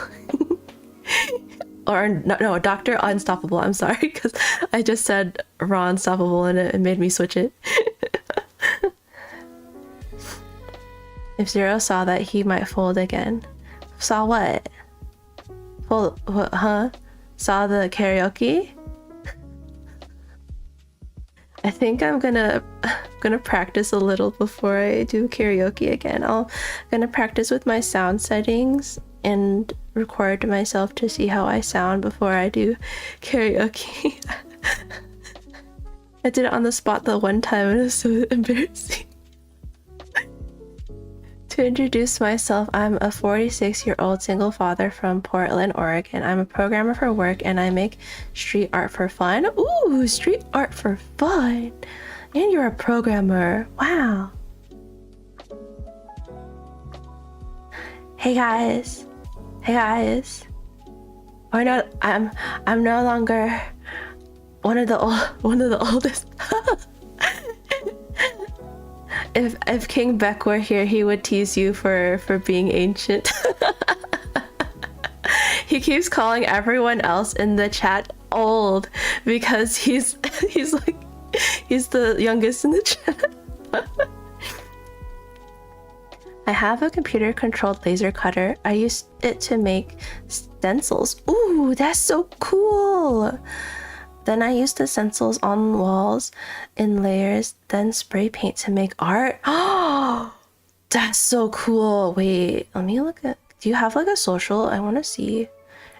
S1: Or no, Dr. Unstoppable. I'm sorry, because I just said Ron Stoppable and it made me switch it. If Zero saw that, he might fold again. Saw what? Fold what? Huh? Saw the karaoke? I think I'm gonna practice a little before I do karaoke again. Gonna practice with my sound settings and record myself to see how I sound before I do karaoke. I did it on the spot the one time and it was so embarrassing. To introduce myself, I'm a 46-year-old single father from Portland, Oregon. I'm a programmer for work and I make street art for fun. Ooh, street art for fun. And you're a programmer. Wow. Hey guys. Hey guys. Or no, I'm no longer one of the oldest. If King Beck were here, he would tease you for being ancient. He keeps calling everyone else in the chat old because he's the youngest in the chat. I have a computer controlled laser cutter. I used it to make stencils. Ooh, that's so cool. Then I used the stencils on walls in layers, then spray paint to make art. Oh, that's so cool. Wait, let me look at, do you have like a social? I want to see.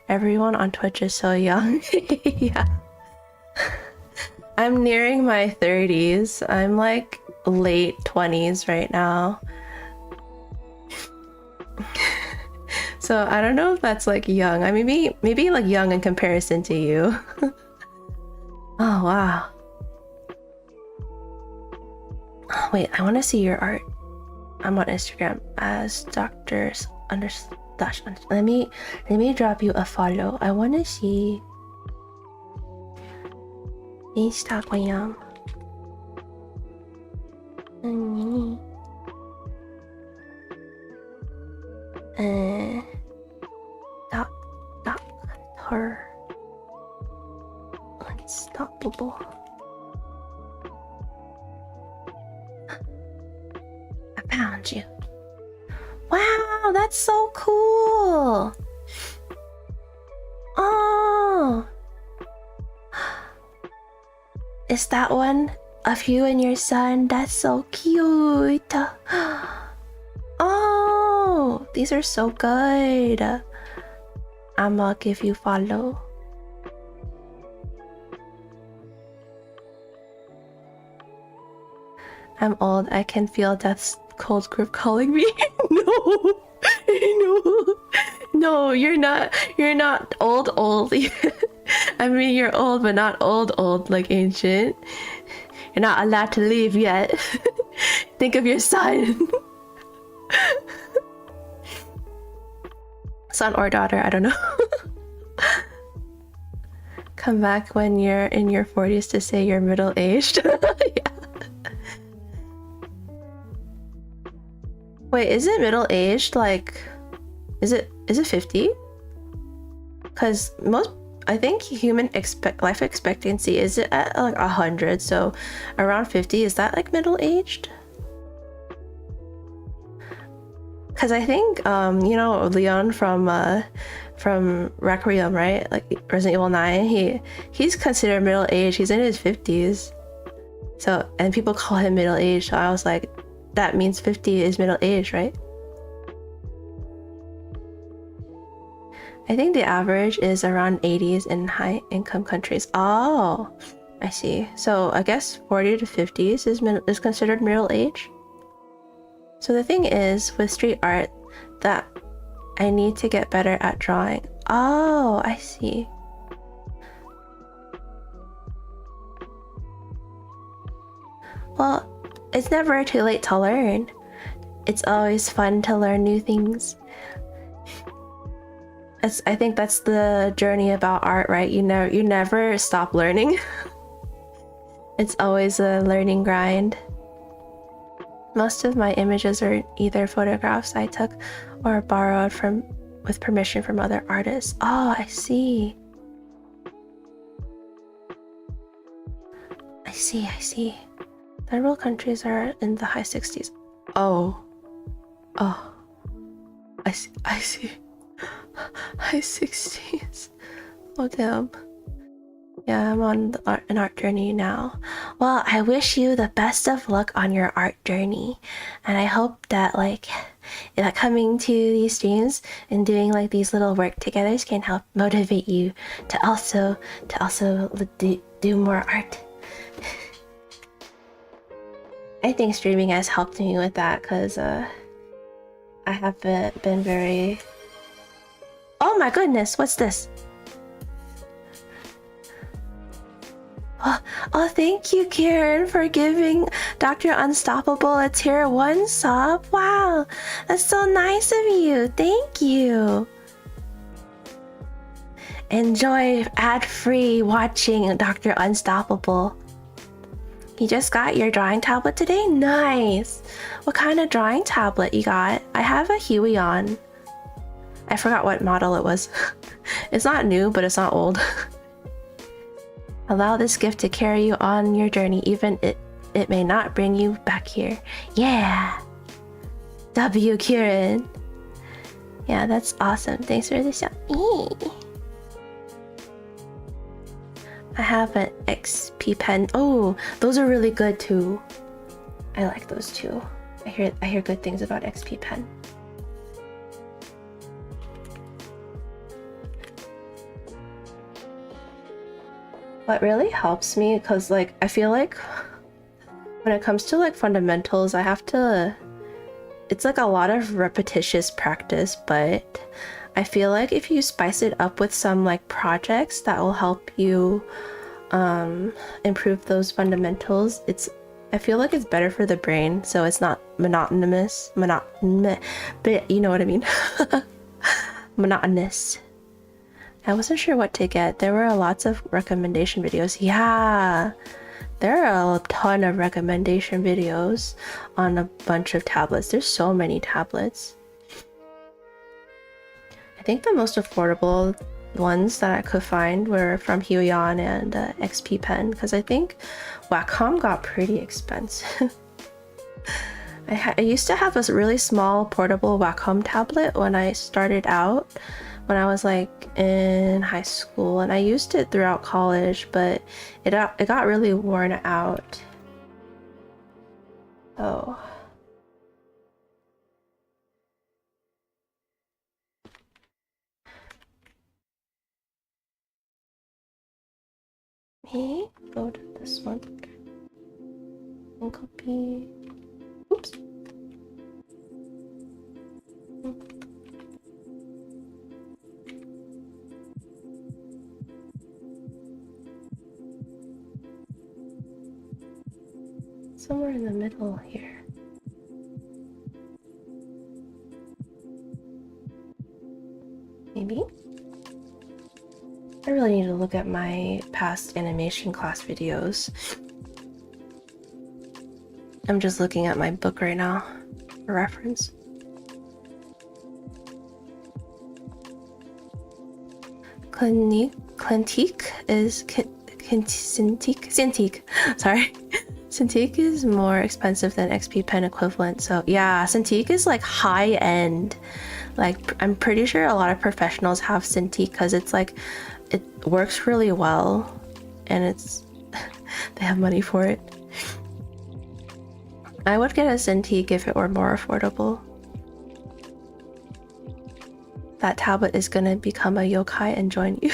S1: Everyone on Twitch is so young. Yeah. I'm nearing my 30s. I'm like late 20s right now. So I don't know if that's like young. I mean, maybe like young in comparison to you. Oh, wow. Oh, wait, I want to see your art. I'm on Instagram as Doctors __ Let me drop you a follow. I want to see Instagram. Doctor Unstoppable. I found you. Wow, that's so cool. Oh, is that one of you and your son? That's so cute. Oh, these are so good. I'ma give you follow. I'm old. I can feel death's cold grip calling me. No, no, you're not. You're not old. I mean, you're old, but not old like ancient. You're not allowed to leave yet. Think of your son. Son or daughter, I don't know. Come back when you're in your 40s to say you're middle-aged. Yeah. Wait, is it middle-aged? Like, is it 50? Because I think human life expectancy is at like 100, so around 50. Is that like middle-aged? Because I think Leon from Requiem, right? Like Resident Evil 9, he's considered middle-aged. He's in his 50s. So, and people call him middle-aged. So I was like, that means 50 is middle-aged, right? I think the average is around 80s in high-income countries. Oh, I see. So I guess 40 to 50s is considered middle age. So the thing is with street art that I need to get better at drawing. Oh, I see. Well, it's never too late to learn. It's always fun to learn new things. I think that's the journey about art, right? You never stop learning. It's always a learning grind. Most of my images are either photographs I took or borrowed with permission from other artists. Oh, I see. I see. Several countries are in the high 60s. Oh. I see. High 60s. Oh, damn. Yeah, I'm on an art journey now. Well, I wish you the best of luck on your art journey. And I hope that coming to these streams and doing like these little work togethers can help motivate you to also do more art. I think streaming has helped me with that because I haven't been very... Oh my goodness, what's this? Oh, thank you, Kieran, for giving Dr. Unstoppable a tier 1 sub. Wow, that's so nice of you. Thank you. Enjoy ad-free watching Dr. Unstoppable. You just got your drawing tablet today? Nice. What kind of drawing tablet you got? I have a Huion. I forgot what model it was. It's not new, but it's not old. Allow this gift to carry you on your journey, even it may not bring you back here. Yeah. W. Kieran. Yeah, that's awesome. Thanks for the shout. I have an XP pen. Oh, those are really good too. I like those too. I hear good things about XP pen. What really helps me, because I feel like when it comes to fundamentals, I have to, it's a lot of repetitious practice, but I feel like if you spice it up with some projects that will help you improve those fundamentals, I feel like it's better for the brain, so it's not monotonous, but you know what I mean. Monotonous. I wasn't sure what to get. There were lots of recommendation videos. Yeah, there are a ton of recommendation videos on a bunch of tablets. There's so many tablets. I think the most affordable ones that I could find were from Huion and XP Pen, because I think Wacom got pretty expensive. I used to have a really small portable Wacom tablet when I started out, when I was in high school, and I used it throughout college, but it got really worn out. Oh. Me? Go to this one. And copy. Oops. Somewhere in the middle here. Maybe? I really need to look at my past animation class videos. I'm just looking at my book right now for reference. Cintiq is Cintiq. Sorry. Cintiq is more expensive than XP Pen equivalent. So yeah, Cintiq is high end. I'm pretty sure a lot of professionals have Cintiq because it's it works really well and they have money for it. I would get a Cintiq if it were more affordable. That tablet is gonna become a yokai and join you.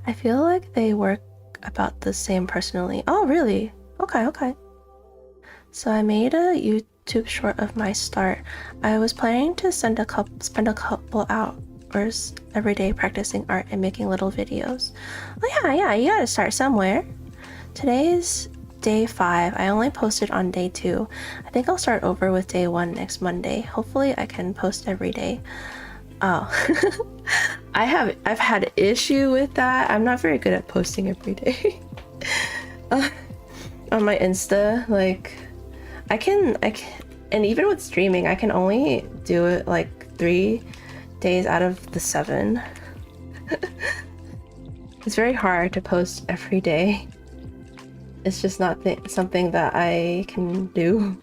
S1: I feel like they work about the same personally. Oh, really? Okay. So I made a too short of my start. I was planning to spend a couple hours every day practicing art and making little videos. Oh yeah, you gotta start somewhere. Today is day 5. I only posted on day 2. I think I'll start over with day 1 next Monday. Hopefully I can post every day. Oh, I've had issue with that. I'm not very good at posting every day. On my Insta, like I can, and even with streaming, I can only do it like 3 days out of the 7. It's very hard to post every day. It's just not something that I can do.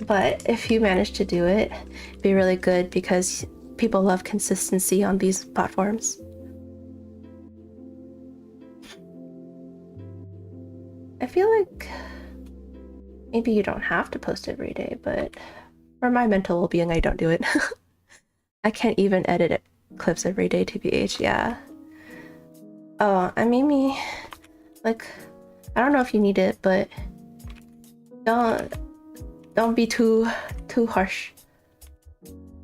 S1: But if you manage to do it, it'd be really good because people love consistency on these platforms. I feel like maybe you don't have to post every day, but for my mental well-being, I don't do it. I can't even edit clips every day, TBH, yeah. Oh, I mean, like, I don't know if you need it, but don't be too harsh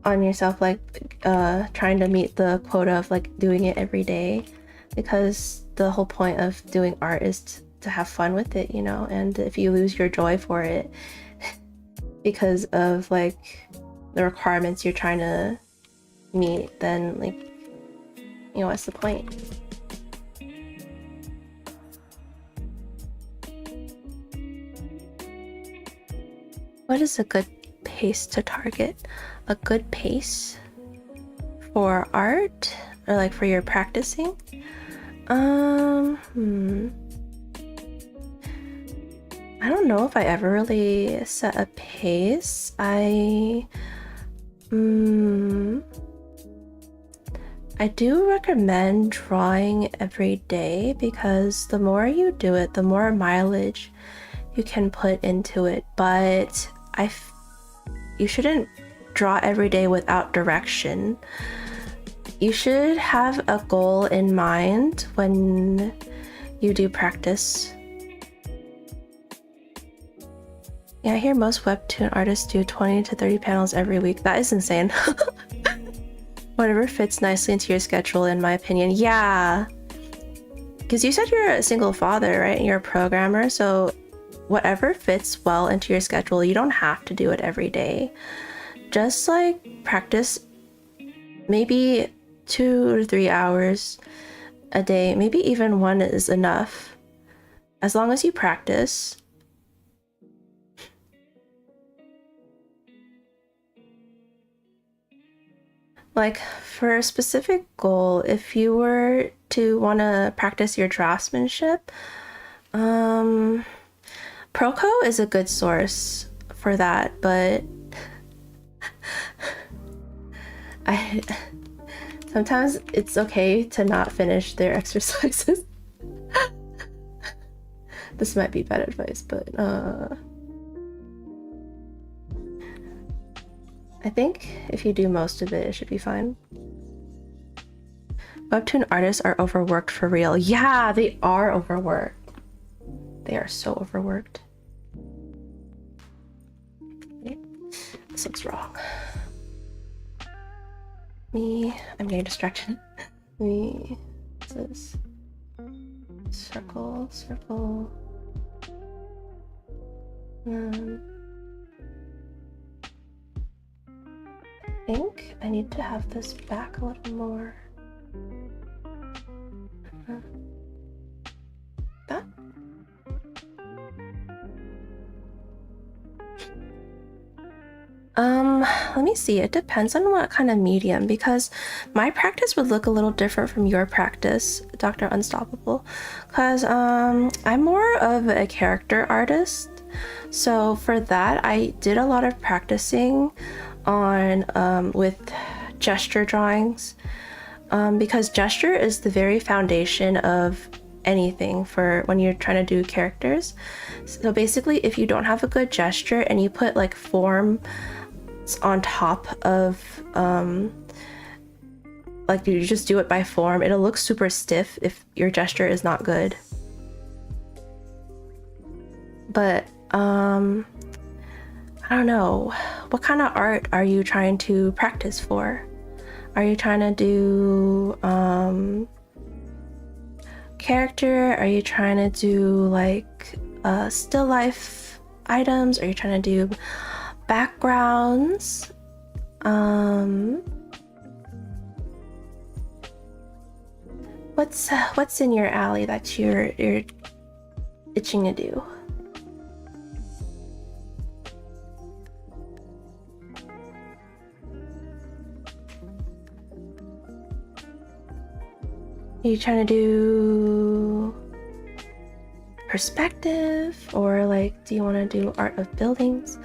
S1: on yourself, like trying to meet the quota of like doing it every day, because the whole point of doing art is to have fun with it, you know. And if you lose your joy for it because of like the requirements you're trying to meet, then like, you know, what's the point? What is a good pace to target? A good pace for art or like for your practicing? I don't know if I ever really set a pace. I do recommend drawing every day because the more you do it, the more mileage you can put into it. But you shouldn't draw every day without direction. You should have a goal in mind when you do practice. Yeah, I hear most webtoon artists do 20 to 30 panels every week. That is insane. Whatever fits nicely into your schedule, in my opinion. Yeah, because you said you're a single father, right? And you're a programmer, so whatever fits well into your schedule. You don't have to do it every day. Just like practice maybe 2 to 3 hours a day. Maybe even 1 is enough. As long as you practice. Like for a specific goal, if you were to want to practice your draftsmanship, Proco is a good source for that, but sometimes it's okay to not finish their exercises. This might be bad advice, but I think if you do most of it, it should be fine. Webtoon artists are overworked for real. Yeah, they are overworked. They are so overworked. This looks wrong. I'm getting distracted. What's this? Circle. I think I need to have this back a little more. That? Let me see. It depends on what kind of medium, because my practice would look a little different from your practice, Dr. Unstoppable, because I'm more of a character artist. So for that, I did a lot of practicing on with gesture drawings, because gesture is the very foundation of anything for when you're trying to do characters. So basically, if you don't have a good gesture and you put like form on top of like you just do it by form, it'll look super stiff if your gesture is not good. But I don't know. What kind of art are you trying to practice for? Are you trying to do character? Are you trying to do like still life items? Are you trying to do backgrounds? What's in your alley that you're itching to do? Are you trying to do perspective, or like do you want to do art of buildings?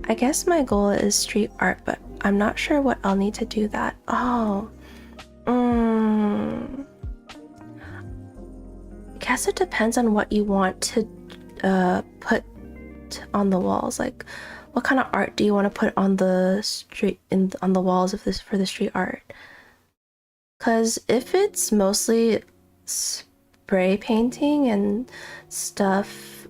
S1: I guess my goal is street art, but I'm not sure what I'll need to do that. Oh, I guess it depends on what you want to put on the walls. Like, what kind of art do you want to put on the street on the walls of this for the street art? Because if it's mostly spray painting and stuff,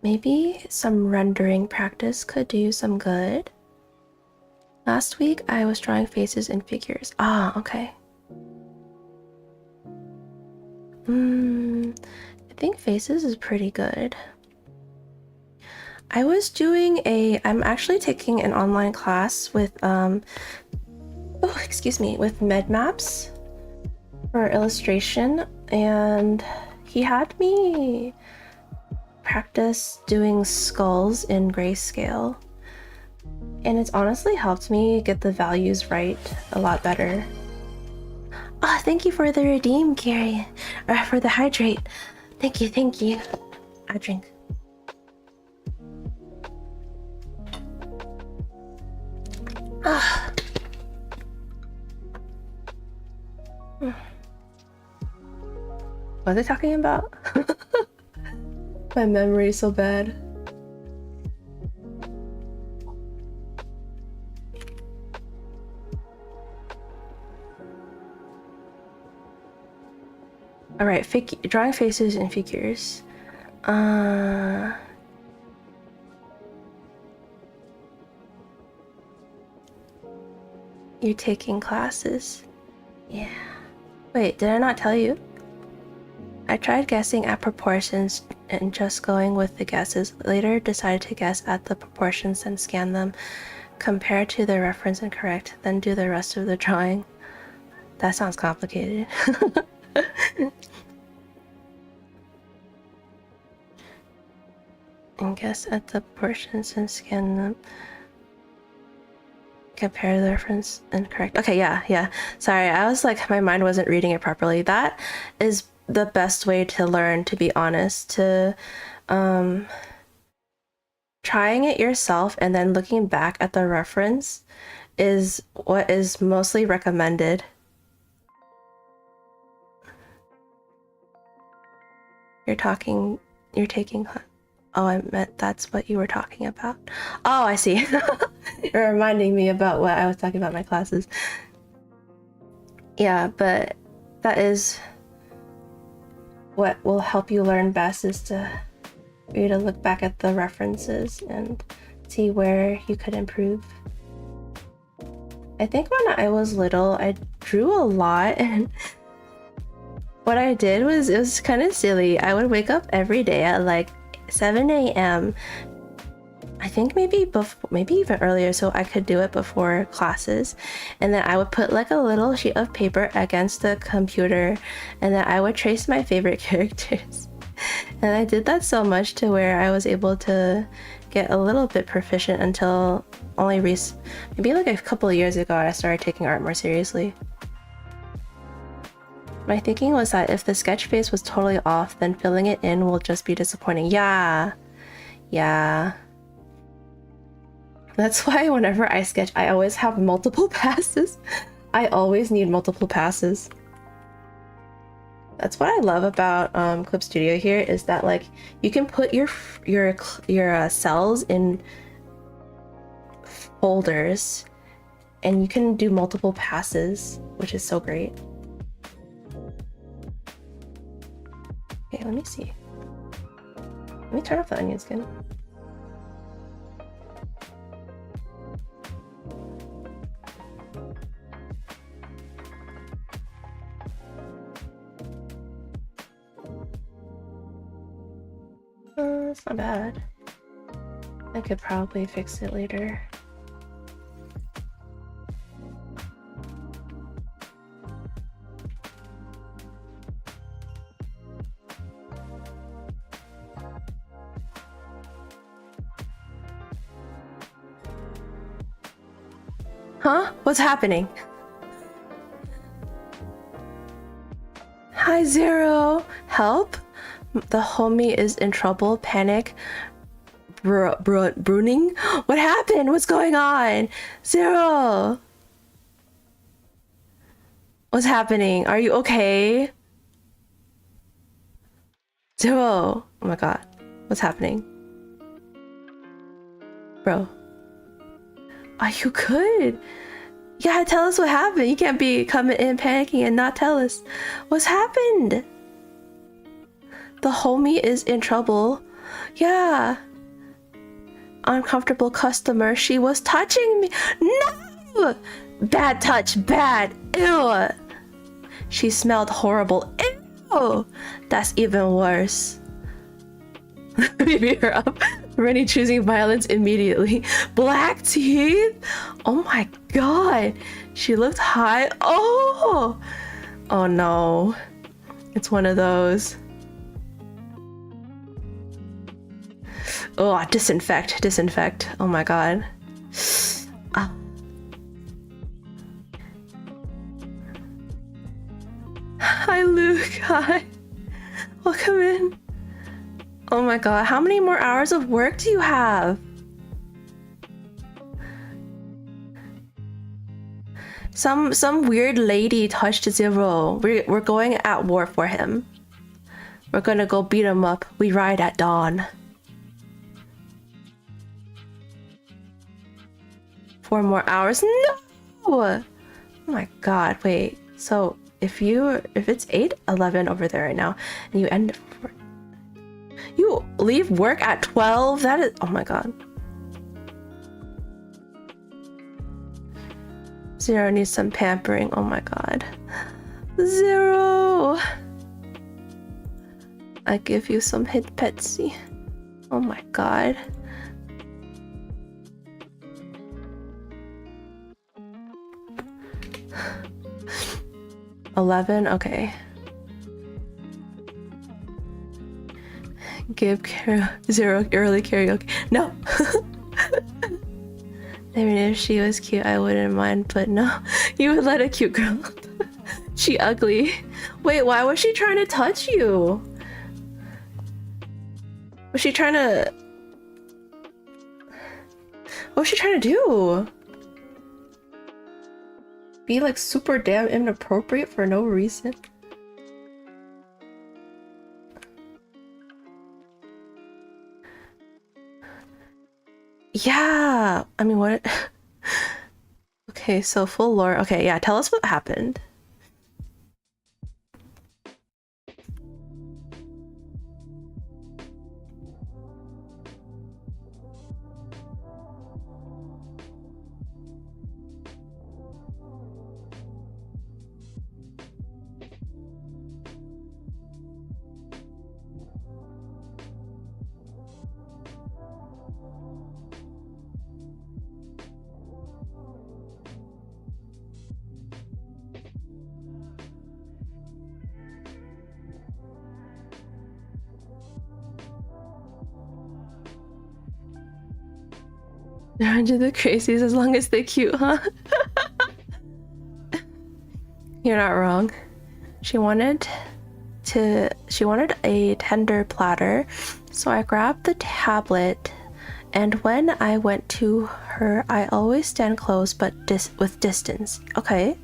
S1: maybe some rendering practice could do some good. Last week I was drawing faces and figures. Ah, okay. I think faces is pretty good. I'm actually taking an online class with with MedMaps for illustration, and he had me practice doing skulls in grayscale, and it's honestly helped me get the values right a lot better. Oh, thank you for the redeem, Gary, or for the hydrate. Thank you. I drink. What was I talking about? My memory is so bad. All right, drawing faces and figures. You're taking classes. Yeah. Wait, did I not tell you? I tried guessing at proportions and just going with the guesses. Later decided to guess at the proportions and scan them, compare to the reference and correct, then do the rest of the drawing. That sounds complicated. And guess at the proportions and scan them. Compare the reference and correct. Okay, yeah. Sorry, I was like, my mind wasn't reading it properly. That is the best way to learn, to be honest, to trying it yourself and then looking back at the reference is what is mostly recommended. You're taking. Oh, I meant that's what you were talking about. Oh, I see. You're reminding me about what I was talking about in my classes. Yeah, but that is what will help you learn best, is for you to look back at the references and see where you could improve. I think when I was little, I drew a lot, and what I did was, it was kind of silly. I would wake up every day at like 7 a.m. I think maybe even earlier, so I could do it before classes. And then I would put like a little sheet of paper against the computer, and then I would trace my favorite characters. And I did that so much to where I was able to get a little bit proficient until maybe like a couple of years ago I started taking art more seriously. My thinking was that if the sketch face was totally off, then filling it in will just be disappointing. Yeah. That's why whenever I sketch, I always have multiple passes. I always need multiple passes. That's what I love about Clip Studio here, is that like you can put your cells in folders, and you can do multiple passes, which is so great. Okay, let me see. Let me turn off the onion skin. It's not bad. I could probably fix it later. Huh? What's happening? Hi, Zero. Help? The homie is in trouble. Panic. Bruning? What happened? What's going on? Zero. What's happening? Are you okay? Zero. Oh my god. What's happening? Bro. Are you good? You gotta tell us what happened. You can't be coming in panicking and not tell us. What's happened? The homie is in trouble. Yeah. Uncomfortable customer. She was touching me. No! Bad touch. Bad. Ew. She smelled horrible. Ew. That's even worse. Let me beat her up. Rennie choosing violence immediately. Black teeth? Oh my god. She looked high. Oh! Oh no. It's one of those. Oh, disinfect. Disinfect. Oh my god. Ah. Hi, Luke. Hi. Welcome in. Oh my god, how many more hours of work do you have? Some weird lady touched Zero. We're going at war for him. We're gonna go beat him up. We ride at dawn. 4 more hours? No! Oh my god, wait. So if it's 8:11 over there right now and you end at you leave work at 12? That is, oh my god. Zero needs some pampering. Oh my god. Zero! I give you some hit Petsy. Oh my god. $11? Okay. Give Zero early karaoke. No! I mean, if she was cute, I wouldn't mind, but no. You would let a cute girl. She ugly. Wait, why was she trying to touch you? Was she trying to... What was she trying to do? Be like super damn inappropriate for no reason? Yeah, I mean, what? Okay, so full lore. Okay, yeah, tell us what happened. They're under the crazies as long as they're cute, huh? You're not wrong. She wanted a tender platter, so I grabbed the tablet, and when I went to her, I always stand close but with distance. Okay.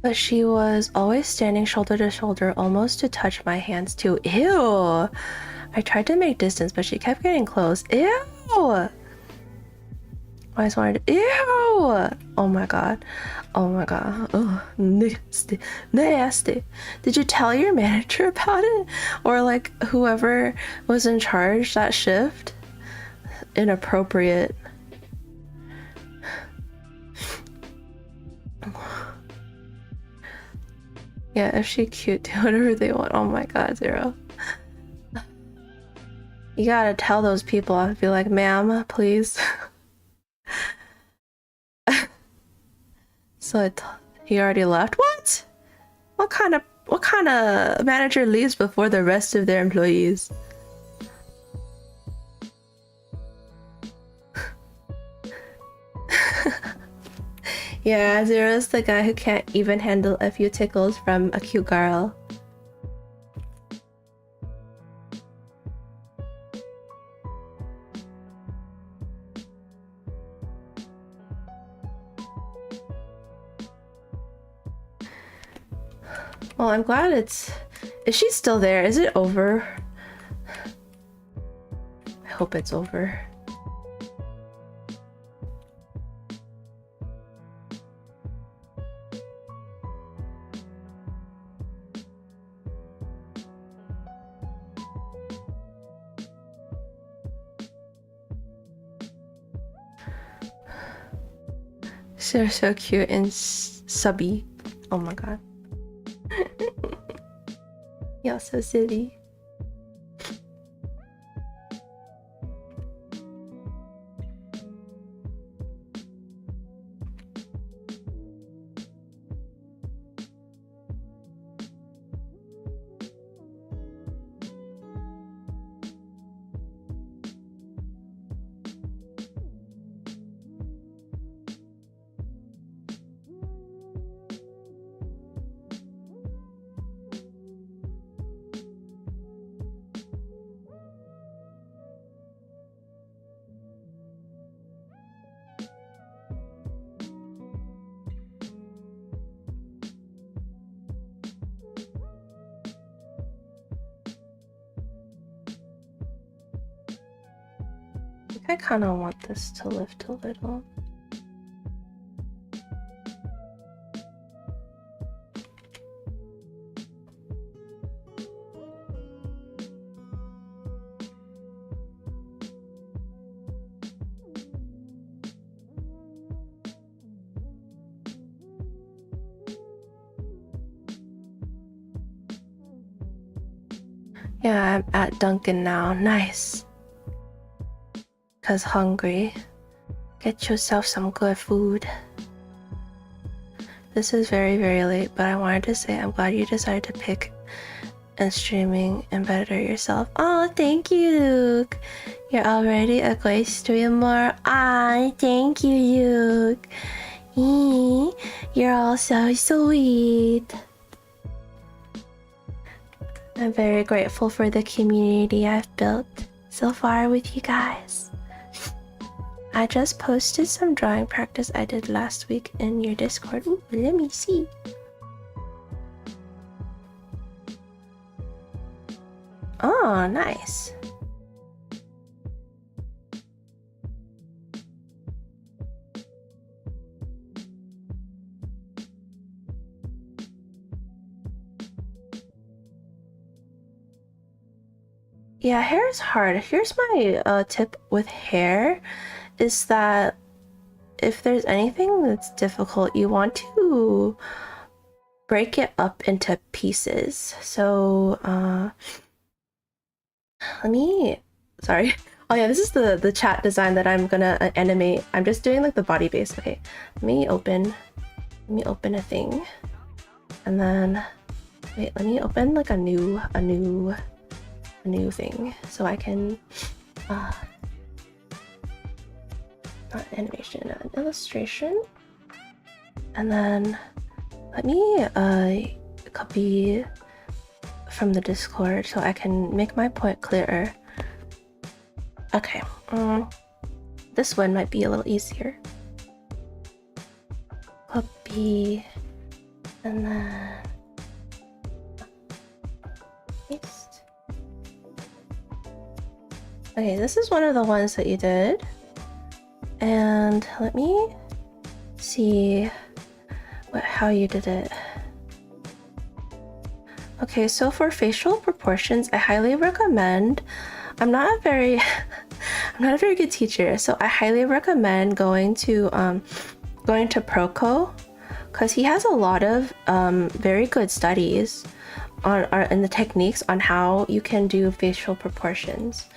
S1: But she was always standing shoulder to shoulder, almost to touch my hands too. Ew! I tried to make distance, but she kept getting close. Ew! I just wanted to, ew! Oh my god. Oh my god. Oh, nasty. Nasty. Did you tell your manager about it? Or like whoever was in charge that shift? Inappropriate. Yeah, if she cute, do whatever they want. Oh my god, Zero. You gotta tell those people. I'd be like, ma'am, please. So he already left? What? What kind of manager leaves before the rest of their employees? Yeah, Zero's the guy who can't even handle a few tickles from a cute girl. Well, I'm glad it's... Is she still there? Is it over? I hope it's over. They're so cute and subby. Oh my god. Y'all so silly. I kind of want this to lift a little. Yeah, I'm at Dunkin' now. Nice. 'Cause hungry. Get yourself some good food. This is very, very late, but I wanted to say I'm glad you decided to pick and streaming and better yourself. Oh, thank you, Luke. You're already a great streamer. Ah, thank you, Luke. You're all so sweet. I'm very grateful for the community I've built so far with you guys. I just posted some drawing practice I did last week in your Discord. Ooh, let me see. Oh, nice. Yeah, hair is hard. Here's my tip with hair. Is that if there's anything that's difficult, you want to break it up into pieces. So sorry. Oh yeah, this is the chat design that I'm gonna animate. I'm just doing like the body base. Okay, let me open a thing, and then wait, let me open like a new thing so I can not animation, an illustration. And then let me copy from the Discord so I can make my point clearer. Okay, this one might be a little easier. Copy And then paste. Okay, this is one of the ones that you did. And let me see how you did it. Okay, so for facial proportions, I highly recommend. I'm not a very good teacher, so I highly recommend going to Proko, because he has a lot of very good studies on in the techniques on how you can do facial proportions.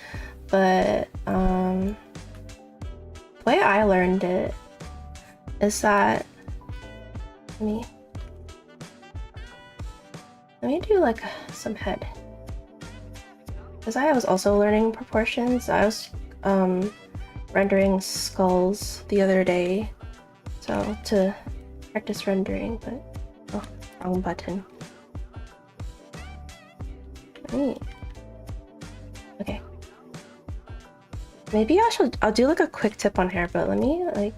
S1: But the way I learned it is that let me do like some head, because I was also learning proportions. I was rendering skulls the other day, so to practice rendering, but oh, wrong button. Okay, maybe I'll do like a quick tip on hair, but let me like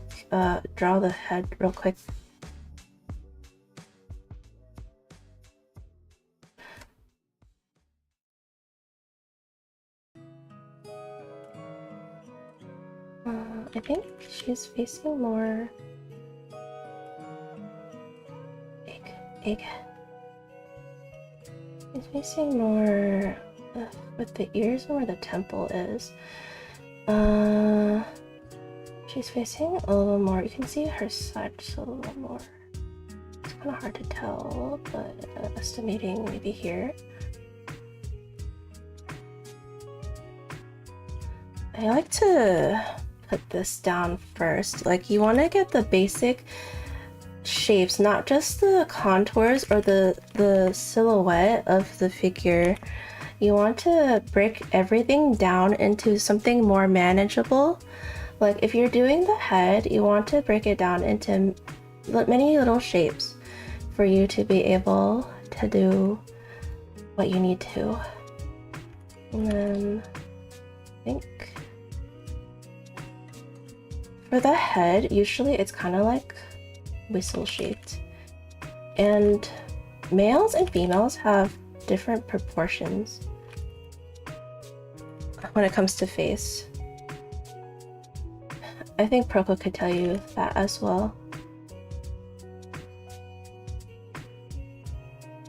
S1: draw the head real quick. I think she's facing more egg. She's facing more with the ears where the temple is. She's facing a little more. You can see her sides a little more. It's kind of hard to tell, but estimating maybe here. I like to put this down first. Like, you want to get the basic shapes, not just the contours or the silhouette of the figure. You want to break everything down into something more manageable. Like, if you're doing the head, you want to break it down into many little shapes for you to be able to do what you need to. And then I think for the head, usually it's kind of like whistle shaped, and males and females have different proportions when it comes to face. I think Proko could tell you that as well.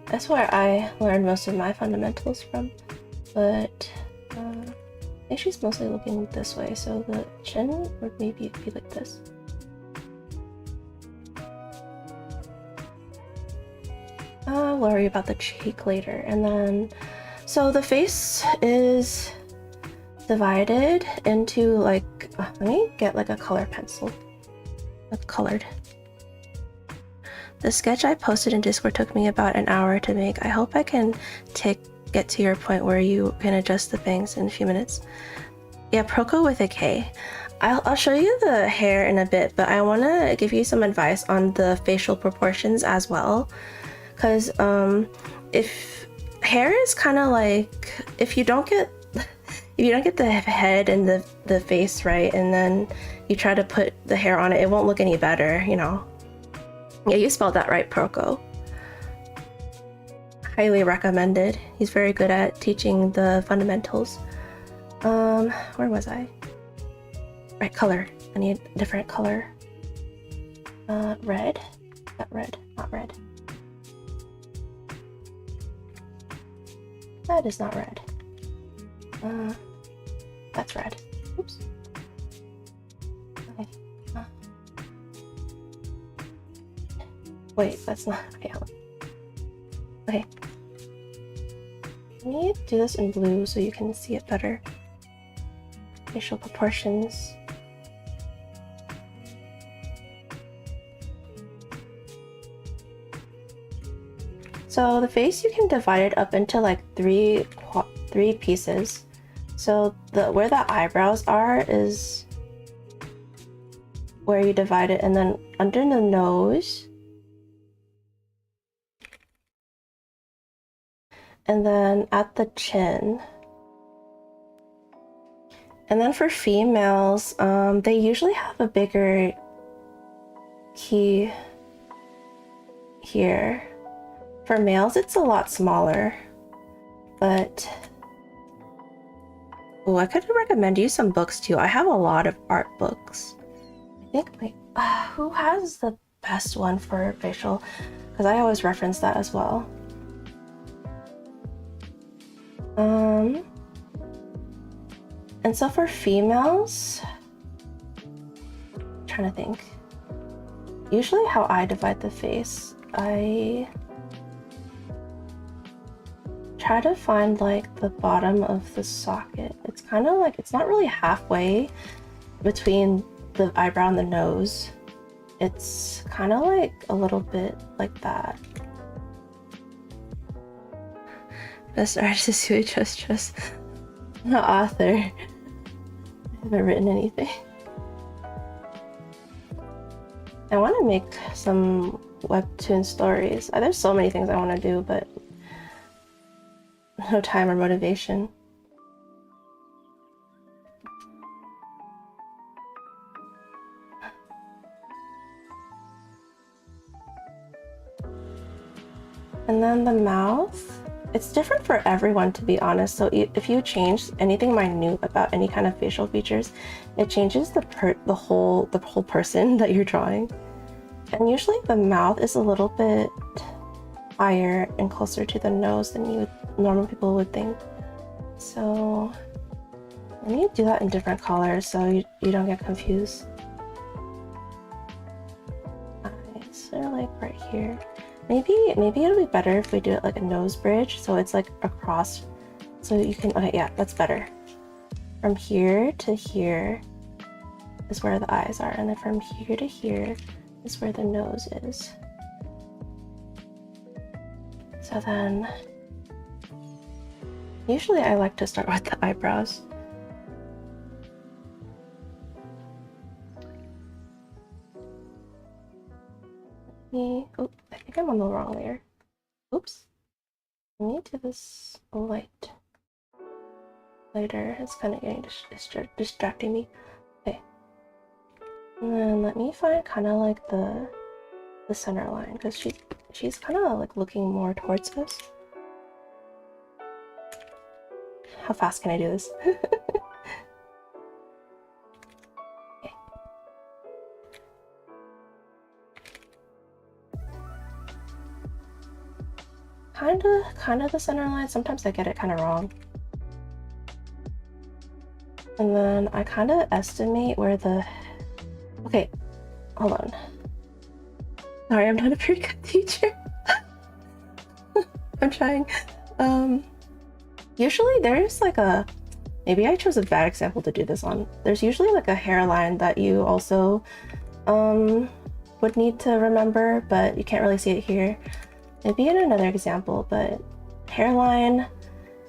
S1: That's where I learned most of my fundamentals from, but I think she's mostly looking this way, so the chin would maybe be like this. I'll worry about the cheek later. And then, so the face is divided into like, let me get like a color pencil. That's colored. The sketch I posted in Discord took me about an hour to make. I hope I can get to your point where you can adjust the bangs in a few minutes. Yeah, Proko with a K. I'll show you the hair in a bit, but I want to give you some advice on the facial proportions as well. Because if hair is kind of like, if you don't get the head and the face right, and then you try to put the hair on it, it won't look any better, you know. Yeah, you spelled that right, Proko. Highly recommended. He's very good at teaching the fundamentals. Where was I? Right, color. I need a different color. Red? Not red. That is not red. That's red. Oops. Okay. Wait, that's not yellow. Okay. Let me do this in blue so you can see it better. Facial proportions. So the face, you can divide it up into like three pieces. So where the eyebrows are is where you divide it, and then under the nose, and then at the chin. And then for females, they usually have a bigger key here. For males, it's a lot smaller, but oh, I could recommend you some books too. I have a lot of art books. I think like who has the best one for facial? Because I always reference that as well. And so for females, I'm trying to think. Usually how I divide the face, I try to find like the bottom of the socket. It's kind of like, it's not really halfway between the eyebrow and the nose. It's kind of like a little bit like that. Best artist is who I trust. I'm not author. I haven't written anything. I want to make some webtoon stories. There's so many things I want to do, but no time or motivation. And then the mouth, it's different for everyone, to be honest. So if you change anything minute about any kind of facial features, it changes the whole person that you're drawing. And usually the mouth is a little bit higher and closer to the nose than normal people would think. So let me do that in different colors so you don't get confused. So like right here. Maybe it'll be better if we do it like a nose bridge, so it's like across, so you can, okay, yeah, that's better. From here to here is where the eyes are, and then from here to here is where the nose is. So then, usually I like to start with the eyebrows. Oh, I think I'm on the wrong layer. Oops. Let me do this lighter. It's kind of getting distracting me. Okay. And then let me find kind of like the center line, because she's kind of like looking more towards us. How fast can I do this? Kind of the center line. Sometimes I get it kind of wrong. And then I kind of estimate where the... Okay, hold on. Sorry, I'm not a very good teacher. I'm trying. Usually there's like a... Maybe I chose a bad example to do this on. There's usually like a hairline that you also would need to remember, but you can't really see it here. Maybe in another example, but hairline,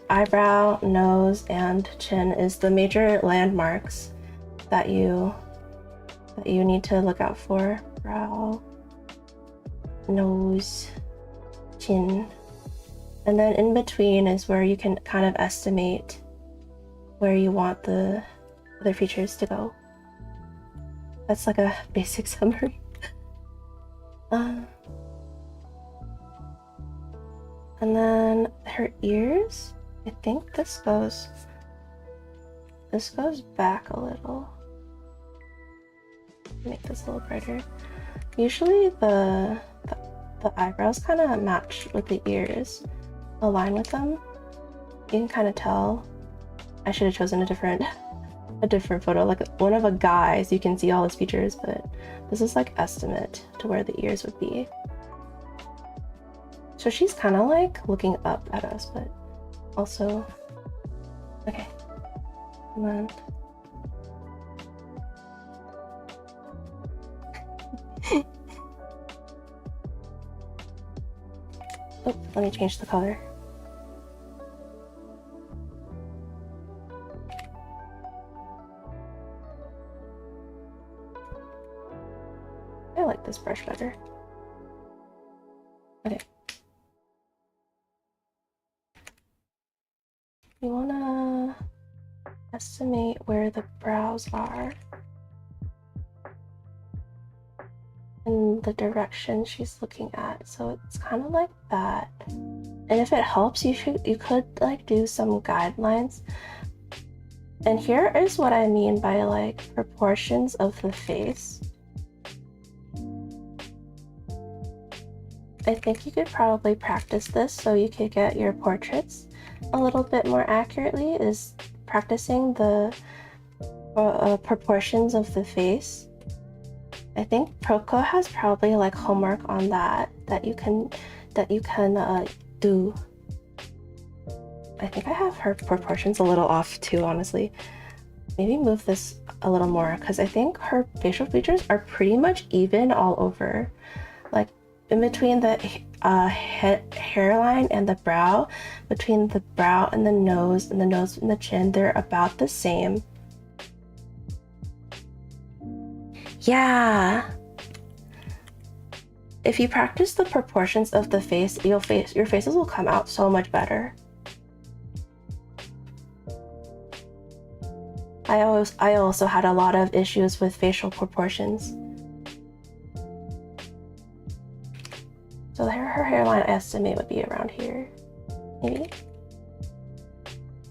S1: eyebrow, nose, and chin is the major landmarks that you need to look out for. Brow, nose, chin. And then in between is where you can kind of estimate where you want the other features to go. That's like a basic summary. And then her ears, I think this goes back a little. Make this a little brighter. Usually the eyebrows kind of match with the ears, align with them. You can kind of tell. I should have chosen a different photo, like one of a guy's. You can see all his features, but this is like estimate to where the ears would be. So she's kind of like looking up at us, but also, okay. And then, oh, let me change the color. I like this brush better. Okay. You wanna estimate where the brows are. in the direction she's looking at. So it's kind of like that. And if it helps, you could like do some guidelines. And here is what I mean by like proportions of the face. I think you could probably practice this so you could get your portraits a little bit more accurately, is practicing the proportions of the face. I think Proko has probably like homework on that you can do. I think I have her proportions a little off too, honestly. Maybe move this a little more because I think her facial features are pretty much even all over. Like in between the hairline and the brow, between the brow and the nose and the chin, they're about the same. Yeah. If you practice the proportions of the face, your faces will come out so much better. I also had a lot of issues with facial proportions. So her hairline, I estimate, would be around here, maybe.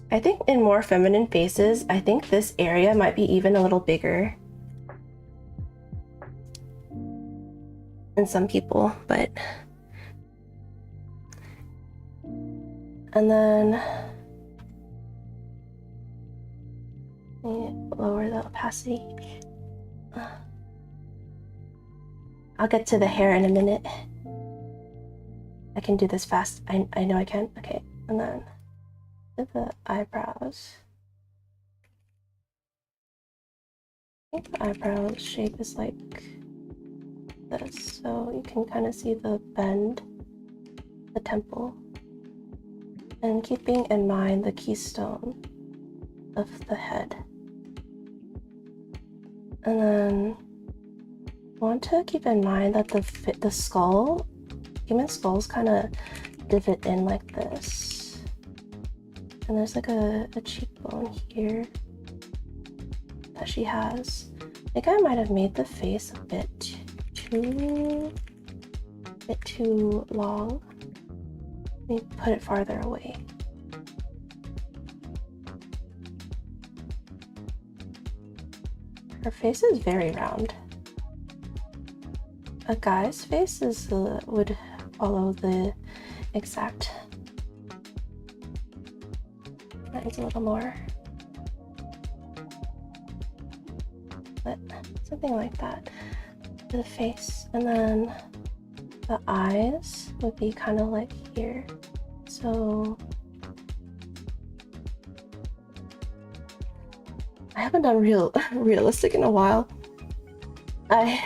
S1: I think in more feminine faces, I think this area might be even a little bigger in some people, but. And then lower the opacity. I'll get to the hair in a minute. I can do this fast. I know I can. Okay, and then the eyebrows. I think the eyebrow shape is like this, so you can kind of see the bend, the temple, and keeping in mind the keystone of the head. And then I want to keep in mind that the skull, human skulls kind of divot in like this. And there's like a cheekbone here that she has. I think I might have made the face a bit too long. Let me put it farther away. Her face is very round. A guy's face would follow the exact. That needs a little more. But something like that. The face, and then the eyes would be kind of like here. So I haven't done realistic in a while. I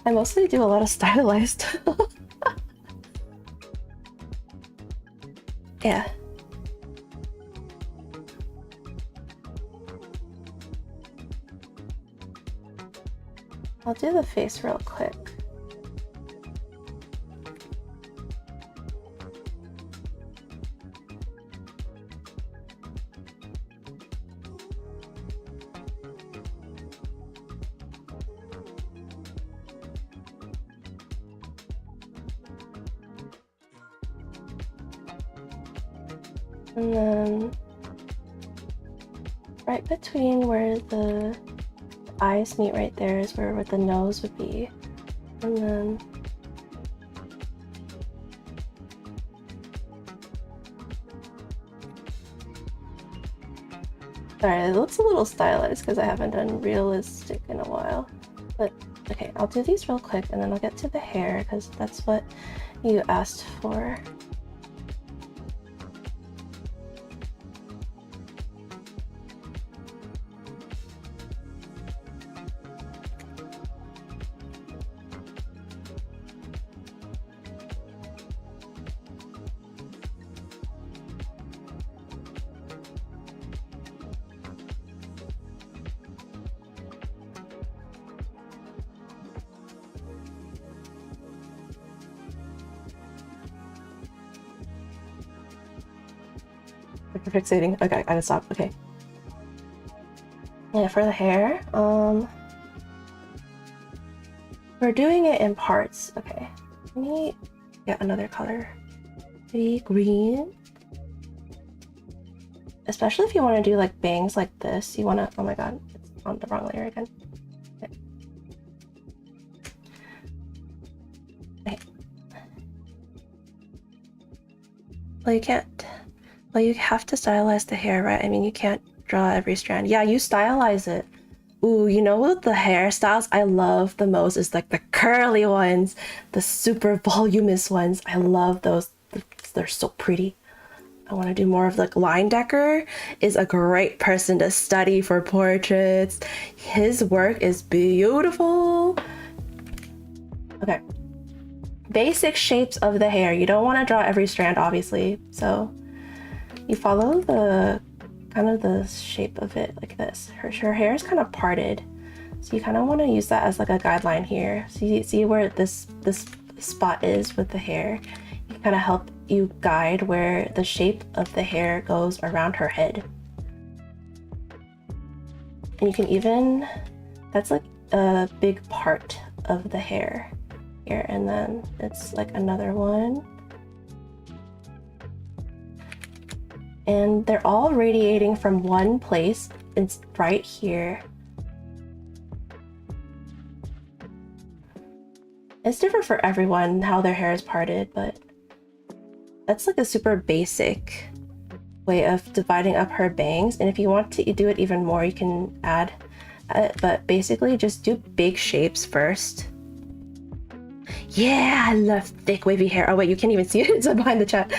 S1: mostly do a lot of stylized. Yeah. I'll do the face real quick. And then right between where the eyes meet right there is where the nose would be. And then sorry, it looks a little stylized because I haven't done realistic in a while. But okay, I'll do these real quick and then I'll get to the hair because that's what you asked for. Fixating. Okay, I gotta stop. Okay. Yeah, for the hair, We're doing it in parts. Okay, let me get another color. Maybe green. Especially if you want to do like bangs like this. You want to, oh my god, it's on the wrong layer again. Okay. Well, you can't, well, you have to stylize the hair, right? I mean, you can't draw every strand. Yeah, you stylize it. Ooh, you know what the hairstyles I love the most is like the curly ones, the super voluminous ones. I love those. They're so pretty. I want to do more of like Leyendecker is a great person to study for portraits. His work is beautiful. Okay. Basic shapes of the hair. You don't want to draw every strand, obviously. So you follow the kind of the shape of it like this. Her hair is kind of parted. So you kind of want to use that as like a guideline here. So you see where this spot is with the hair. You kind of help you guide where the shape of the hair goes around her head. And you can even, that's like a big part of the hair here, and then it's like another one. And they're all radiating from one place. It's right here. It's different for everyone how their hair is parted, but that's like a super basic way of dividing up her bangs. And if you want to do it even more, you can add, but basically just do big shapes first. Yeah, I love thick wavy hair. Oh wait, you can't even see it, it's behind the chat.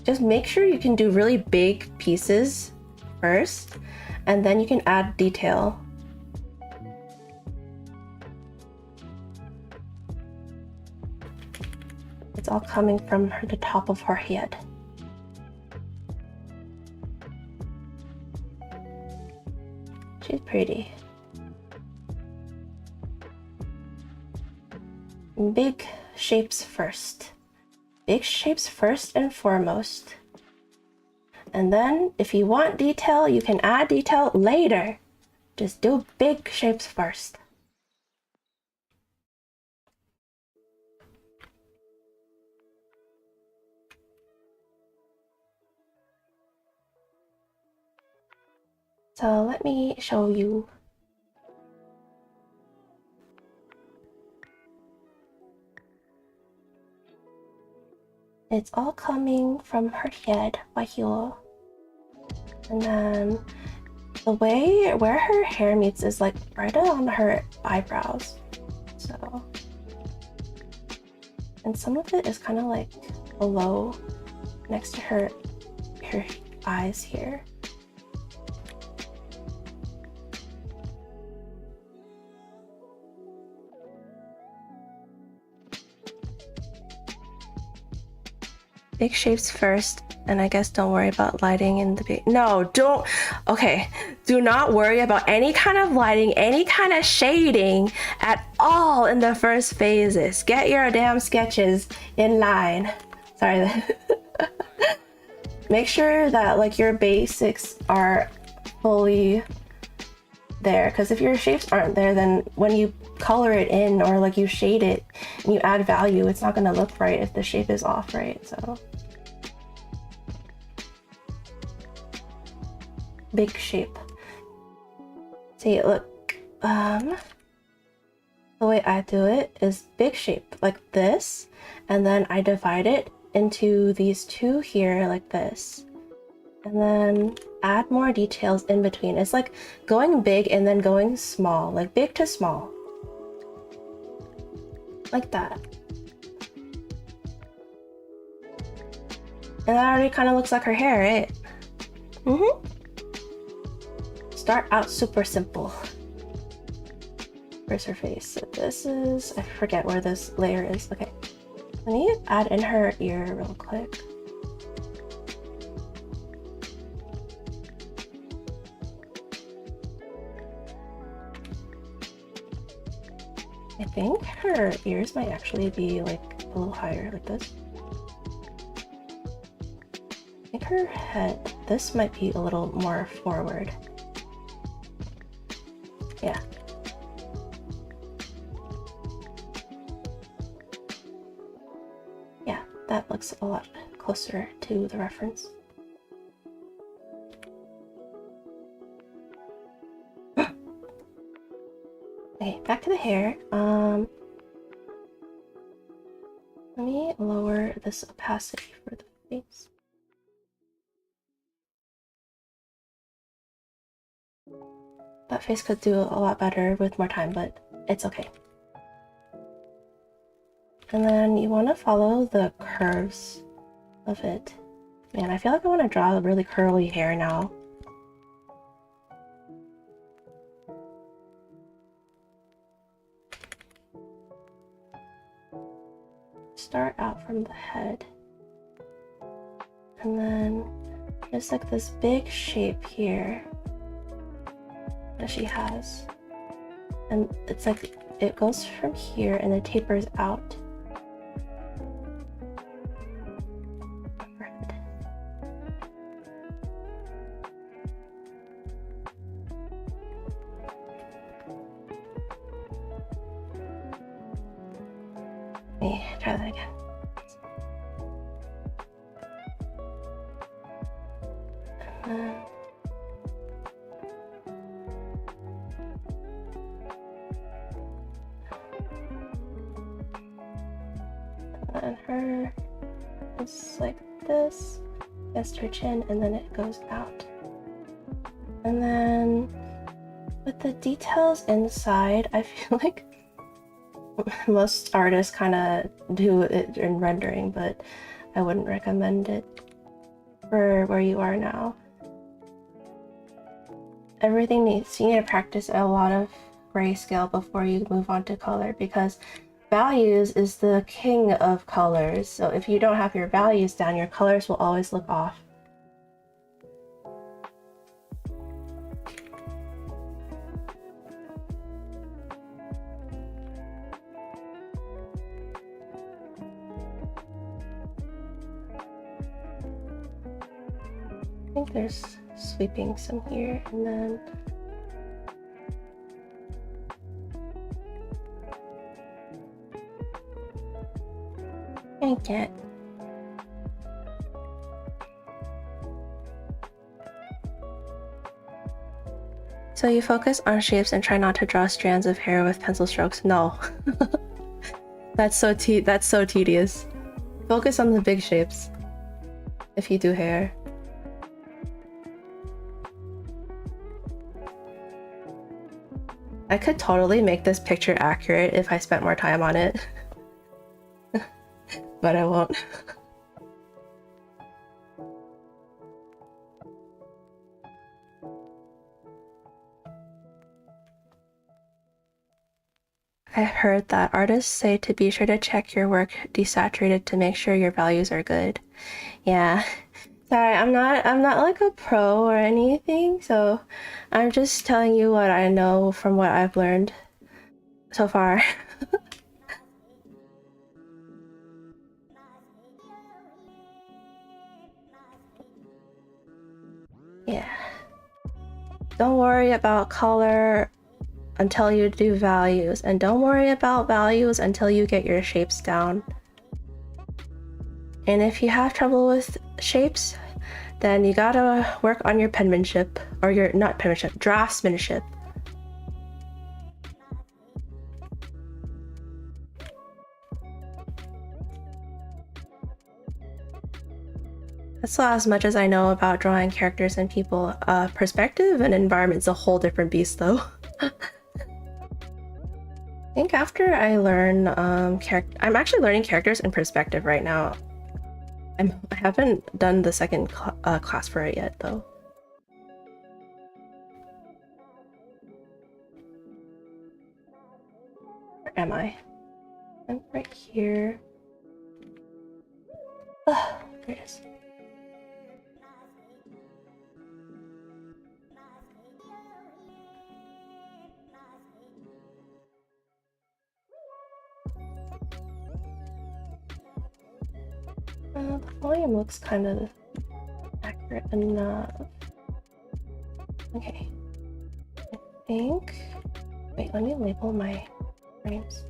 S1: Just make sure you can do really big pieces first, and then you can add detail. It's all coming from the top of her head. She's pretty. Big shapes first. Big shapes first and foremost. And then if you want detail, you can add detail later. Just do big shapes first. So let me show you. It's all coming from her head right here. And then the way where her hair meets is like right on her eyebrows. So, and some of it is kind of like below next to her eyes here. Big shapes first, and I guess don't worry about lighting in the big. No, don't. Okay, do not worry about any kind of lighting, any kind of shading at all in the first phases. Get your damn sketches in line. Sorry. Make sure that like your basics are fully there, because if your shapes aren't there, then when you color it in or like you shade it and you add value, it's not going to look right if the shape is off, right? So big shape. See, look, the way I do it is big shape like this, and then I divide it into these two here like this, and then add more details in between. It's like going big and then going small, like big to small, like that. And that already kind of looks like her hair, right? Start out super simple. Where's her face? So this is, I forget where this layer is. Okay, let me add in her ear real quick. I think her ears might actually be like a little higher, like this. think her head, this might be a little more forward. Yeah. Yeah, that looks a lot closer to the reference. Okay, back to the hair. Let me lower this opacity for the face. That face could do a lot better with more time, but it's okay. And then you want to follow the curves of it. Man, I feel like I want to draw really curly hair now. Start out from the head. And then there's like this big shape here that she has. And it's like it goes from here and it tapers out. Let me try that again. And her is like this, gets her chin, and then it goes out. And then with the details inside, I feel like most artists kind of do it in rendering, but I wouldn't recommend it for where you are now. Everything needs, you need to practice a lot of grayscale before you move on to color, because values is the king of colors. So if you don't have your values down, your colors will always look off. I think there's sweeping some here, and then I can't. So you focus on shapes and try not to draw strands of hair with pencil strokes. No. That's so tedious. Focus on the big shapes if you do hair. I could totally make this picture accurate if I spent more time on it. But I won't. I heard that artists say to be sure to check your work desaturated to make sure your values are good. Yeah. Sorry, I'm not like a pro or anything, so I'm just telling you what I know from what I've learned so far. Yeah. Don't worry about color until you do values, and don't worry about values until you get your shapes down. And if you have trouble with shapes, then you gotta work on your penmanship, or your, not penmanship, draftsmanship. That's as much as I know about drawing characters and people. Perspective and environment's a whole different beast though. I think after I learn I'm actually learning characters in perspective right now. I haven't done the second class for it yet though. Where am I? I'm right here. There it is. The volume looks kind of accurate enough. Okay. I think... Wait, let me label my frames.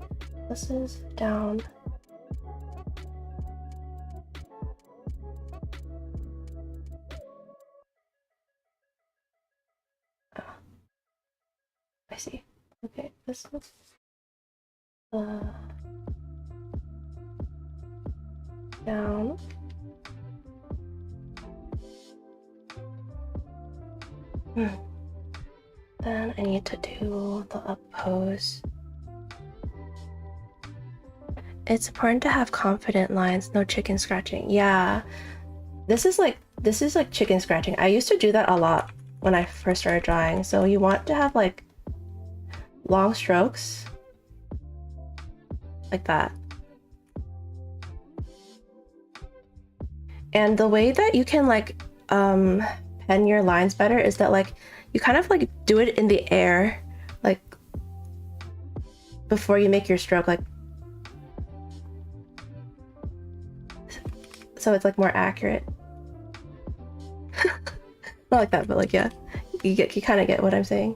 S1: This is down. Oh. I see. Okay, this is down. Then I need to do the up pose. It's important to have confident lines, no chicken scratching. Yeah, this is like chicken scratching. I used to do that a lot when I first started drawing. So you want to have like long strokes like that. And the way that you can like pen your lines better is that like you kind of like do it in the air, like before you make your stroke, like so it's like more accurate. Not like that, but like yeah, you kind of get what I'm saying.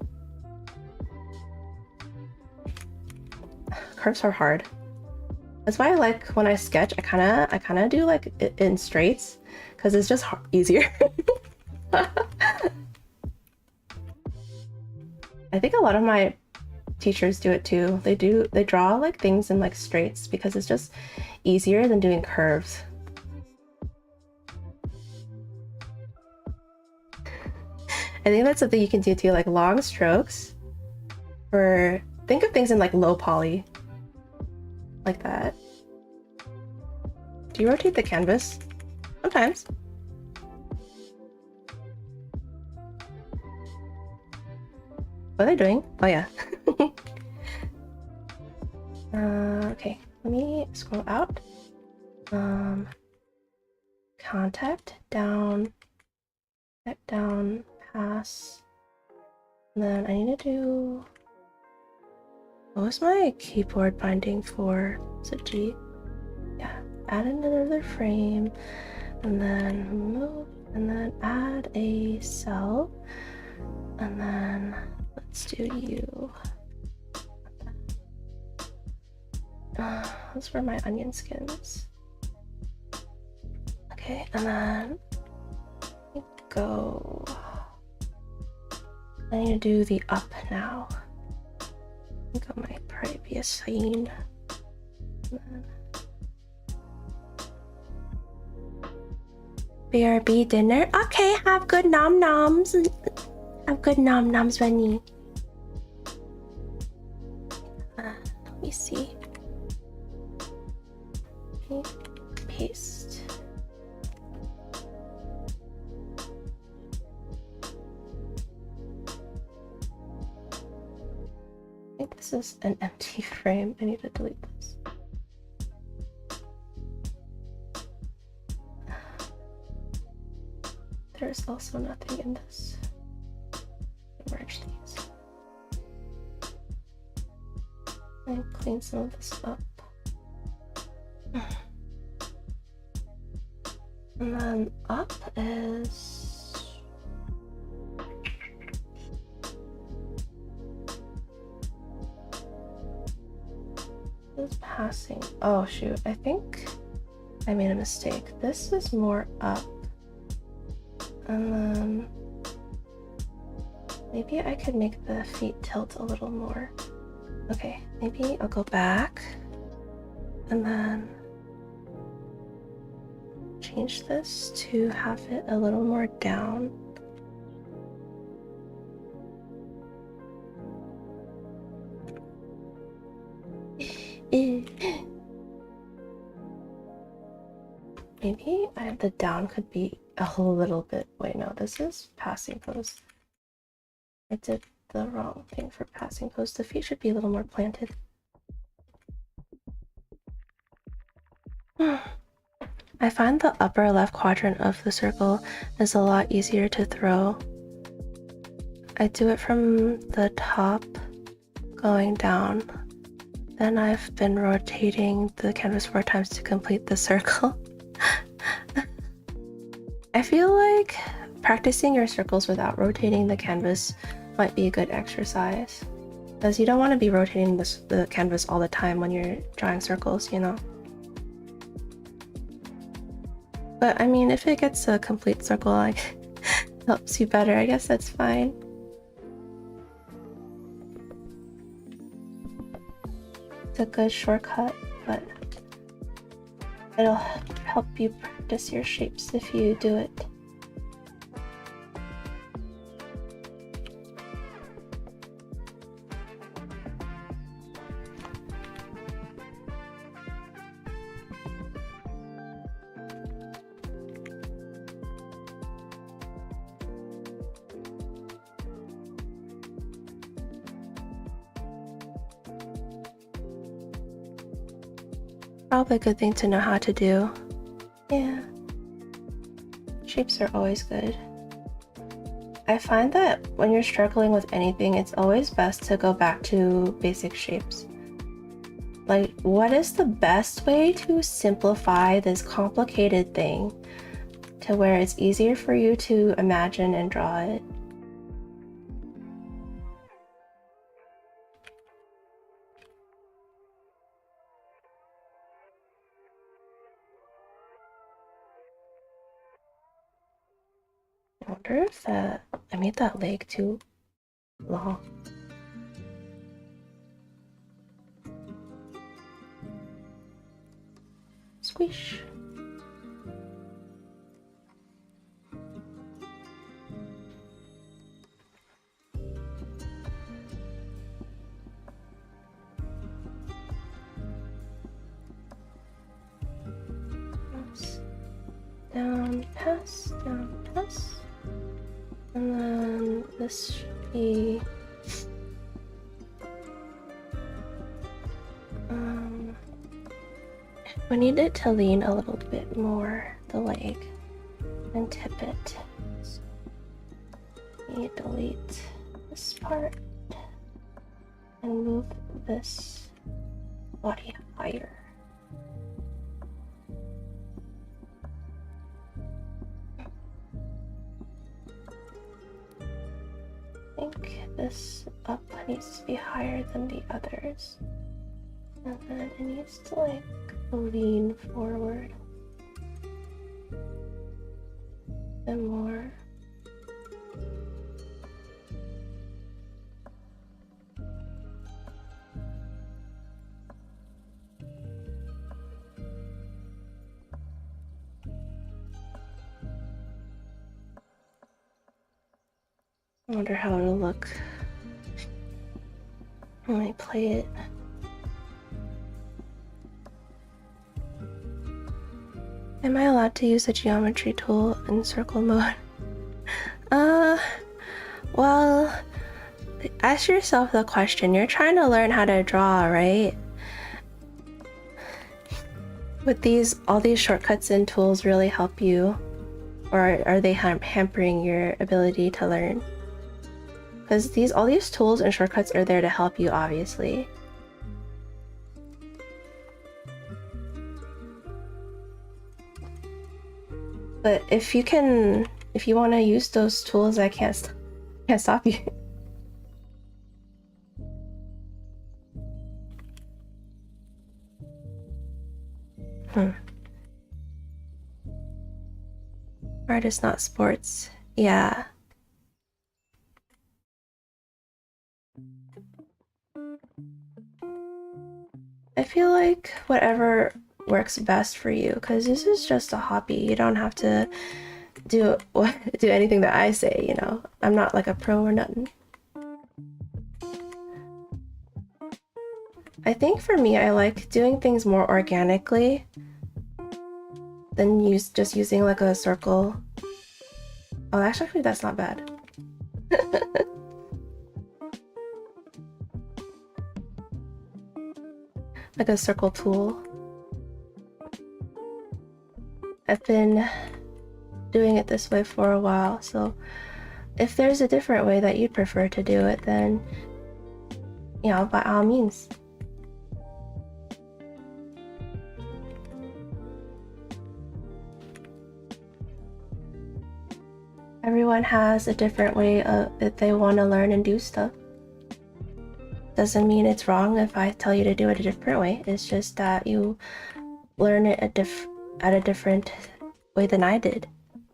S1: Curves are hard. That's why I like when I sketch, I kind of do like it in straights because it's just easier. I think a lot of my teachers do it too. They draw like things in like straights because it's just easier than doing curves. I think that's something you can do too, like long strokes. Think of things in like low poly. Like that. Do you rotate the canvas? Sometimes. What are they doing? Oh yeah. Okay, let me scroll out. Contact, down, pass. And then I need to do... What was my keyboard binding for? Is it G? Yeah, add another frame, and then move, and then add a cell, and then let's do you. That's for my onion skins. Okay, and then go. I need to do the up now. Go my previous scene. BRB dinner. Okay, have good nom noms. Have good nom noms, Benny. Let me see. Okay, paste. I think this is an empty frame. I need to delete this. There's also nothing in this. Merge these. And clean some of this up. And then up is... This is passing. Oh shoot, I think I made a mistake. This is more up. And then maybe I could make the feet tilt a little more. Okay, maybe I'll go back and then change this to have it a little more down. Maybe the down could be a little bit. Wait, no, this is passing pose. I did the wrong thing for passing pose. The feet should be a little more planted. I find the upper left quadrant of the circle is a lot easier to throw. I do it from the top going down. Then I've been rotating the canvas 4 times to complete the circle. I feel like practicing your circles without rotating the canvas might be a good exercise, because you don't want to be rotating the canvas all the time when you're drawing circles, you know? But I mean, if it gets a complete circle, like, helps you better, I guess that's fine. It's a good shortcut, but it'll help you practice your shapes if you do it. Probably a good thing to know how to do. Yeah. Shapes are always good. I find that when you're struggling with anything, it's always best to go back to basic shapes. Like, what is the best way to simplify this complicated thing to where it's easier for you to imagine and draw it? I wonder if I made that leg too long. Squish. Down, pass. And then this should be we need it to lean a little bit more, the leg, and tip it. So we delete this part and move this body higher. I think this up needs to be higher than the others. And then it needs to like lean forward and more. I wonder how it'll look when I play it. Am I allowed to use the geometry tool in circle mode? Well, ask yourself the question. You're trying to learn how to draw, right? Would all these shortcuts and tools really help you? Or are they hampering your ability to learn? Because all these tools and shortcuts are there to help you, obviously. But if you want to use those tools, I can't stop you. Art is not sports. Yeah. I feel like whatever works best for you, because this is just a hobby. You don't have to do anything that I say, you know. I'm not like a pro or nothing. I think for me, I like doing things more organically than just using like a circle. Oh, actually, that's not bad. Like a circle tool. I've been doing it this way for a while, so if there's a different way that you'd prefer to do it, then, you know, by all means. Everyone has a different way that they want to learn and do stuff. Doesn't mean it's wrong if I tell you to do it a different way. It's just that you learn it at a different way than I did.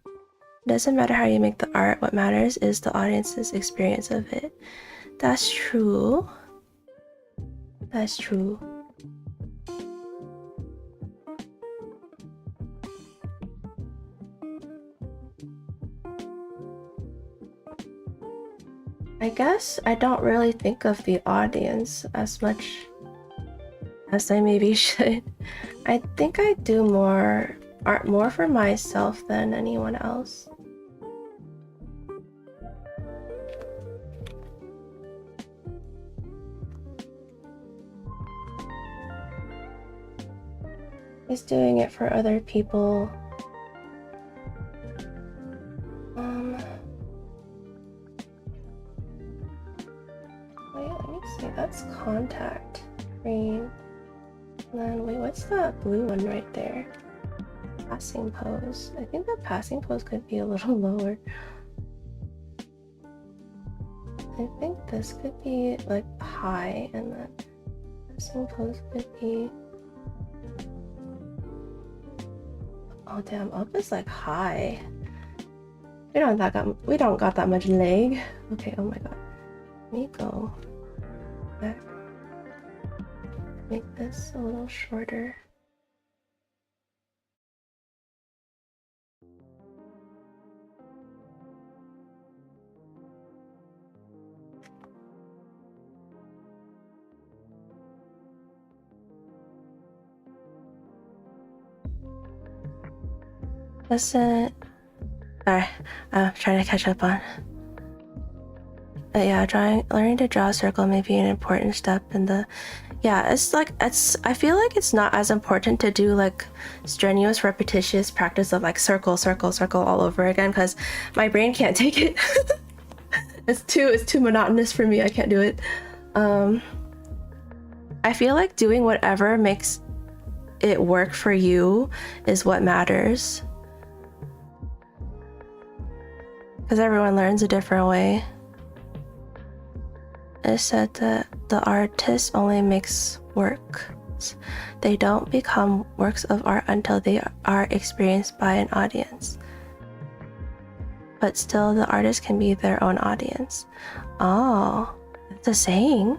S1: It doesn't matter how you make the art. What matters is the audience's experience of it. That's true. That's true. I guess I don't really think of the audience as much as I maybe should. I think I do more art more for myself than anyone else. Just doing it for other people. Wait, let me see. That's contact green. And then wait, what's that blue one right there? Passing pose. I think the passing pose could be a little lower. I think this could be like high, and the passing pose could be. Oh damn, up is like high. We don't got that much leg. Okay, oh my god. Let me go back. Make this a little shorter. Listen. Alright, I'm trying to catch up on. But yeah, learning to draw a circle may be an important step in the. Yeah, I feel like it's not as important to do like strenuous, repetitious practice of like circle, circle, circle all over again, because my brain can't take it. It's too monotonous for me. I can't do it. I feel like doing whatever makes it work for you is what matters. Because everyone learns a different way. It said that the artist only makes works. They don't become works of art until they are experienced by an audience. But still, the artist can be their own audience. Oh, that's a saying.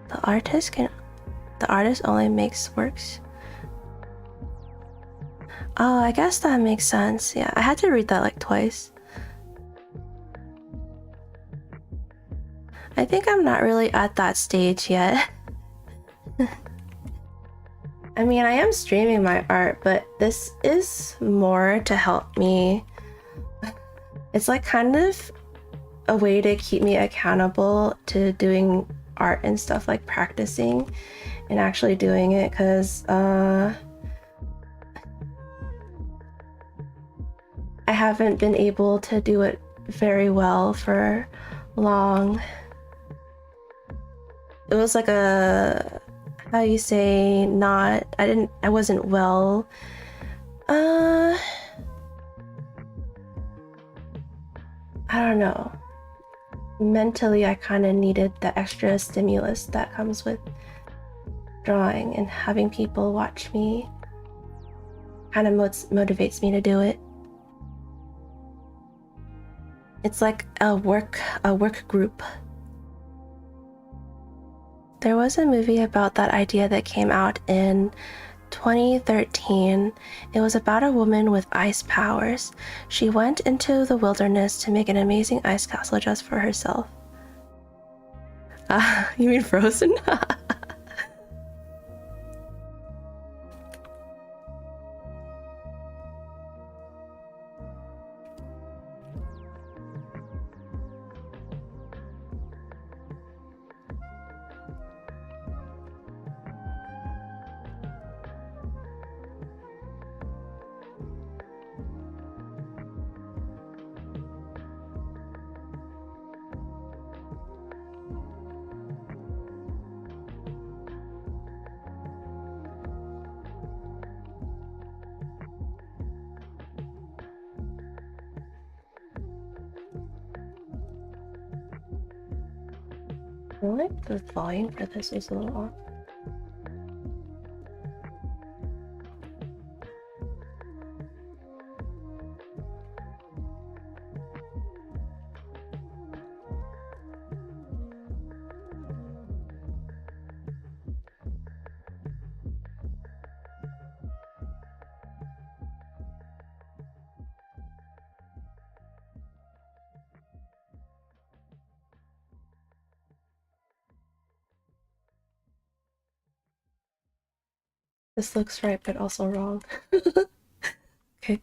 S1: The artist only makes works. Oh, I guess that makes sense. Yeah, I had to read that like twice. I think I'm not really at that stage yet. I mean, I am streaming my art, but this is more to help me. It's like kind of a way to keep me accountable to doing art and stuff, like practicing and actually doing it, because I haven't been able to do it very well for long. It was like a, how you say, I wasn't well. I don't know. Mentally, I kind of needed the extra stimulus that comes with drawing, and having people watch me kind of motivates me to do it. It's like a work group. There was a movie about that idea that came out in 2013. It was about a woman with ice powers. She went into the wilderness to make an amazing ice castle just for herself. You mean Frozen? I feel like the volume for this is a little off. This looks right, but also wrong. Okay.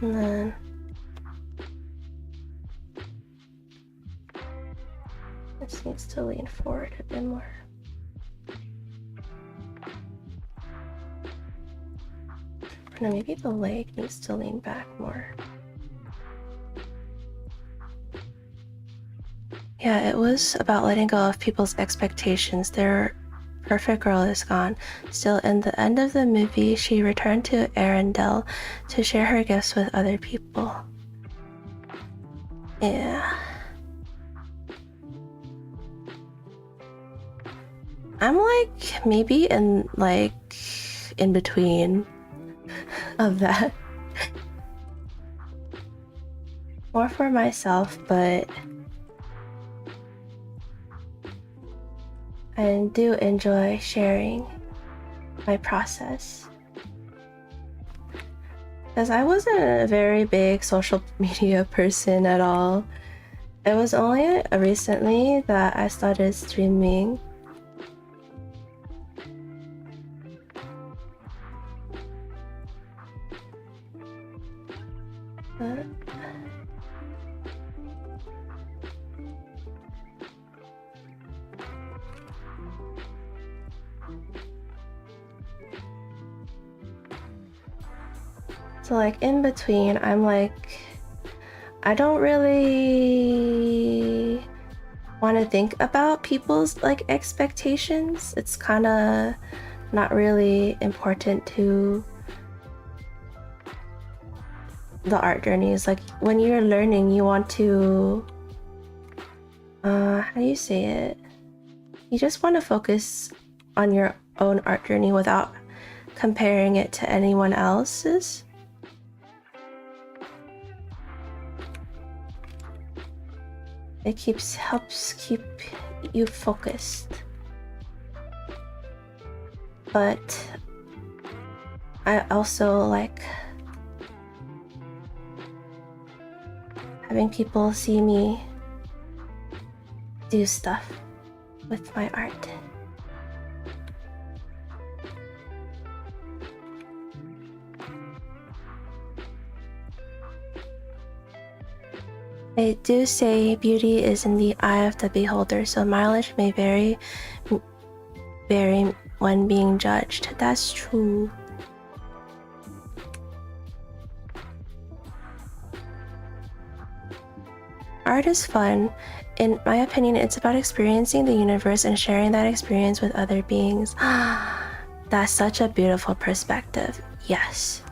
S1: And then this needs to lean forward a bit more. No, maybe the leg needs to lean back more. Yeah, it was about letting go of people's expectations. Their perfect girl is gone. Still, in the end of the movie, she returned to Arendelle to share her gifts with other people. Yeah. I'm like maybe in between of that. More for myself, but I do enjoy sharing my process. Because I wasn't a very big social media person at all. It was only recently that I started streaming. So like in between, I'm like, I don't really want to think about people's like expectations. It's kind of not really important to the art journeys. Like when you're learning, you want to how do you say it? You just want to focus on your own art journey without comparing it to anyone else's. It helps keep you focused. But I also like having people see me do stuff with my art. They do say beauty is in the eye of the beholder, so mileage may vary when being judged. That's true. Art is fun. In my opinion, it's about experiencing the universe and sharing that experience with other beings. That's such a beautiful perspective. Yes.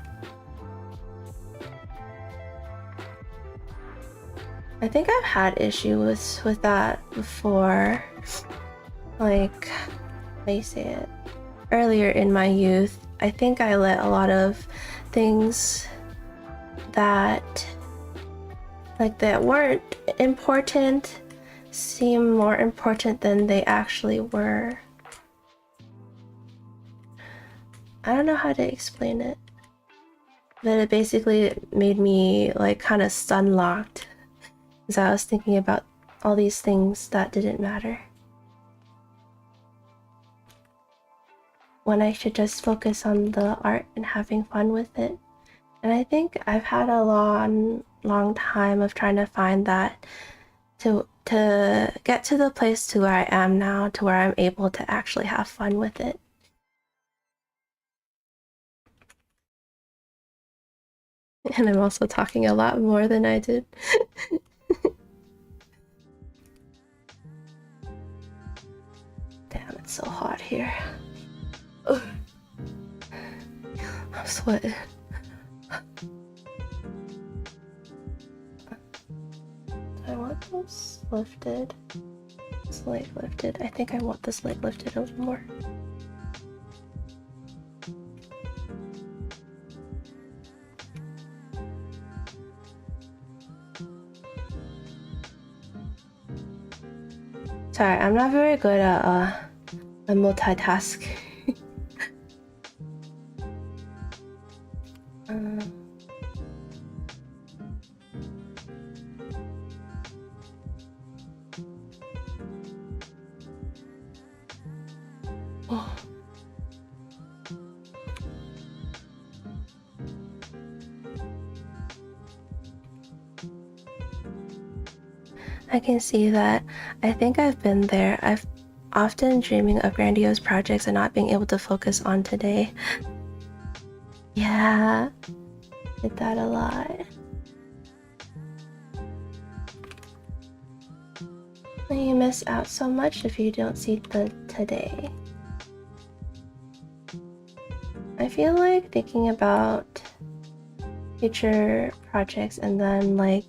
S1: I think I've had issues with that before. Like, how do you say it? Earlier in my youth, I think I let a lot of things that weren't important seem more important than they actually were. I don't know how to explain it, but it basically made me like kind of stun locked because I was thinking about all these things that didn't matter when I should just focus on the art and having fun with it. And I think I've had a long time of trying to find that to get to the place to where I am now, to where I'm able to actually have fun with it. And I'm also talking a lot more than I did. Damn, it's so hot here. Ugh. I'm sweating. I want those lifted. This leg lifted. I think I want this leg lifted a little more. Sorry, I'm not very good at multitask. Oh. I can see that. I think I've been there. I've often dreaming of grandiose projects and not being able to focus on today. Yeah, did that a lot. You miss out so much if you don't see the today. I feel like thinking about future projects and then like,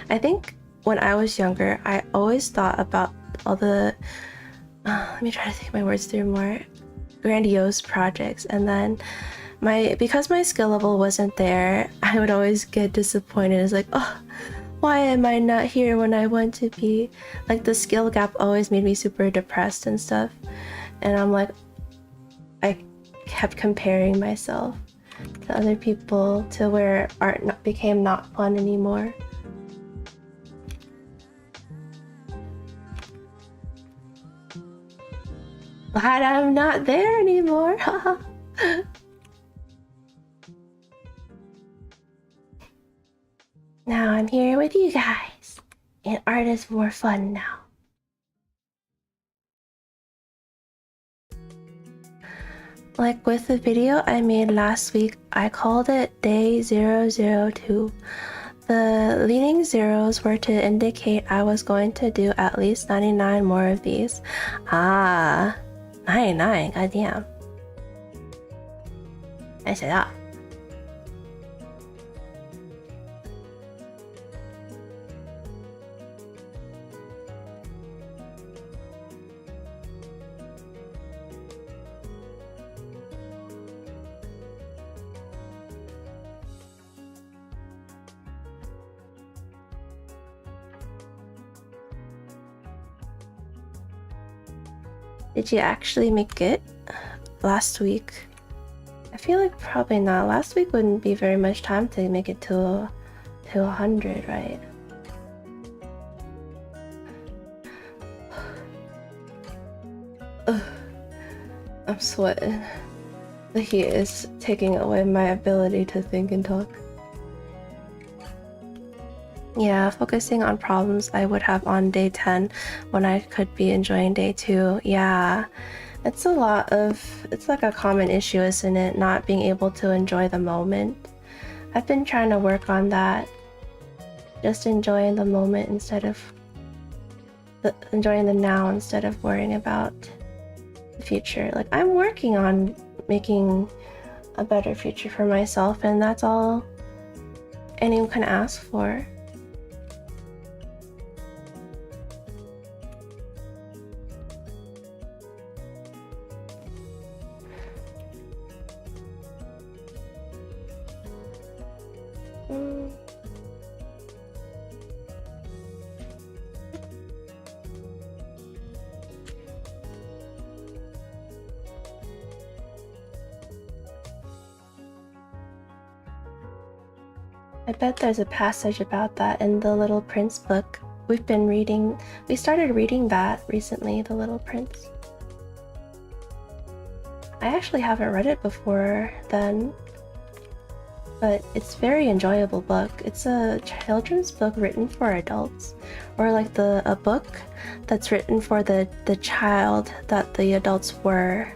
S1: I think when I was younger, I always thought about all the, let me try to think my words through more, grandiose projects, and then because my skill level wasn't there, I would always get disappointed. It's like, oh, why am I not here when I want to be? Like the skill gap always made me super depressed and stuff. And I'm like, I kept comparing myself to other people to where art became not fun anymore. Glad I'm not there anymore. Now I'm here with you guys, and art is more fun now. Like with the video I made last week, I called it Day 002. The leading zeros were to indicate I was going to do at least 99 more of these. Ah, 99, goddamn. I said that. Did you actually make it last week? I feel like probably not. Last week wouldn't be very much time to make it to 100, right? Ugh. I'm sweating. The heat is taking away my ability to think and talk. Yeah, focusing on problems I would have on day 10 when I could be enjoying day 2. Yeah, it's it's like a common issue, isn't it? Not being able to enjoy the moment. I've been trying to work on that. Just enjoying the moment instead of enjoying the now instead of worrying about the future. Like, I'm working on making a better future for myself, and that's all anyone can ask for. I bet there's a passage about that in the Little Prince book. We started reading that recently, The Little Prince. I actually haven't read it before then, but it's a very enjoyable book. It's a children's book written for adults, or like a book that's written for the child that the adults were.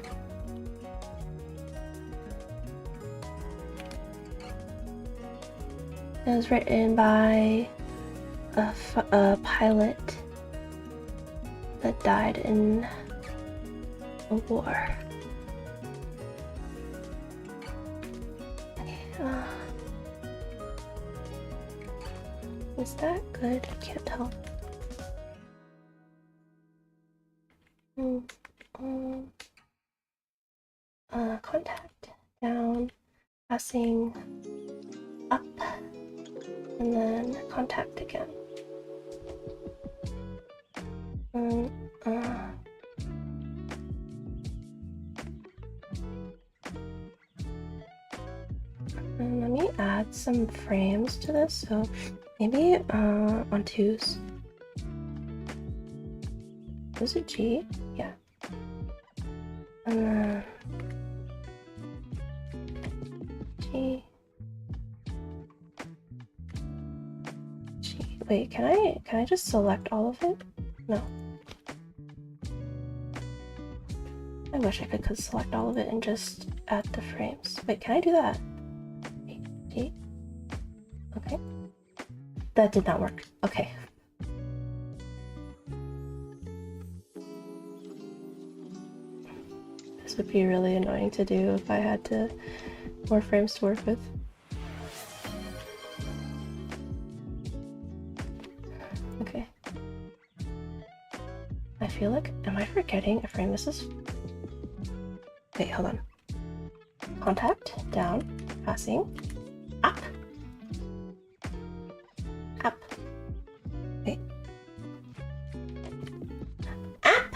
S1: It was written by a pilot that died in a war. Is that good? I can't tell. contact, down, passing, up, and then contact again. And let me add some frames to this, so maybe on twos. Was it G? Yeah. And then G. G. Wait, can I just select all of it? No. I wish I could select all of it and just add the frames. Wait, can I do that? G. Okay. That did not work. Okay. This would be really annoying to do if I had more frames to work with. Okay. I feel like, am I forgetting a frame? This is... Wait, hold on. Contact, down, passing, up. Up. Wait. Up!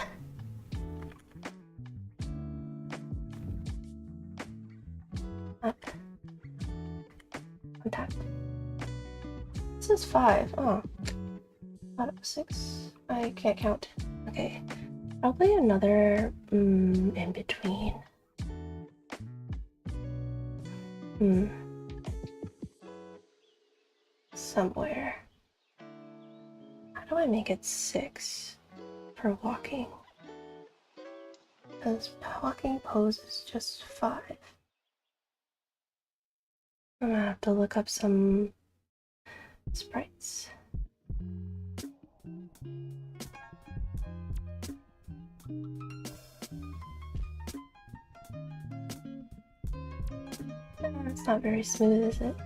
S1: Up. Contact. This is 5. Oh. Out of 6. I can't count. Okay. Probably another in between. Somewhere. How do I make it 6 for walking? Because walking pose is just 5. I'm gonna have to look up some sprites. It's not very smooth, is it?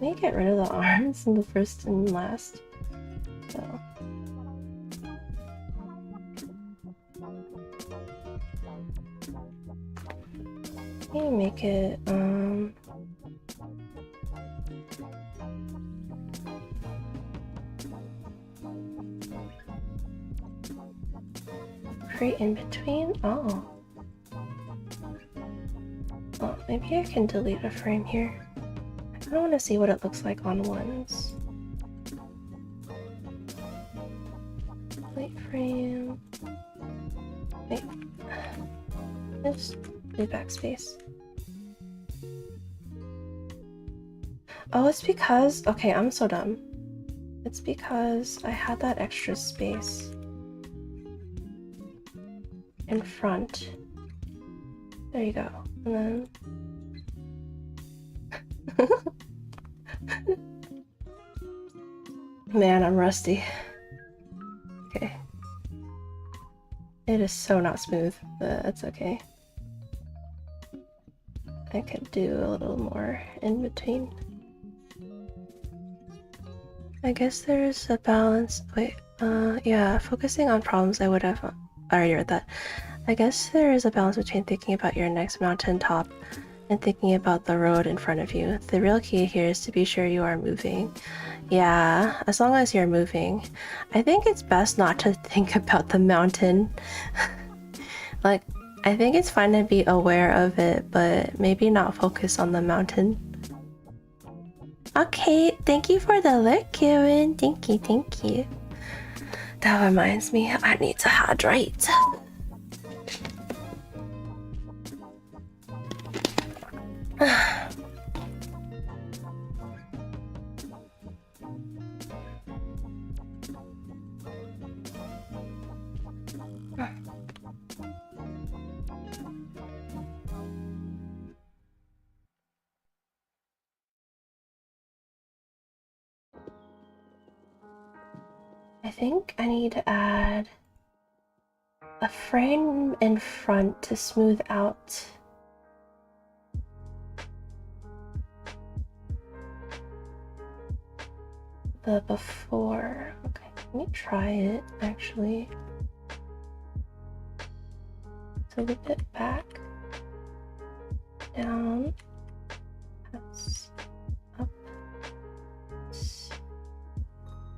S1: Let me get rid of the arms in the first and last. So. Let me make it, create in between? Oh, maybe I can delete a frame here. I don't want to see what it looks like on ones. Delete frame. Wait. Just do backspace. Oh, it's because... Okay, I'm so dumb. It's because I had that extra space in front. There you go. And then... Man, I'm rusty. Okay. It is so not smooth, but that's okay. I could do a little more in between. I guess there's a balance. Wait, yeah, focusing on problems I would have already read that. I guess there is a balance between thinking about your next mountain top and thinking about the road in front of you. The real key here is to be sure you are moving. Yeah, as long as you're moving. I think it's best not to think about the mountain. Like, I think it's fine to be aware of it, but maybe not focus on the mountain. Okay, thank you for the look, Karen. Thank you, thank you. That reminds me, I need to hydrate. I think I need to add a frame in front to smooth out the before. Okay, Let me try it actually. So loop it back, down, pass, up,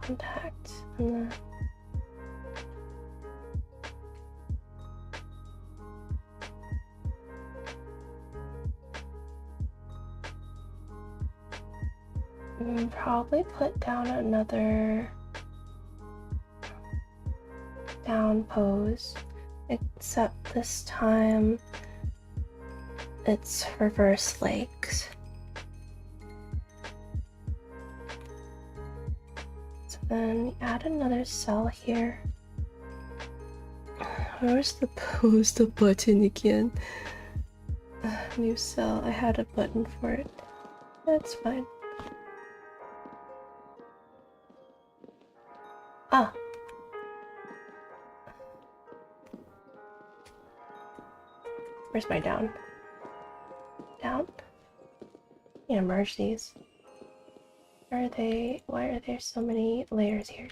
S1: contact, and then probably put down another down pose, except this time it's reverse legs. So then add another cell here. Where's the button again? New cell. I had a button for it. That's fine. Ah. Where's my down? Down? Yeah, merge these. Why are there so many layers here?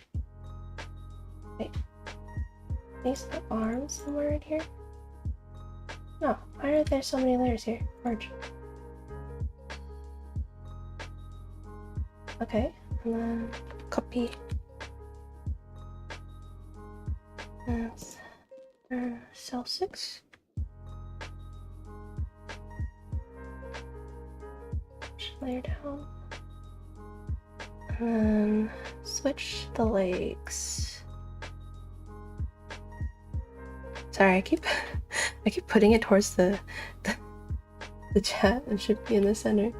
S1: Wait. These the arms somewhere in here? No, why are there so many layers here? Merge. Okay, and then copy. That's cell 6. Layer down. And then switch the legs. Sorry, I keep putting it towards the chat. It should be in the center.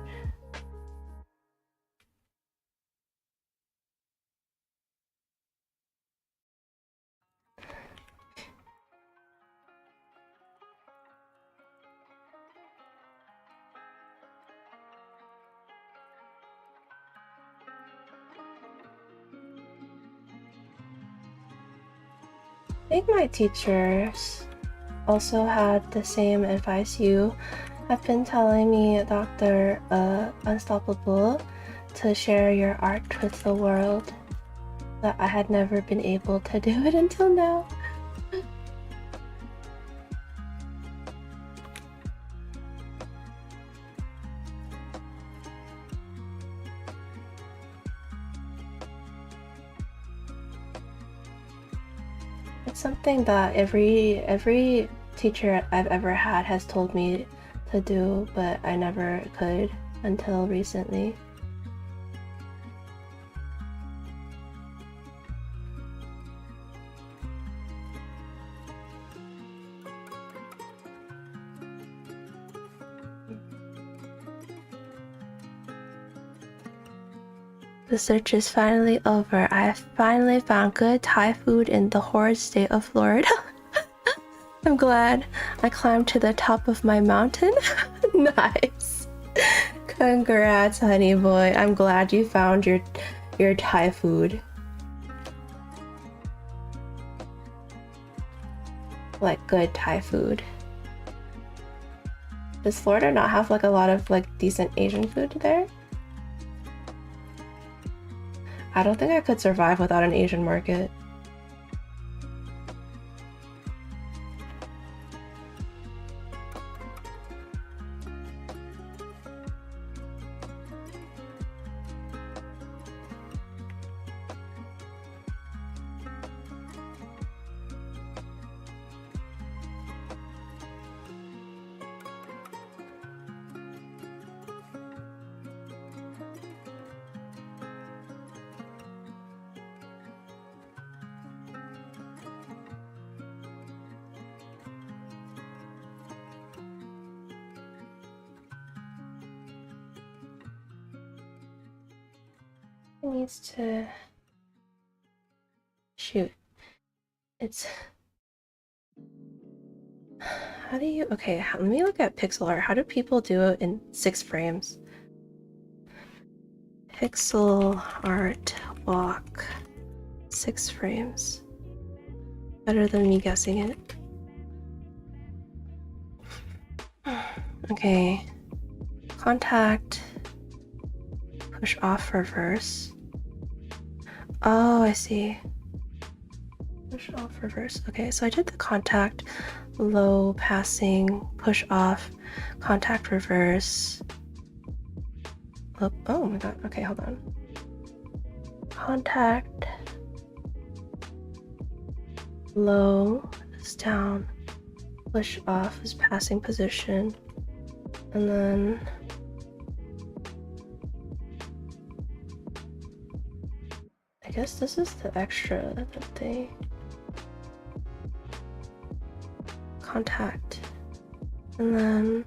S1: I think my teachers also had the same advice you have been telling me, Dr. Unstoppable, to share your art with the world, that I had never been able to do it until now. It's something that every teacher I've ever had has told me to do, but I never could until recently. The search is finally over. I have finally found good Thai food in the horrid state of Florida. I'm glad I climbed to the top of my mountain. Nice. Congrats, honey boy. I'm glad you found your Thai food. Like good Thai food. Does Florida not have like a lot of like decent Asian food there? I don't think I could survive without an Asian market. It needs to shoot. It's how do you let me look at pixel art. How do people do it in 6 frames? Pixel art walk 6 frames. Better than me guessing it. Okay. Contact. Push off reverse. Oh, I see. Push off, reverse. Okay, so I did the contact, low, passing, push off, contact, reverse. Oh my god, okay, hold on. Contact, low is down, push off is passing position, and then I guess this is the extra that they contact, and then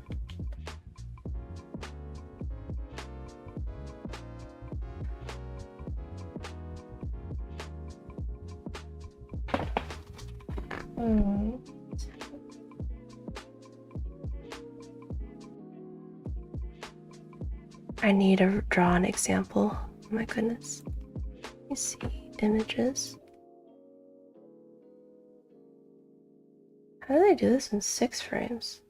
S1: I need to draw an example. Oh my goodness. Let me see images. How do they do this in 6 frames?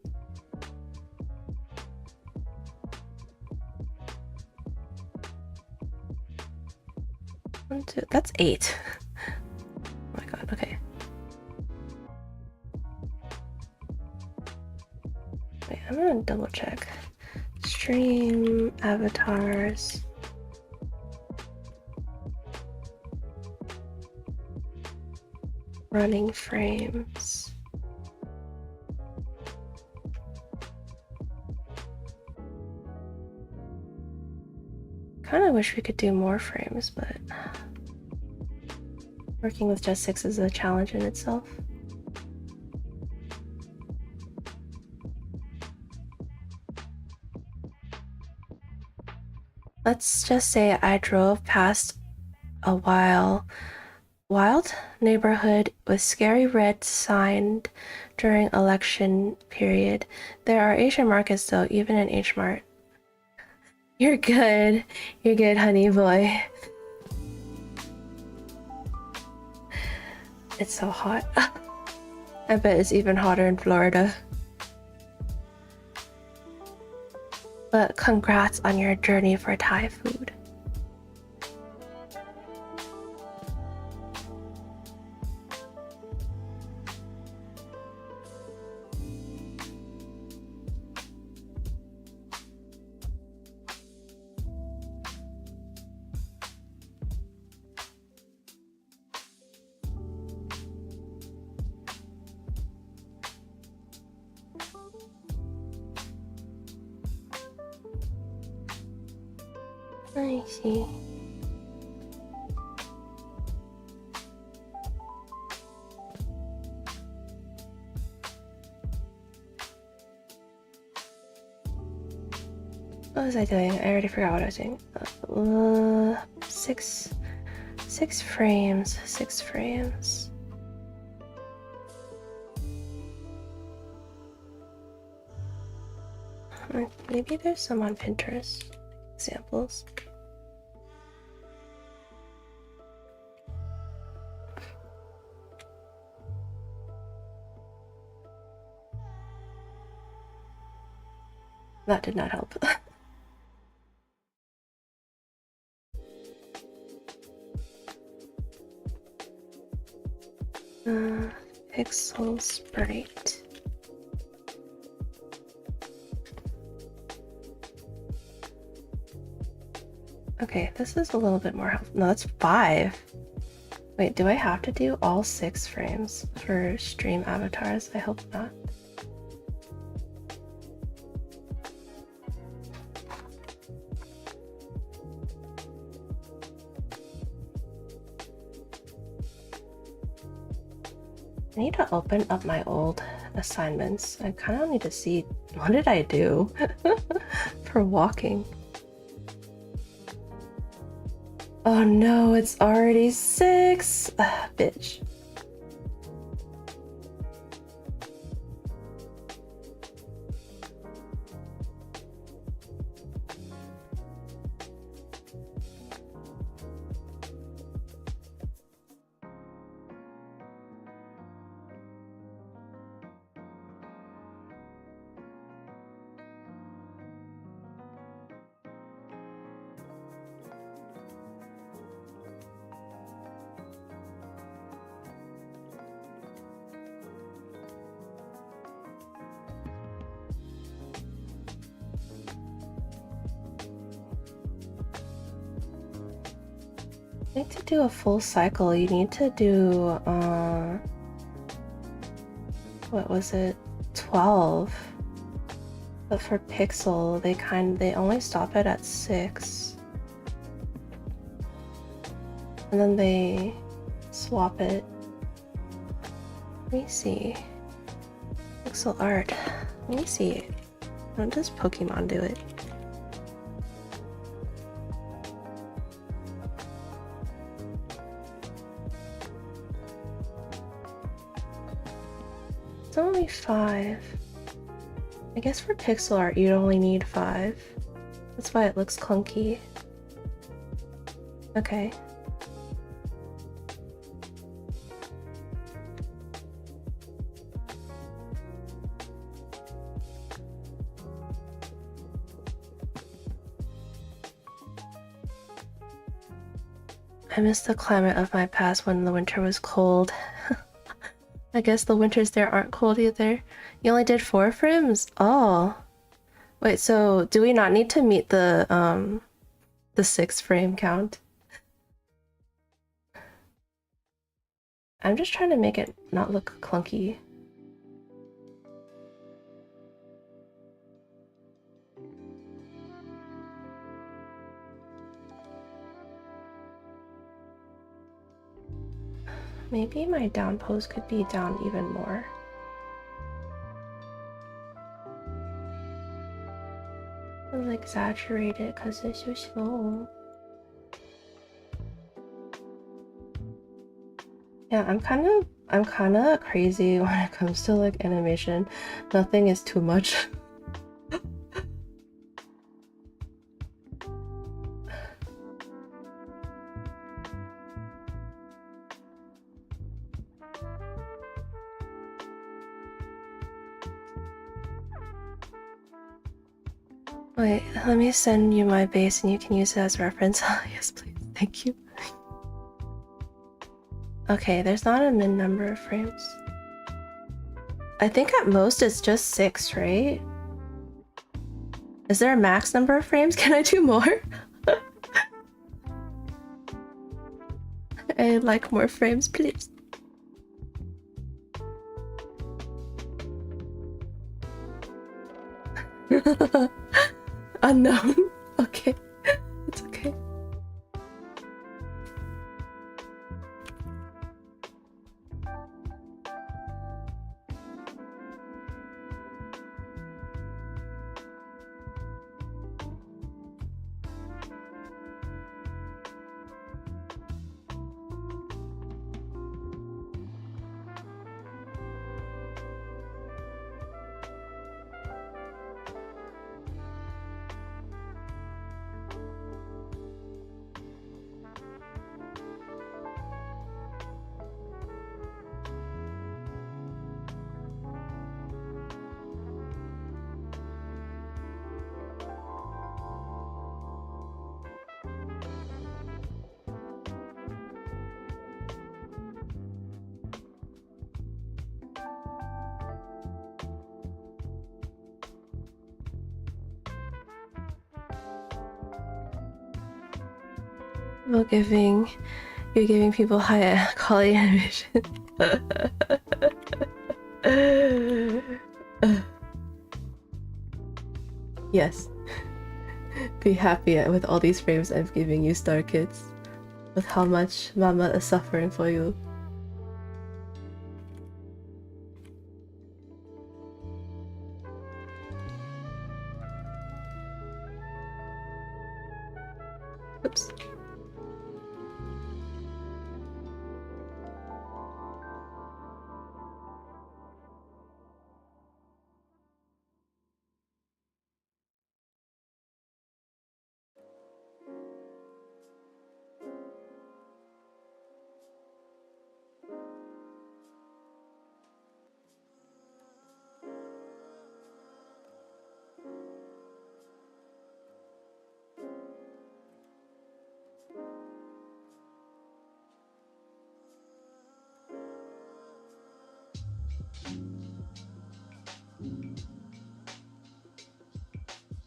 S1: One, two, that's 8. Oh my god, okay. Wait, I'm gonna double check. Stream avatars. Running frames. Kind of wish we could do more frames, but working with just 6 is a challenge in itself. Let's just say I drove past a wild neighborhood with scary red signed during election period. There are Asian markets though, even in H Mart. You're good, honey boy. It's so hot. I bet it's even hotter in Florida. But congrats on your journey for Thai food. I see. What was I doing? I already forgot what I was doing. 6 frames. 6 frames. Maybe there's some on Pinterest examples. That did not help. Pixel sprite. Okay, this is a little bit more helpful. No, that's 5. Wait, do I have to do all 6 frames for stream avatars? I hope not. I need to open up my old assignments. I kind of need to see what did I do for walking. Oh no, it's already 6. Bitch. think to do a full cycle, you need to do, what was it? 12. But for Pixel, they only stop it at 6. And then they swap it. Let me see. Pixel art. Let me see. How does Pokemon do it? It's only 5. I guess for pixel art you'd only need 5. That's why it looks clunky. Okay. I miss the climate of my past when the winter was cold. I guess the winters there aren't cold either. You only did 4 frames? Oh. Wait, so do we not need to meet the 6 frame count? I'm just trying to make it not look clunky. Maybe my down pose could be down even more. I'm exaggerated because it's so slow. Yeah, I'm kind of crazy when it comes to like animation. Nothing is too much. Wait, let me send you my base and you can use it as reference. Yes, please. Thank you. Okay, there's not a min number of frames. I think at most it's just 6, right? Is there a max number of frames? Can I do more? I'd like more frames, please. Unknown. Okay. It's okay. You're giving people high quality animation. Yes. Be happy with all these frames I'm giving you, Star Kids. With how much Mama is suffering for you. Oops.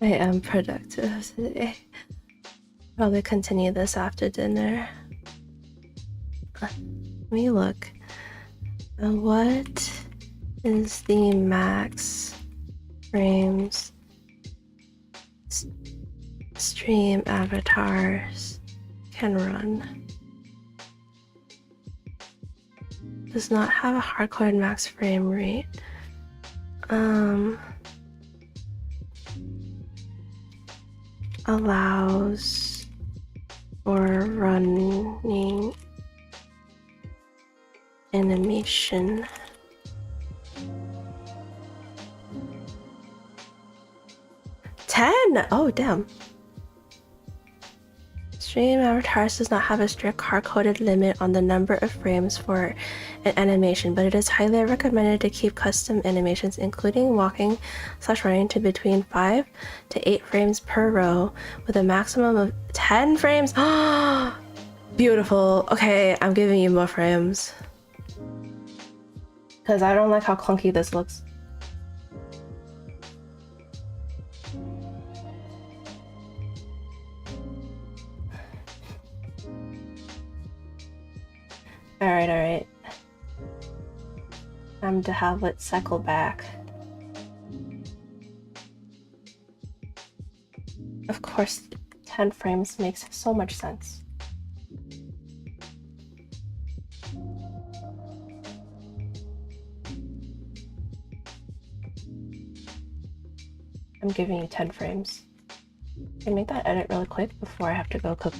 S1: I am productive today. Probably continue this after dinner. let me look. What is the max frames stream avatars can run? Does not have a hard-coded max frame rate. Allows for running animation. Oh, damn. Stream Avatars does not have a strict hard-coded limit on the number of frames for an animation, but it is highly recommended to keep custom animations, including walking/running, to between 5 to 8 frames per row, with a maximum of 10 frames. Beautiful. Okay, I'm giving you more frames. Because I don't like how clunky this looks. Alright. Time to have it cycle back. Of course, 10 frames makes so much sense. I'm giving you 10 frames. Can I make that edit really quick before I have to go cook?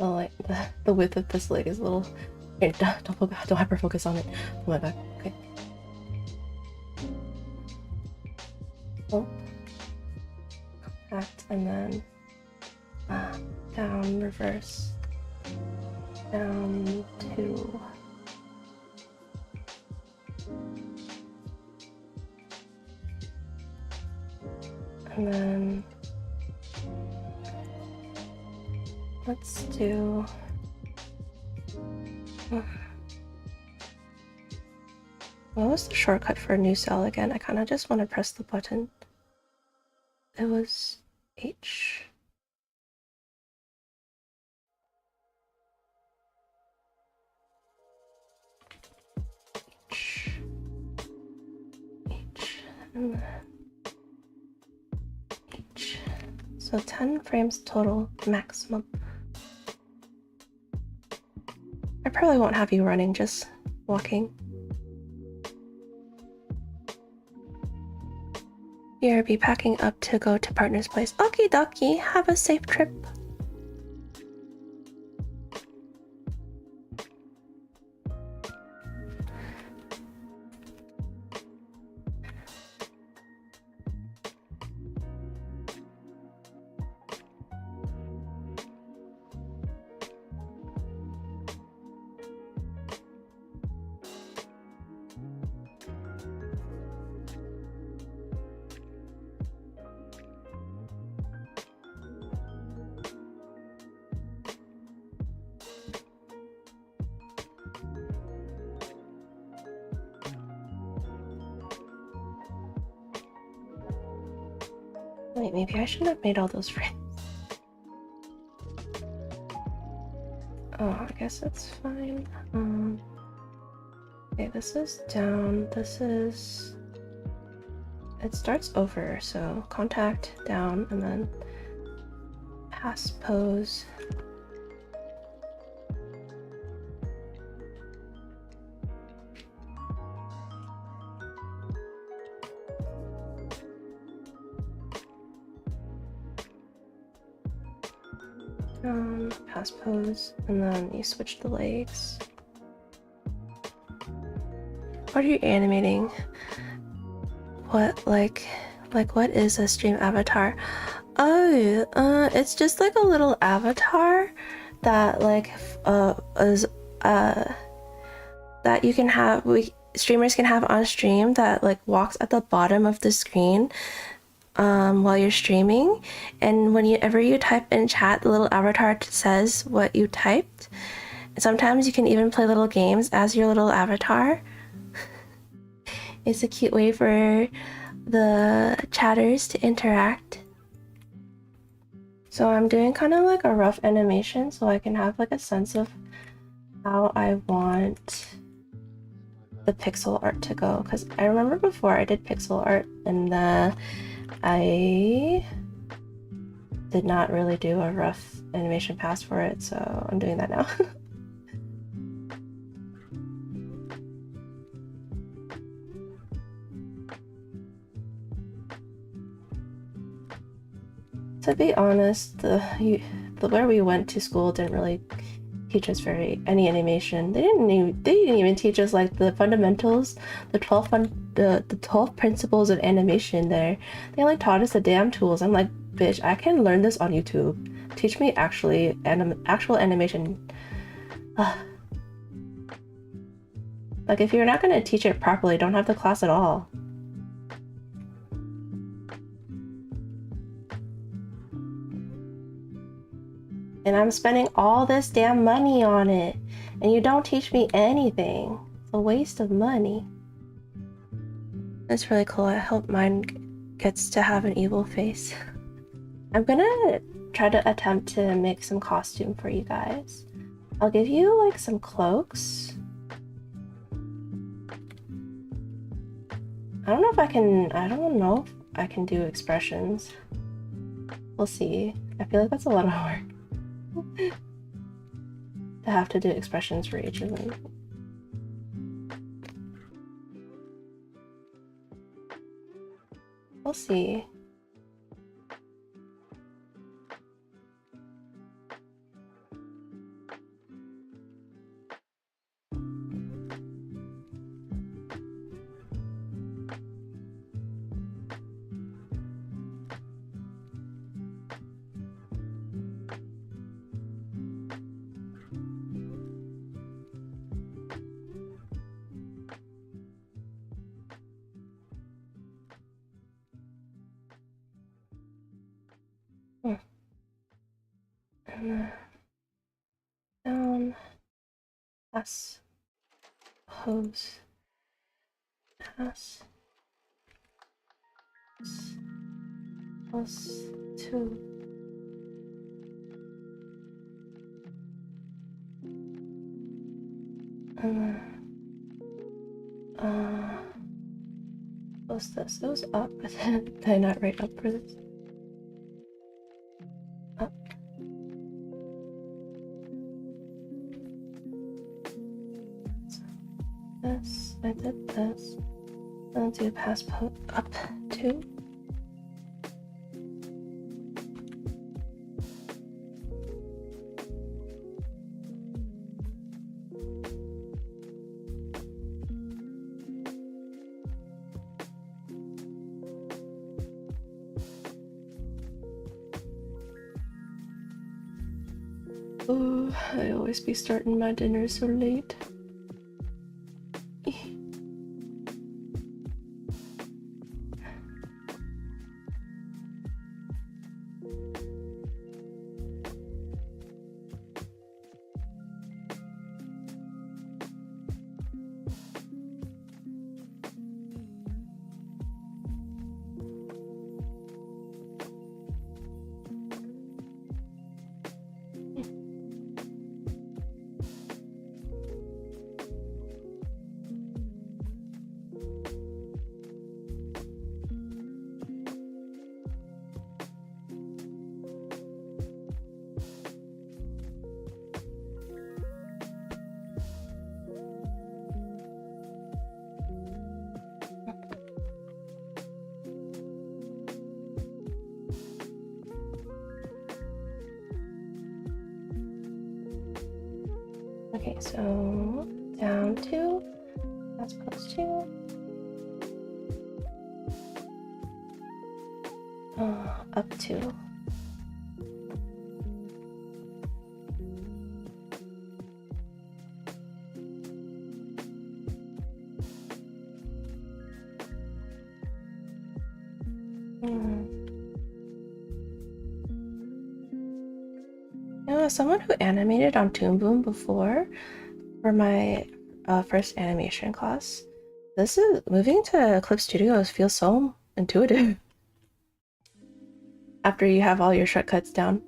S1: Oh, like the width of this leg is a little. Here, don't hyper focus on it. Pull my back. Okay. Oh. Compact and then down, reverse, down 2. And then let's do what was the shortcut for a new cell again? I kind of just want to press the button. It was H. And then H. So 10 frames total maximum. I probably won't have you running, just walking. BRB packing up to go to partner's place. Okie dokie, have a safe trip. Wait, maybe I shouldn't have made all those frames. Oh, I guess it's fine. Okay, this is down, this is... It starts over, so contact, down, and then pass pose. Pass pose, and then you switch the legs. What are you animating? What, like what is a stream avatar? Oh, it's just like a little avatar that like is that you can have, streamers can have on stream that like walks at the bottom of the screen while you're streaming, and whenever you type in chat, the little avatar says what you typed. Sometimes you can even play little games as your little avatar. It's a cute way for the chatters to interact. So I'm doing kind of like a rough animation so I can have like a sense of how I want the pixel art to go, because I remember before I did pixel art and I did not really do a rough animation pass for it, so I'm doing that now. To be honest, the where we went to school didn't really teach us any animation. They didn't even teach us like the fundamentals, the 12 principles of animation there. They only taught us the damn tools. I'm like, bitch, I can learn this on YouTube. Teach me actual animation. Like, if you're not gonna teach it properly, don't have the class at all. And I'm spending all this damn money on it, and you don't teach me anything. It's a waste of money. That's really cool. I hope mine gets to have an evil face. I'm gonna try to attempt to make some costume for you guys. I'll give you like some cloaks. I don't know if I can do expressions. We'll see. I feel like that's a lot of work. To have to do expressions for each of them. We'll see. Down, pass, hose, pass, plus 2. Close this. It was up, but then did I not write up for this? Up. So this, I did this. I'll do pass up 2. Oh, I always be starting my dinner so late. Okay, so down 2, that's plus 2. Up 2. You know, as someone who animated on Toon Boom before for my first animation class, this is moving to Clip Studios feels so intuitive after you have all your shortcuts down.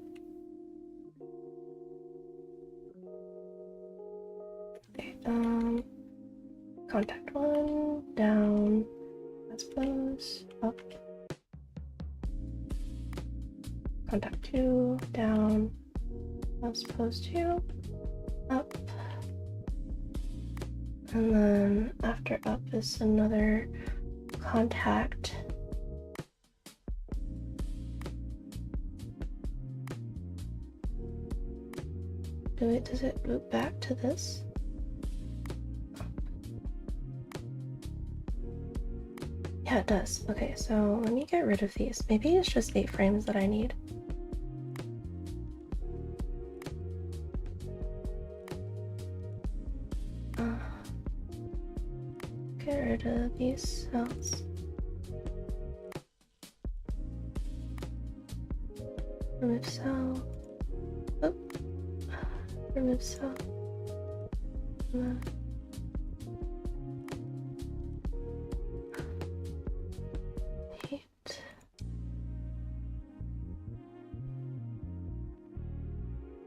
S1: Okay, contact 1 down, transpose up. Contact 2 down, transpose 2 up. And then after up is another contact. Does it loop back to this? Yeah, it does. Okay, so let me get rid of these. Maybe it's just 8 frames that I need. Get rid of these cells. Remove cell. Oh. Remove cell.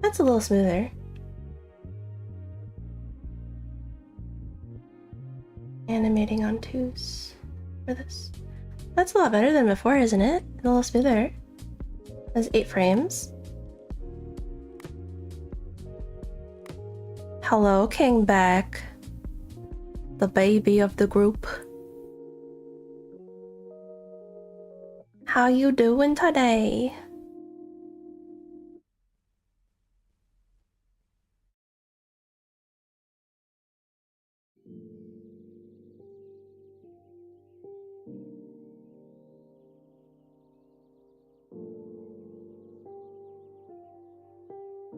S1: That's a little smoother. Animating on 2s for this. That's a lot better than before, isn't it? A little smoother. That's 8 frames. Hello, Kingback. The baby of the group. How you doing today?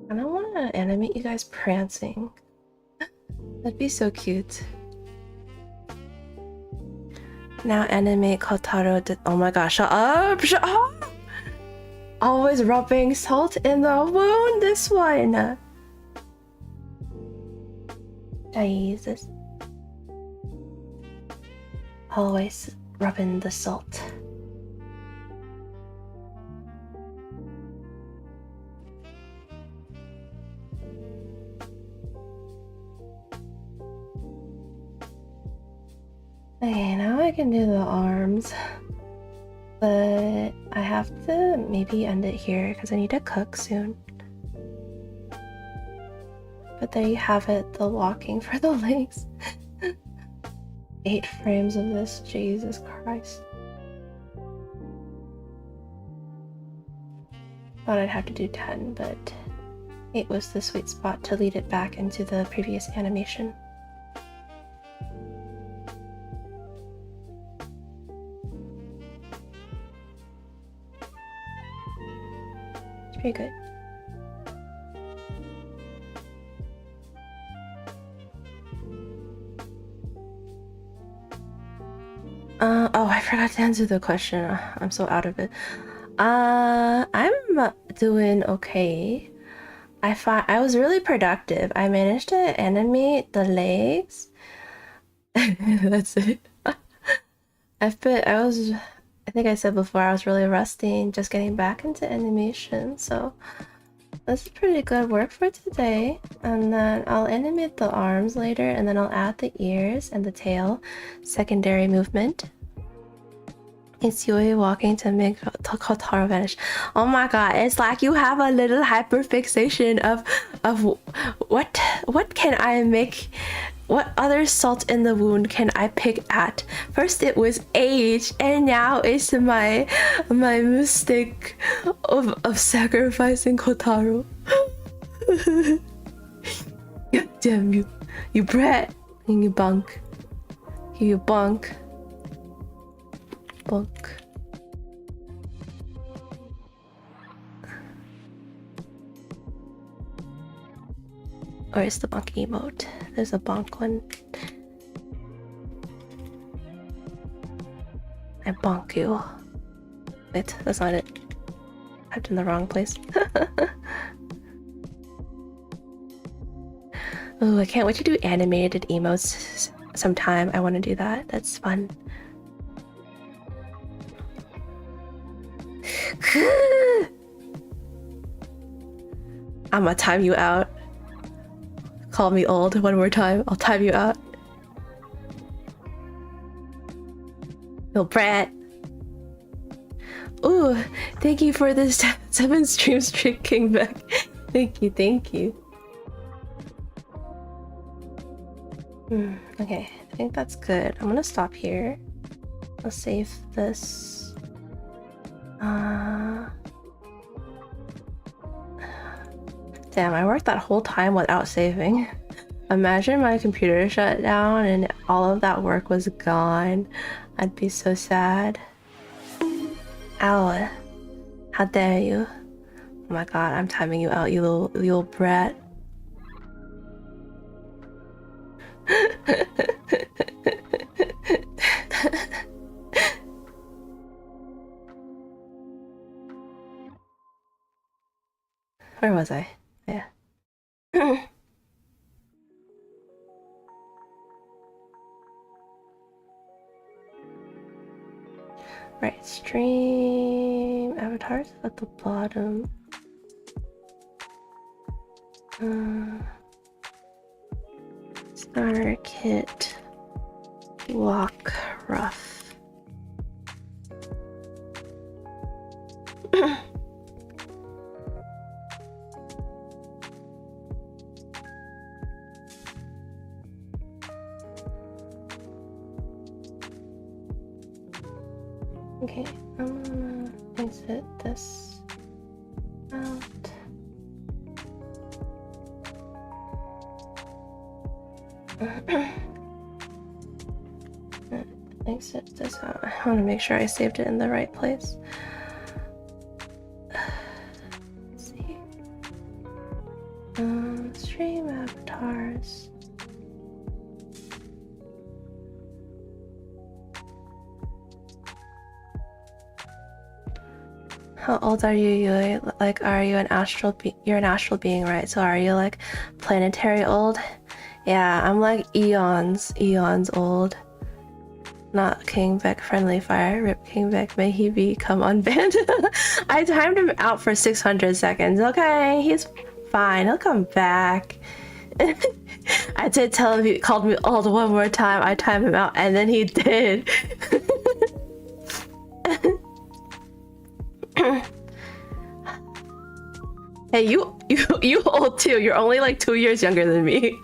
S1: I don't want to animate you guys prancing. That'd be so cute. Now animate Kotaro. Oh my gosh, shut up! Shut up! Always rubbing salt in the wound, this one! Jesus. Always rubbing the salt. Okay, now I can do the arms, but I have to maybe end it here because I need to cook soon. But there you have it, the walking for the legs. 8 frames of this, Jesus Christ. Thought I'd have to do 10, but 8 was the sweet spot to lead it back into the previous animation. Pretty good. Oh, I forgot to answer the question. I'm so out of it. I'm doing okay. I was really productive. I managed to animate the legs. That's it. I think I said before I was really rusty and just getting back into animation, so this is pretty good work for today. And then I'll animate the arms later, and then I'll add the ears and the tail secondary movement. It's Yui walking to make Kotaro vanish. Oh my god, it's like you have a little hyperfixation of what can I make? What other salt in the wound can I pick at? First it was age, and now it's my mistake of sacrificing Kotaro. God damn you, you brat, and you bunk, you bunk. Bonk. Or is the bonk emote? There's a bonk one. I bonk you. Wait, that's not it. Typed in the wrong place. Oh, I can't wait to do animated emotes sometime. I want to do that. That's fun. I'm gonna time you out. Call me old one more time. I'll time you out. Yo, Brett. Ooh, thank you for this 7 stream streak, King back. Thank you, thank you. Okay, I think that's good. I'm gonna stop here. Let's save this. Damn, I worked that whole time without saving. Imagine my computer shut down and all of that work was gone. I'd be so sad. Ow. How dare you? Oh my god, I'm timing you out, you little brat. Where was I? Yeah. Right, stream avatars at the bottom. Star kit. Walk rough. Okay, I'm gonna exit this out. Exit this out. I want to make sure I saved it in the right place. Let's see. Stream avatars. How old are you, Yui? Like, are you an astral you're an astral being, right? So are you like planetary old? Yeah, I'm like eons old. Not King Beck friendly fire. Rip King Beck, may he become unbanned. I timed him out for 600 seconds. Okay, he's fine. He'll come back. I did tell him he called me old one more time. I timed him out and then he did. Hey, you old too. You're only like 2 years younger than me.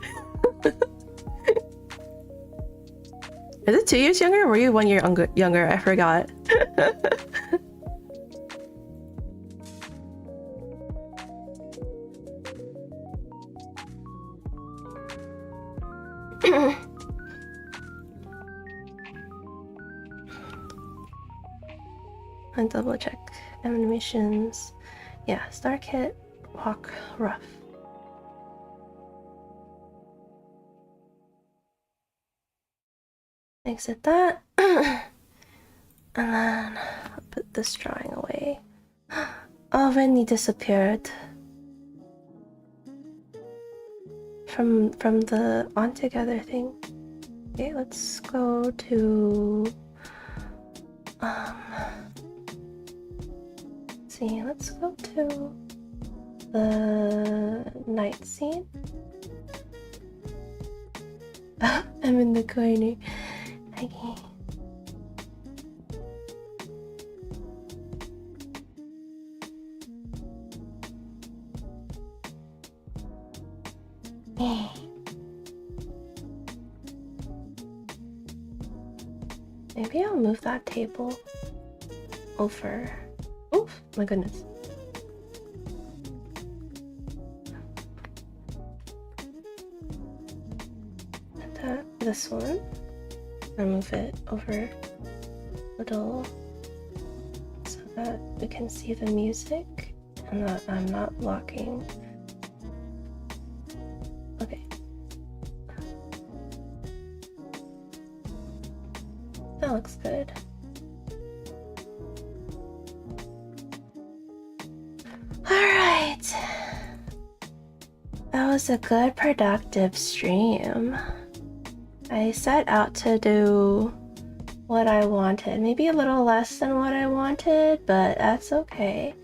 S1: Is it 2 years younger or were you 1 year younger? I forgot. And double check animations. Yeah, Star Kit, walk rough. Exit that. And then I'll put this drawing away. Oh, Vinny disappeared. From the on together thing. Okay, let's go to see, let's go to the night scene. I'm in the corner. Okay. Maybe I'll move that table over. Oof, my goodness. This one. I'll move it over a little so that we can see the music and that I'm not blocking. Okay. That looks good. was a good, productive stream. I set out to do what I wanted. Maybe a little less than what I wanted, but that's okay.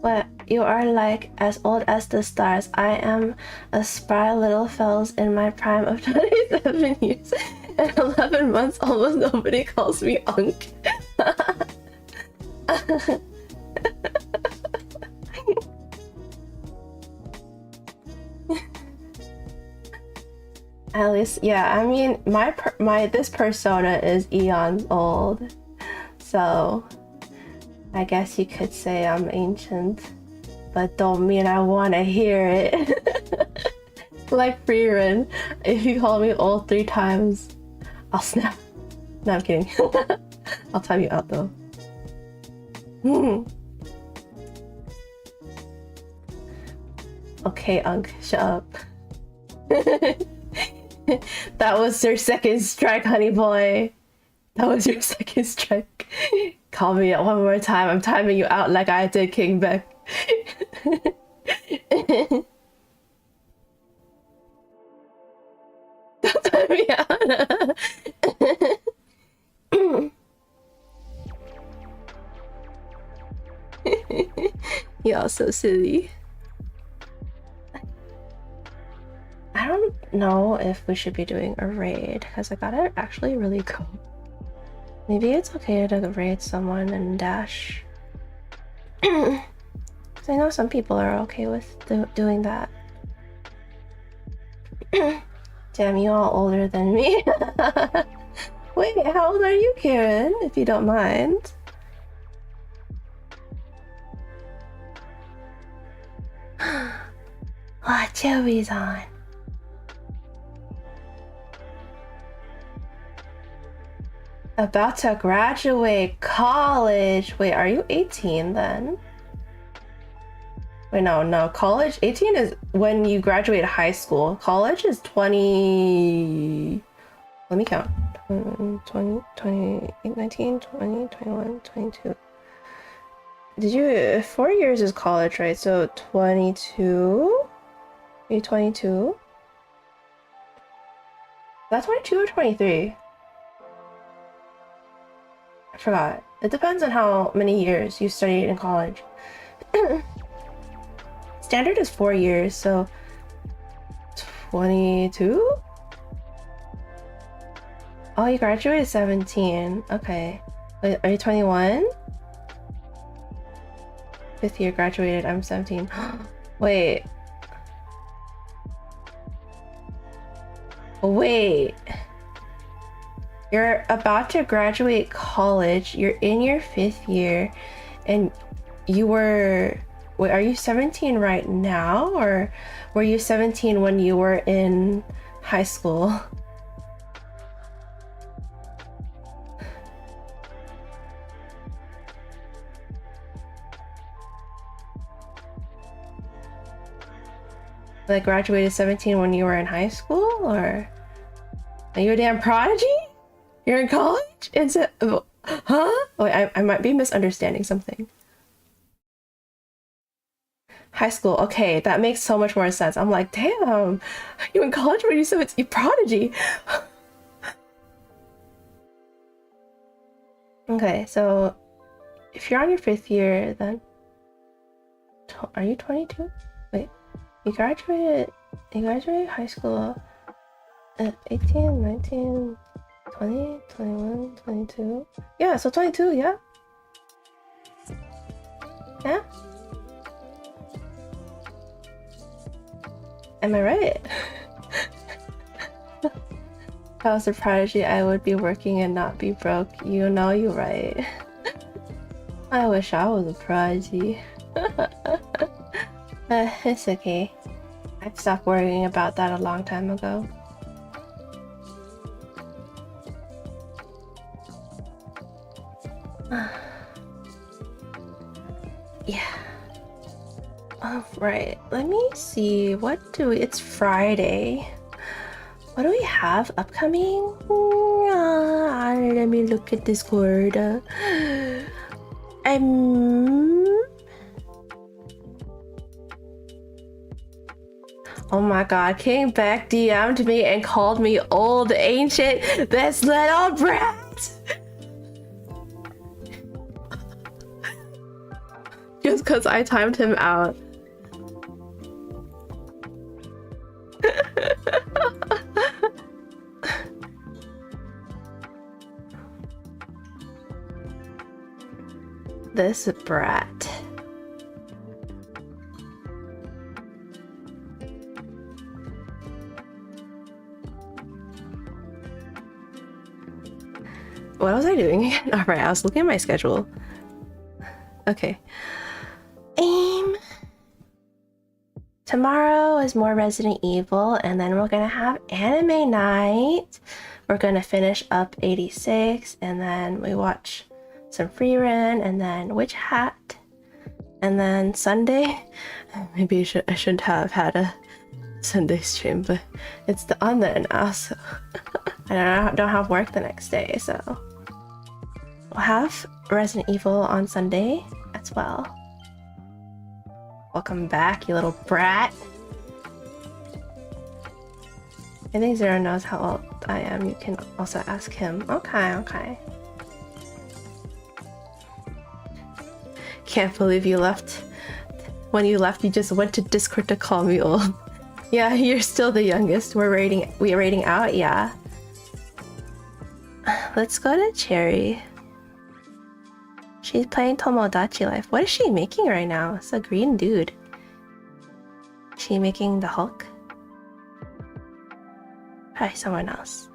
S1: But you are like as old as the stars. I am a spry little fells in my prime of 27 years and 11 months. Almost nobody calls me Unk. At least, yeah. I mean, this persona is eons old, so I guess you could say I'm ancient, but don't mean I want to hear it. Like Freerin, if you call me old 3 times, I'll snap. No, I'm kidding. I'll time you out though. Okay, Unk, shut up. That was your second strike, honey boy. That was your second strike. Call me one more time. I'm timing you out like I did King Beck. Don't time me out. You're so silly. I don't know if we should be doing a raid because I gotta actually really go. Maybe it's okay to raid someone and dash. Because I know some people are okay with doing that. Damn, you all older than me. Wait, how old are you, Karen? If you don't mind. Ah, cherries on. About to graduate college. Wait, are you 18 then? Wait, no. College, 18 is when you graduate high school. College is 20... Let me count. 20, 19, 20, 21, 22. Did you... 4 years is college, right? So 22? Are you 22? That's 22 or 23? I forgot. It depends on how many years you studied in college. Standard is 4 years, so 22? Oh, you graduated 17. Okay. Wait, are you 21? 5th year graduated, I'm 17. Wait. Wait. You're about to graduate college, you're in your 5th year, and you were... Wait, are you 17 right now, or were you 17 when you were in high school? Like graduated 17 when you were in high school, or are you a damn prodigy? You're in college? It's a... Huh? Wait, I might be misunderstanding something. High school, okay, that makes so much more sense. I'm like, damn, you in college when you 17? You prodigy. Okay, so if you're on your 5th year, then are you 22? Wait, you graduated high school at 18, 19, 20, 21, 22. Yeah, so 22, yeah? Yeah? Am I right? If I was a prodigy, I would be working and not be broke. You know you're right. I wish I was a prodigy. It's okay. I've stopped worrying about that a long time ago. Yeah. All right, let me see. It's Friday. What do we have upcoming? Let me look at Discord. Oh my god, King Beck DM'd me and called me old, ancient, this little brat! Just because I timed him out. This brat. What was I doing again? Alright, I was looking at my schedule. Okay. Tomorrow is more Resident Evil, and then we're gonna have anime night. We're gonna finish up 86, and then we watch some Frieren, and then Witch Hat, and then Sunday. Maybe I shouldn't have had a Sunday stream, but it's on there now, so I don't have work the next day, so we'll have Resident Evil on Sunday as well. Welcome back, you little brat. I think Zero knows how old I am. You can also ask him. Okay. Can't believe you left. When you left, you just went to Discord to call me old. Yeah, you're still the youngest. We're rating out, yeah. Let's go to Cherry. She's playing Tomodachi Life. What is she making right now? It's a green dude. Is she making the Hulk? Probably someone else.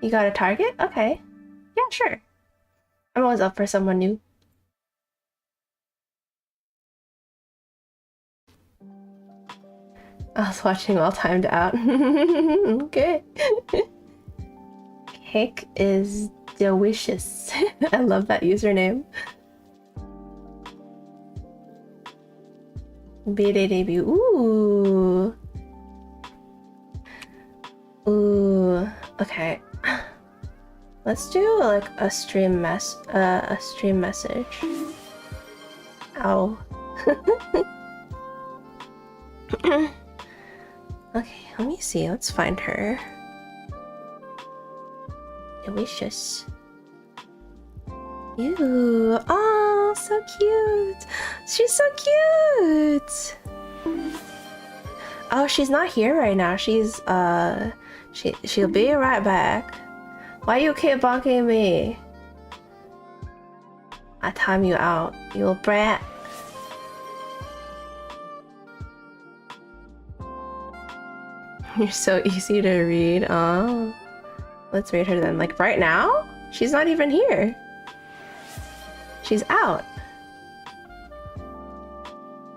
S1: You got a target? Okay. Yeah, sure. I'm always up for someone new. I was watching while timed out. Okay. Cake is delicious. I love that username. B-Day debut. Ooh. Okay. Let's do like a stream message. Ow. Okay, let me see. Let's find her. Delicious. Ew. Oh, so cute. She's so cute. Oh, she's not here right now. She'll be right back. Why you keep bonking me? I time you out, you little brat. You're so easy to read. Oh, let's read her then. Like right now? She's not even here. She's out.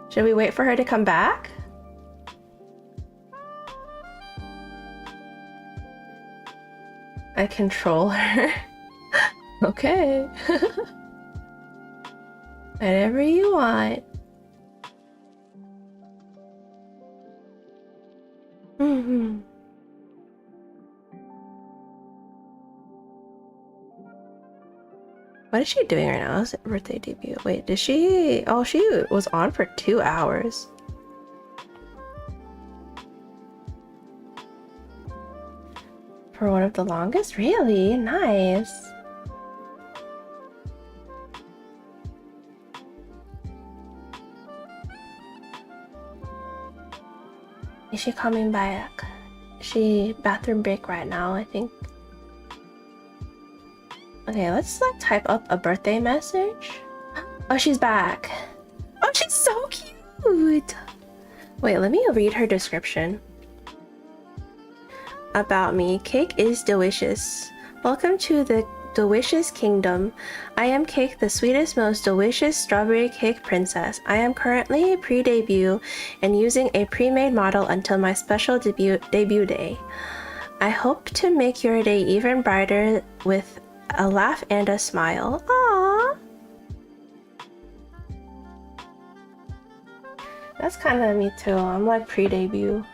S1: Should we wait for her to come back? I control her. Okay. Whatever you want. What is she doing right now? Is it birthday debut? Wait, did she? Oh, she was on for 2 hours. For one of the longest? Really? Nice. Is she coming back? She bathroom break right now, I think. Okay, let's like type up a birthday message. Oh, she's back. Oh, she's so cute. Wait, let me read her description. About me, cake is delicious. Welcome to the delicious kingdom. I am Cake, the sweetest, most delicious strawberry cake princess. I am currently pre-debut and using a pre-made model until my special debut day. I hope to make your day even brighter with a laugh and a smile. Aww. That's kind of me too. I'm like pre-debut.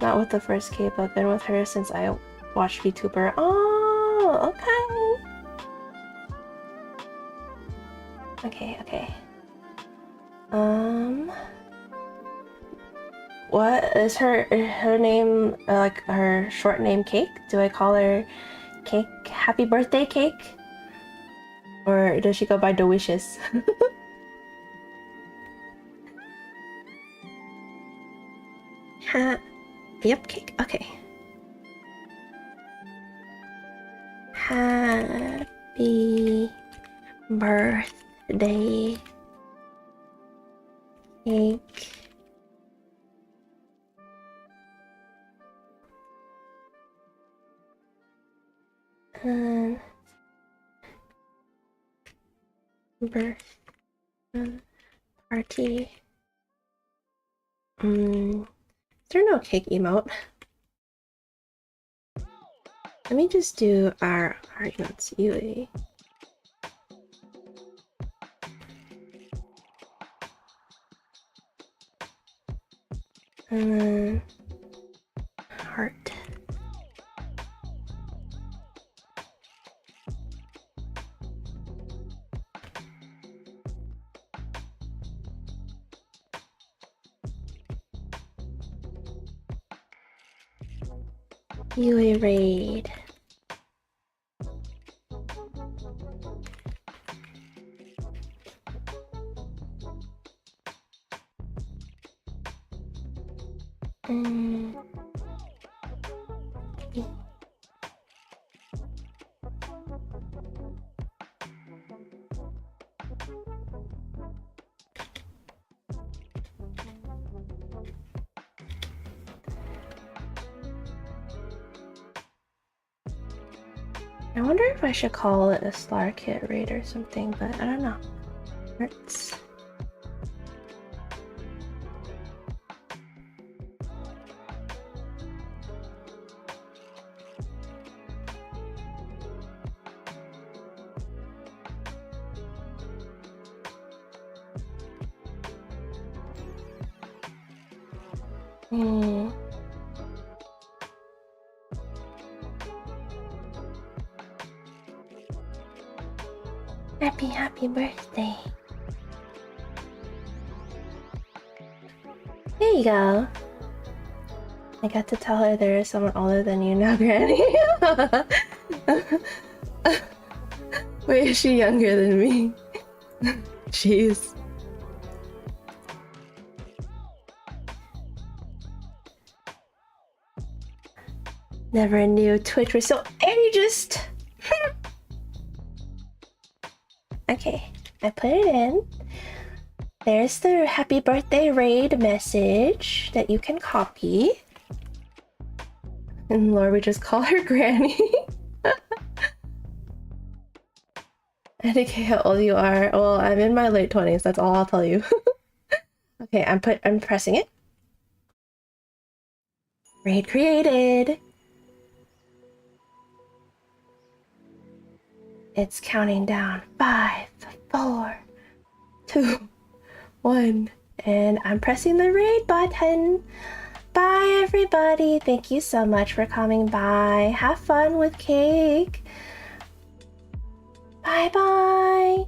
S1: Not with the first K-pop, been with her since I watched VTuber. Oh, okay. Okay. What is her name? Like her short name, Cake? Do I call her Cake? Happy birthday, Cake? Or does she go by Delicious? Yep, Cake. Okay. Happy birthday, Cake. Birth party. Is there no cake emote? Let me just do our emotes. Yui. And then heart. Yui raid. I wonder if I should call it a Star Kit raid or something, but I don't know. Let's... Happy birthday. There you go. I got to tell her there is someone older than you now, Granny. Wait, is she younger than me? Jeez. Never knew Twitch was so ageist. Okay, I put it in. There's the happy birthday raid message that you can copy. And Lord, we just call her Granny. Indicate how old you are. Well, I'm in my late 20s, that's all I'll tell you. Okay, I'm pressing it. Raid created. It's counting down. 5, 4, 2, 1. And I'm pressing the raid button. Bye, everybody. Thank you so much for coming by. Have fun with Cake. Bye-bye.